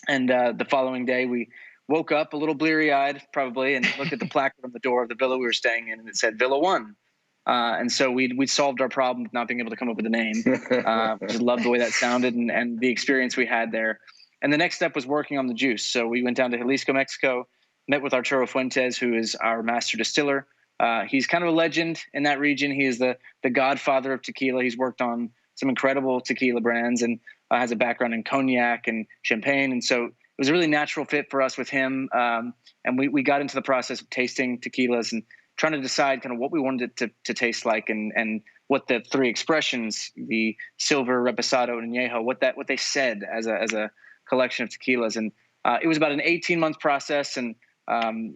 And the following day, we woke up a little bleary-eyed, probably, and looked at the placard on the door of the villa we were staying in, and it said Villa One. And so we solved our problem of not being able to come up with a name. Just loved the way that sounded and the experience we had there. And the next step was working on the juice. So we went down to Jalisco, Mexico, met with Arturo Fuentes, who is our master distiller. He's kind of a legend in that region. He is the godfather of tequila. He's worked on some incredible tequila brands and has a background in cognac and champagne. And so it was a really natural fit for us with him. And we got into the process of tasting tequilas and trying to decide kind of what we wanted it to taste like and what the three expressions, the silver, reposado, and añejo, what they said as a collection of tequilas. And it was about an 18-month process, and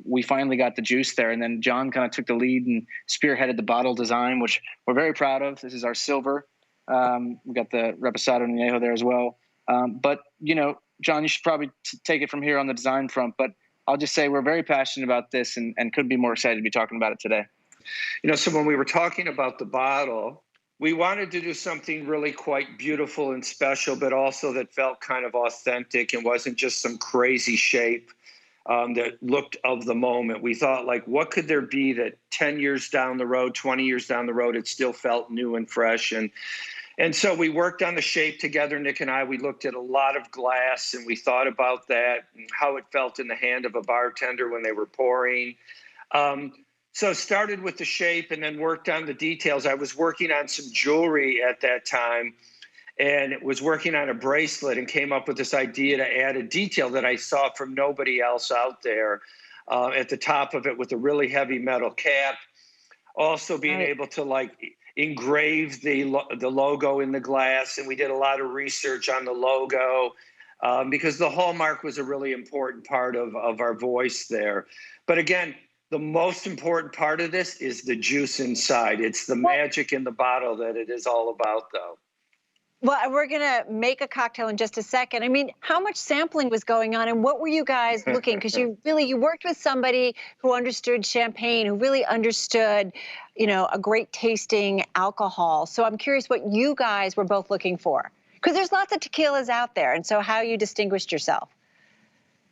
we finally got the juice there. And then John kind of took the lead and spearheaded the bottle design, which we're very proud of. This is our silver. We got the reposado and añejo there as well. But John, you should probably take it from here on the design front. But I'll just say we're very passionate about this and couldn't be more excited to be talking about it today. So when we were talking about the bottle, we wanted to do something really quite beautiful and special, but also that felt kind of authentic and wasn't just some crazy shape that looked of the moment. We thought, like, what could there be that 10 years down the road, 20 years down the road, it still felt new and fresh. And so we worked on the shape together, Nick and I. We looked at a lot of glass and we thought about that and how it felt in the hand of a bartender when they were pouring. So started with the shape and then worked on the details. I was working on some jewelry at that time and was working on a bracelet and came up with this idea to add a detail that I saw from nobody else out there at the top of it with a really heavy metal cap. Also being able to engrave the logo in the glass. And we did a lot of research on the logo because the hallmark was a really important part of our voice there. But again, the most important part of this is the juice inside. It's the magic in the bottle that it is all about, though. Well, we're going to make a cocktail in just a second. I mean, how much sampling was going on and what were you guys looking? Because you worked with somebody who understood champagne, who really understood, a great tasting alcohol. So I'm curious what you guys were both looking for. Because there's lots of tequilas out there. And so how you distinguished yourself?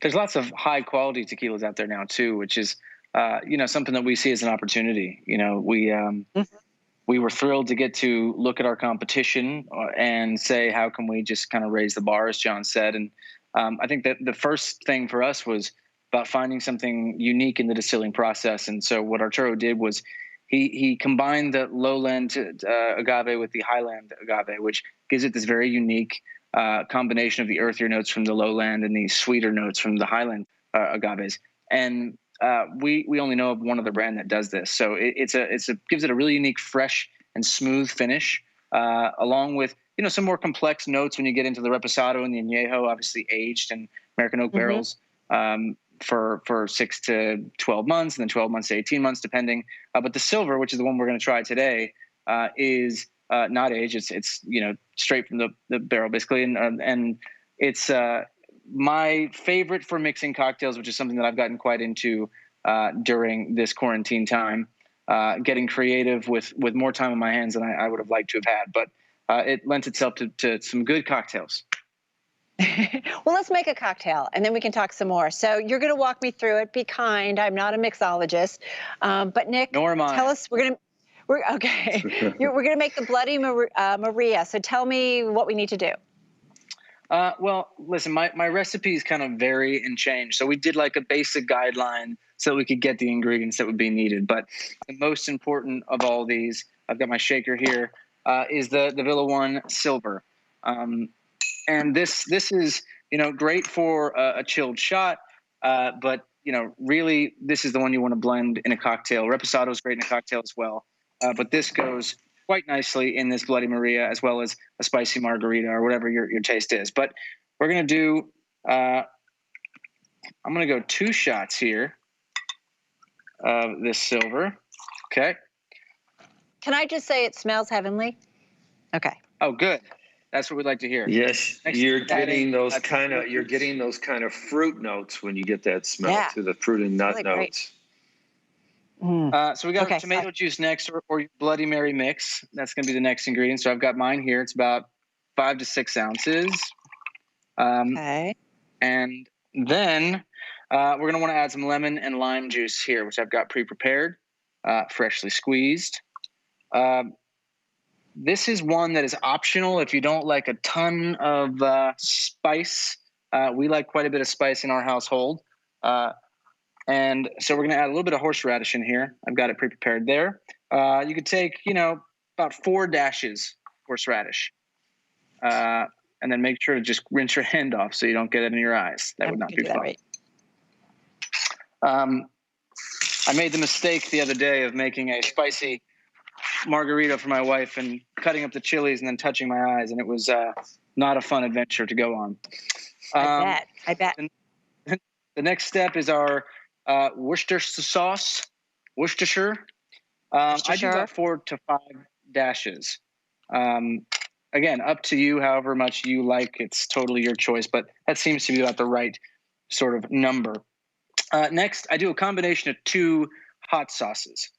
There's lots of high quality tequilas out there now, too, which is something that we see as an opportunity. We were thrilled to get to look at our competition and say, how can we just kind of raise the bar, as John said. And I think that the first thing for us was about finding something unique in the distilling process. And so what Arturo did was he combined the lowland agave with the highland agave, which gives it this very unique combination of the earthier notes from the lowland and the sweeter notes from the highland agaves. And we only know of one other brand that does this. So it gives it a really unique, fresh and smooth finish, along with, some more complex notes when you get into the reposado and the añejo, obviously aged in American oak barrels for 6 to 12 months and then 12 months to 18 months, depending. But the silver, which is the one we're going to try today, is not aged. It's straight from the barrel, basically. And it's my favorite for mixing cocktails, which is something that I've gotten quite into during this quarantine time, getting creative with more time on my hands than I would have liked to have had. But it lends itself to some good cocktails. Well, let's make a cocktail and then we can talk some more. So you're going to walk me through it. Be kind. I'm not a mixologist. But Nick, nor am I. Tell us, we're going to make the Bloody Maria. So tell me what we need to do. Well, listen, my recipes kind of vary and change. So we did like a basic guideline so we could get the ingredients that would be needed. But the most important of all these, I've got my shaker here. is the Villa One Silver. And this is, great for a chilled shot, but, really this is the one you want to blend in a cocktail. Reposado is great in a cocktail as well, but this goes quite nicely in this Bloody Maria as well as a spicy margarita or whatever your taste is. But we're going to do, I'm going to go 2 shots here of this silver. Okay. Can I just say it smells heavenly? Okay. Oh, good. That's what we'd like to hear. Yes, you're getting those kind of fruit notes when you get that smell to the fruit and nut notes. So we got tomato juice next, or your Bloody Mary mix. That's going to be the next ingredient. So I've got mine here. It's about 5 to 6 ounces. Okay. And then we're going to want to add some lemon and lime juice here, which I've got pre-prepared, freshly squeezed. This is one that is optional if you don't like a ton of spice. We like quite a bit of spice in our household. And so we're going to add a little bit of horseradish in here. I've got it pre-prepared there. You could take, about 4 dashes horseradish. And then make sure to just rinse your hand off so you don't get it in your eyes. That would not be fun. Right. I made the mistake the other day of making a spicy margarita for my wife and cutting up the chilies and then touching my eyes, and it was not a fun adventure to go on. I bet. The next step is our Worcestershire sauce. Worcestershire. I do about 4 to 5 dashes. Again, up to you, however much you like. It's totally your choice, but that seems to be about the right sort of number. Next, I do a combination of 2 hot sauces.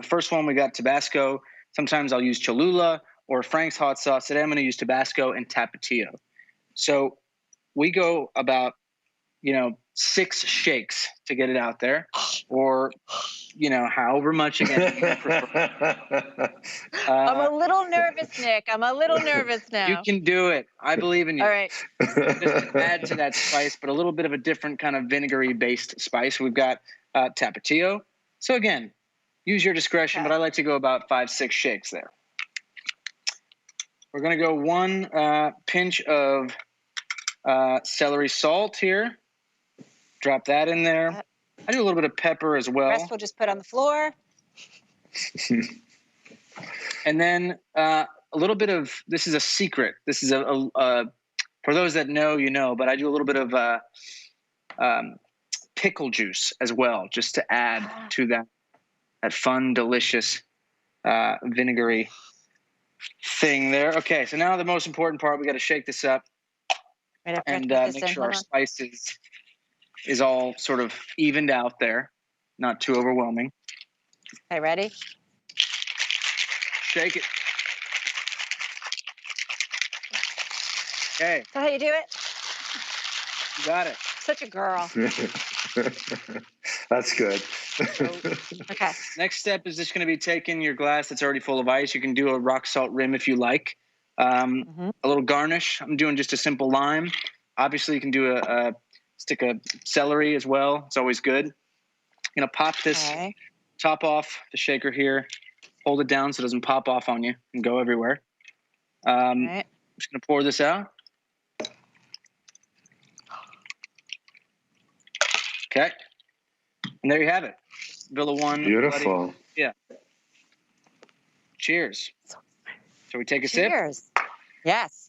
First one, we got Tabasco. Sometimes I'll use Cholula or Frank's hot sauce. Today I'm going to use Tabasco and Tapatio. So we go about, 6 shakes to get it out there, or, however much again you prefer. I'm a little nervous, Nick. I'm a little nervous now. You can do it. I believe in you. All right. Just to add to that spice, but a little bit of a different kind of vinegary-based spice. We've got Tapatio. So again, use your discretion, but I like to go about 5, 6 shakes there. We're going to go 1 pinch of celery salt here. Drop that in there. I do a little bit of pepper as well. The rest we'll just put on the floor. And then a little bit of, this is a secret. This is for those that know, but I do a little bit of pickle juice as well, just to add to that fun, delicious, vinegary thing there. Okay, so now the most important part, we got to shake this up and make sure our spices is all sort of evened out there, not too overwhelming. Okay, ready? Shake it. Okay. Is that how you do it? You got it. Such a girl. That's good. Okay. Next step is just going to be taking your glass that's already full of ice. You can do a rock salt rim if you like. A little garnish. I'm doing just a simple lime. Obviously, you can do a stick of celery as well. It's always good. I'm going to pop this top off the shaker here. Hold it down so it doesn't pop off on you and go everywhere. I'm just going to pour this out. Okay. And there you have it. Villa One. Beautiful. Bloody, yeah. Cheers. Shall we take a sip? Cheers. Yes.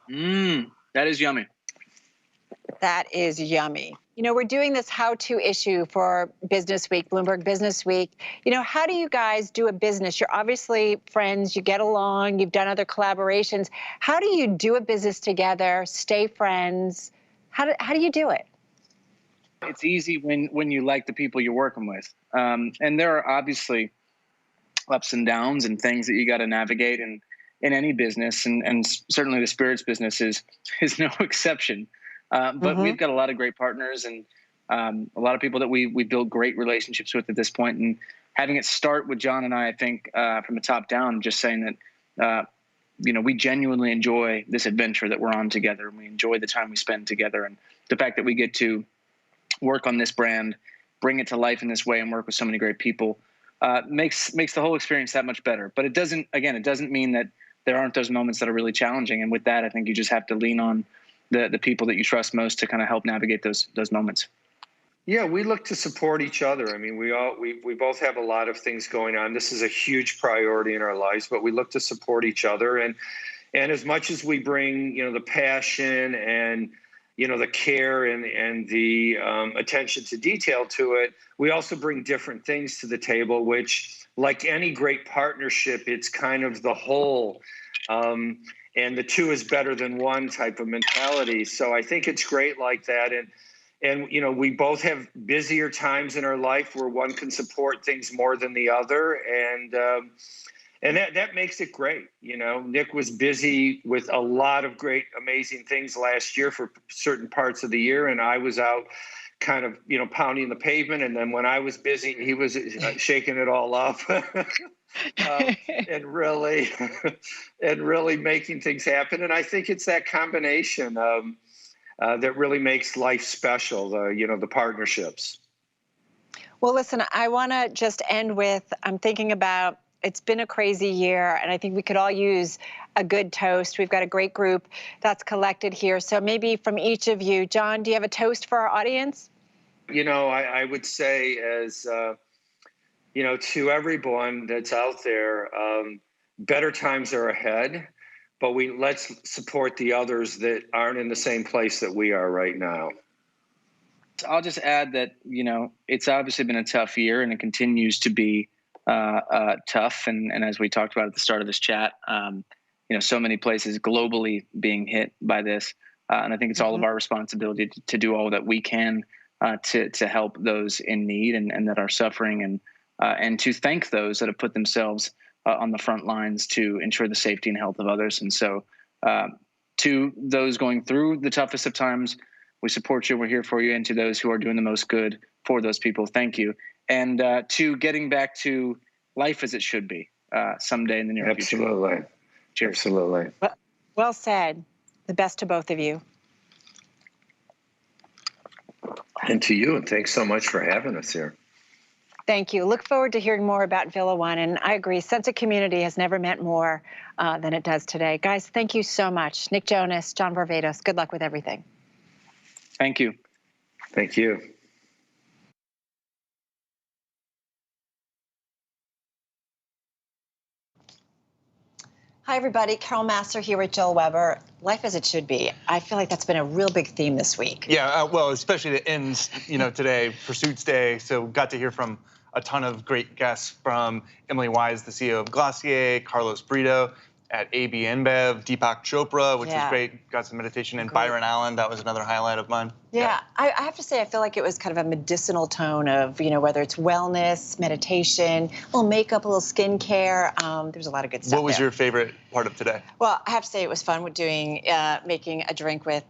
That is yummy. That is yummy. We're doing this how-to issue for Business Week, Bloomberg Business Week. How do you guys do a business? You're obviously friends, you get along, you've done other collaborations. How do you do a business together, stay friends? How do you do it? It's easy when you like the people you're working with. And there are obviously ups and downs and things that you got to navigate in any business. And certainly the spirits business is no exception. But we've got a lot of great partners and a lot of people that we build great relationships with at this point. And having it start with John and I think from the top down, just saying that, we genuinely enjoy this adventure that we're on together. And we enjoy the time we spend together. And the fact that we get to work on this brand, bring it to life in this way and work with so many great people makes the whole experience that much better. But it doesn't mean that there aren't those moments that are really challenging. And with that, I think you just have to lean on the people that you trust most to kind of help navigate those moments. Yeah, we look to support each other. I mean, we both have a lot of things going on. This is a huge priority in our lives, but we look to support each other. And as much as we bring, the passion and, the care and the attention to detail to it, we also bring different things to the table, which, like any great partnership, it's kind of the whole. And the two is better than one type of mentality. So I think it's great like that. And we both have busier times in our life where one can support things more than the other. And that makes it great. Nick was busy with a lot of great, amazing things last year for certain parts of the year. And I was out kind of, pounding the pavement. And then when I was busy, he was shaking it all up. And really making things happen. And I think it's that combination that really makes life special, the partnerships. Well, listen, I want to just end with, I'm thinking about, it's been a crazy year, and I think we could all use a good toast. We've got a great group that's collected here. So maybe from each of you, John, do you have a toast for our audience? I would say as, to everyone that's out there, better times are ahead. But let's support the others that aren't in the same place that we are right now. I'll just add that, it's obviously been a tough year, and it continues to be tough. And as we talked about at the start of this chat, so many places globally being hit by this. And I think it's all of our responsibility to do all that we can to help those in need and that are suffering, and to thank those that have put themselves on the front lines to ensure the safety and health of others. And so to those going through the toughest of times, we support you, we're here for you. And to those who are doing the most good for those people, thank you. And to getting back to life as it should be someday in the near future. Absolutely. Cheers. Absolutely. Well said. The best to both of you. And to you, and thanks so much for having us here. Thank you. Look forward to hearing more about Villa One. And I agree, sense of community has never meant more than it does today. Guys, thank you so much. Nick Jonas, John Varvatos, good luck with everything. Thank you. Thank you. Hi, everybody. Carol Massar here with Joel Weber. Life as it should be. I feel like that's been a real big theme this week. Yeah, well, especially the ends, today, Pursuits Day. So got to hear from a ton of great guests, from Emily Weiss, the CEO of Glossier, Carlos Brito at ABInBev, Deepak Chopra, which was great, got some meditation, and Byron Allen, that was another highlight of mine. Yeah, I have to say, I feel like it was kind of a medicinal tone of, whether it's wellness, meditation, a little makeup, a little skincare. There's a lot of good stuff. What was there. your favorite part of today? Well, I have to say it was fun with making a drink with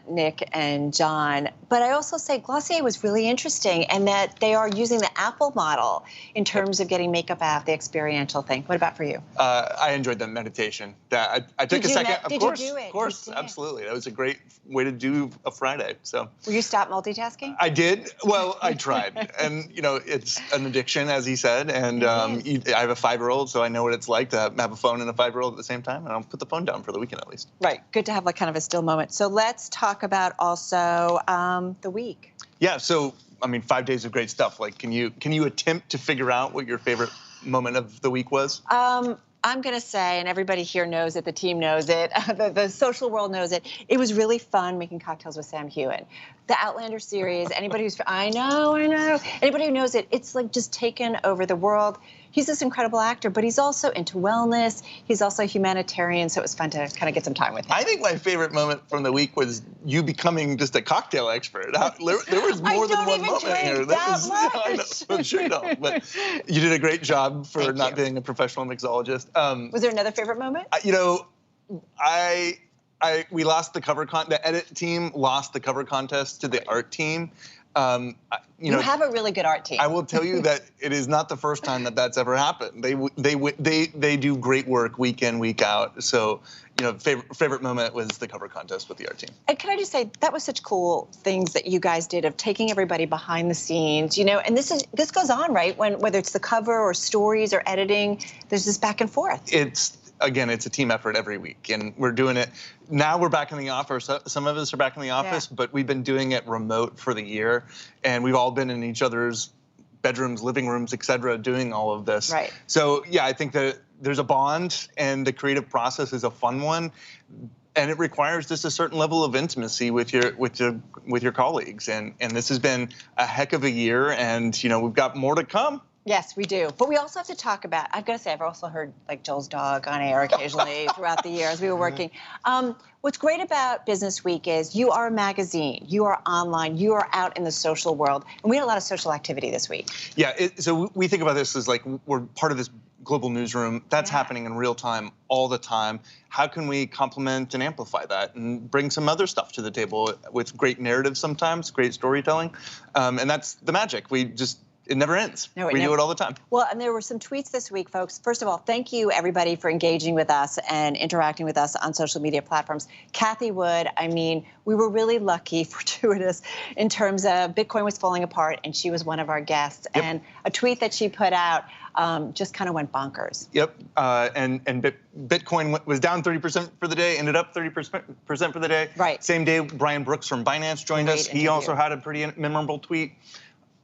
Nick and John. But I also say Glossier was really interesting, and that they are using the Apple model in terms of getting makeup out, the experiential thing. What about for you? I enjoyed the meditation. I took a second. Did you do it? Of course, absolutely. That was a great way to do a Friday. So. Will you stop multitasking? I did. Well, I tried. And, it's an addiction, as he said. And I have a 5-year-old, so I know what it's like to have a phone and a 5-year-old at the same time. And I'll put the phone down for the weekend, at least. Right. Good to have kind of a still moment. So let's talk about also the week. Yeah. So, 5 days of great stuff. Like, can you attempt to figure out what your favorite moment of the week was? I'm going to say, and everybody here knows it, the team knows it, the social world knows it, it was really fun making cocktails with Sam Heughan. The Outlander series, anybody who's, I know, anybody who knows it, it's like just taken over the world. He's this incredible actor, but he's also into wellness. He's also a humanitarian, so it was fun to kind of get some time with him. I think my favorite moment from the week was you becoming just a cocktail expert. There was more than one moment here. I'm sure you don't, but you did a great job for not being a professional mixologist. Was there another favorite moment? We lost the cover the edit team lost the cover contest to the art team. You have a really good art team. I will tell you that it is not the first time that that's ever happened. They do great work week in, week out. So, favorite moment was the cover contest with the art team. And can I just say, that was such cool things that you guys did of taking everybody behind the scenes, and this goes on, right? Whether it's the cover or stories or editing, there's this back and forth. It's a team effort every week, and we're doing it. Now we're back in the office. Some of us are back in the office, but we've been doing it remote for the year, and we've all been in each other's bedrooms, living rooms, et cetera, doing all of this. Right. So yeah, I think that there's a bond, and the creative process is a fun one, and it requires just a certain level of intimacy with your colleagues. And this has been a heck of a year, and we've got more to come. Yes, we do. But we also have to talk about, I've got to say, I've also heard like Joel's dog on air occasionally throughout the year as we were working. What's great about Business Week is you are a magazine, you are online, you are out in the social world. And we had a lot of social activity this week. Yeah, so we think about this as like we're part of this global newsroom. That's happening in real time all the time. How can we complement and amplify that and bring some other stuff to the table with great narrative sometimes, great storytelling? And that's the magic. It never ends. No, we do it all the time. Well, and there were some tweets this week, folks. First of all, thank you, everybody, for engaging with us and interacting with us on social media platforms. Kathy Wood, we were really lucky, fortuitous, in terms of Bitcoin was falling apart, and she was one of our guests. Yep. And a tweet that she put out just kind of went bonkers. Yep. And Bitcoin was down 30% for the day, ended up 30% for the day. Right. Same day, Brian Brooks from Binance joined us. He also had a pretty memorable tweet.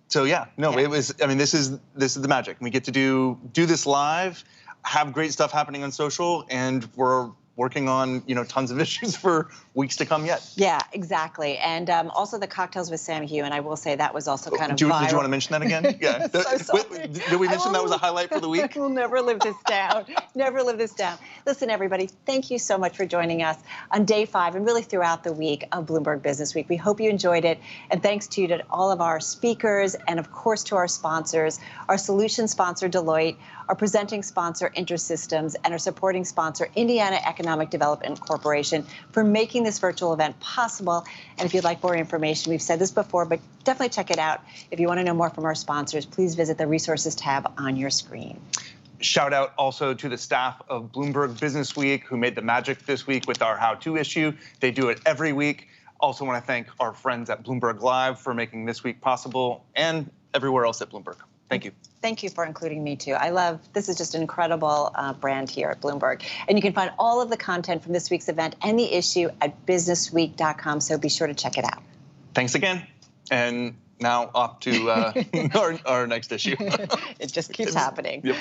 So it was. This is the magic. We get to do this live, have great stuff happening on social, and we're working on tons of issues for weeks to come yet. Yeah, exactly. And also the cocktails with Sam Hugh, and I will say that was also kind of viral. Did you want to mention that again? Yeah. So sorry. Did we mention that was a highlight for the week? We'll never live this down. Never live this down. Listen, everybody, thank you so much for joining us on day 5 and really throughout the week of Bloomberg Business Week. We hope you enjoyed it. And thanks to all of our speakers and, of course, to our sponsors, our solution sponsor, Deloitte, our presenting sponsor, InterSystems, and our supporting sponsor, Indiana Economic Development Corporation, for making this virtual event possible. And if you'd like more information, we've said this before, but definitely check it out. If you want to know more from our sponsors, please visit the resources tab on your screen. Shout out also to the staff of Bloomberg Businessweek who made the magic this week with our how-to issue. They do it every week. Also want to thank our friends at Bloomberg Live for making this week possible, and everywhere else at Bloomberg. Thank you. Thank you for including me, too. This is just an incredible brand here at Bloomberg. And you can find all of the content from this week's event and the issue at businessweek.com, so be sure to check it out. Thanks again. And now off to our next issue. It just keeps happening. Yep.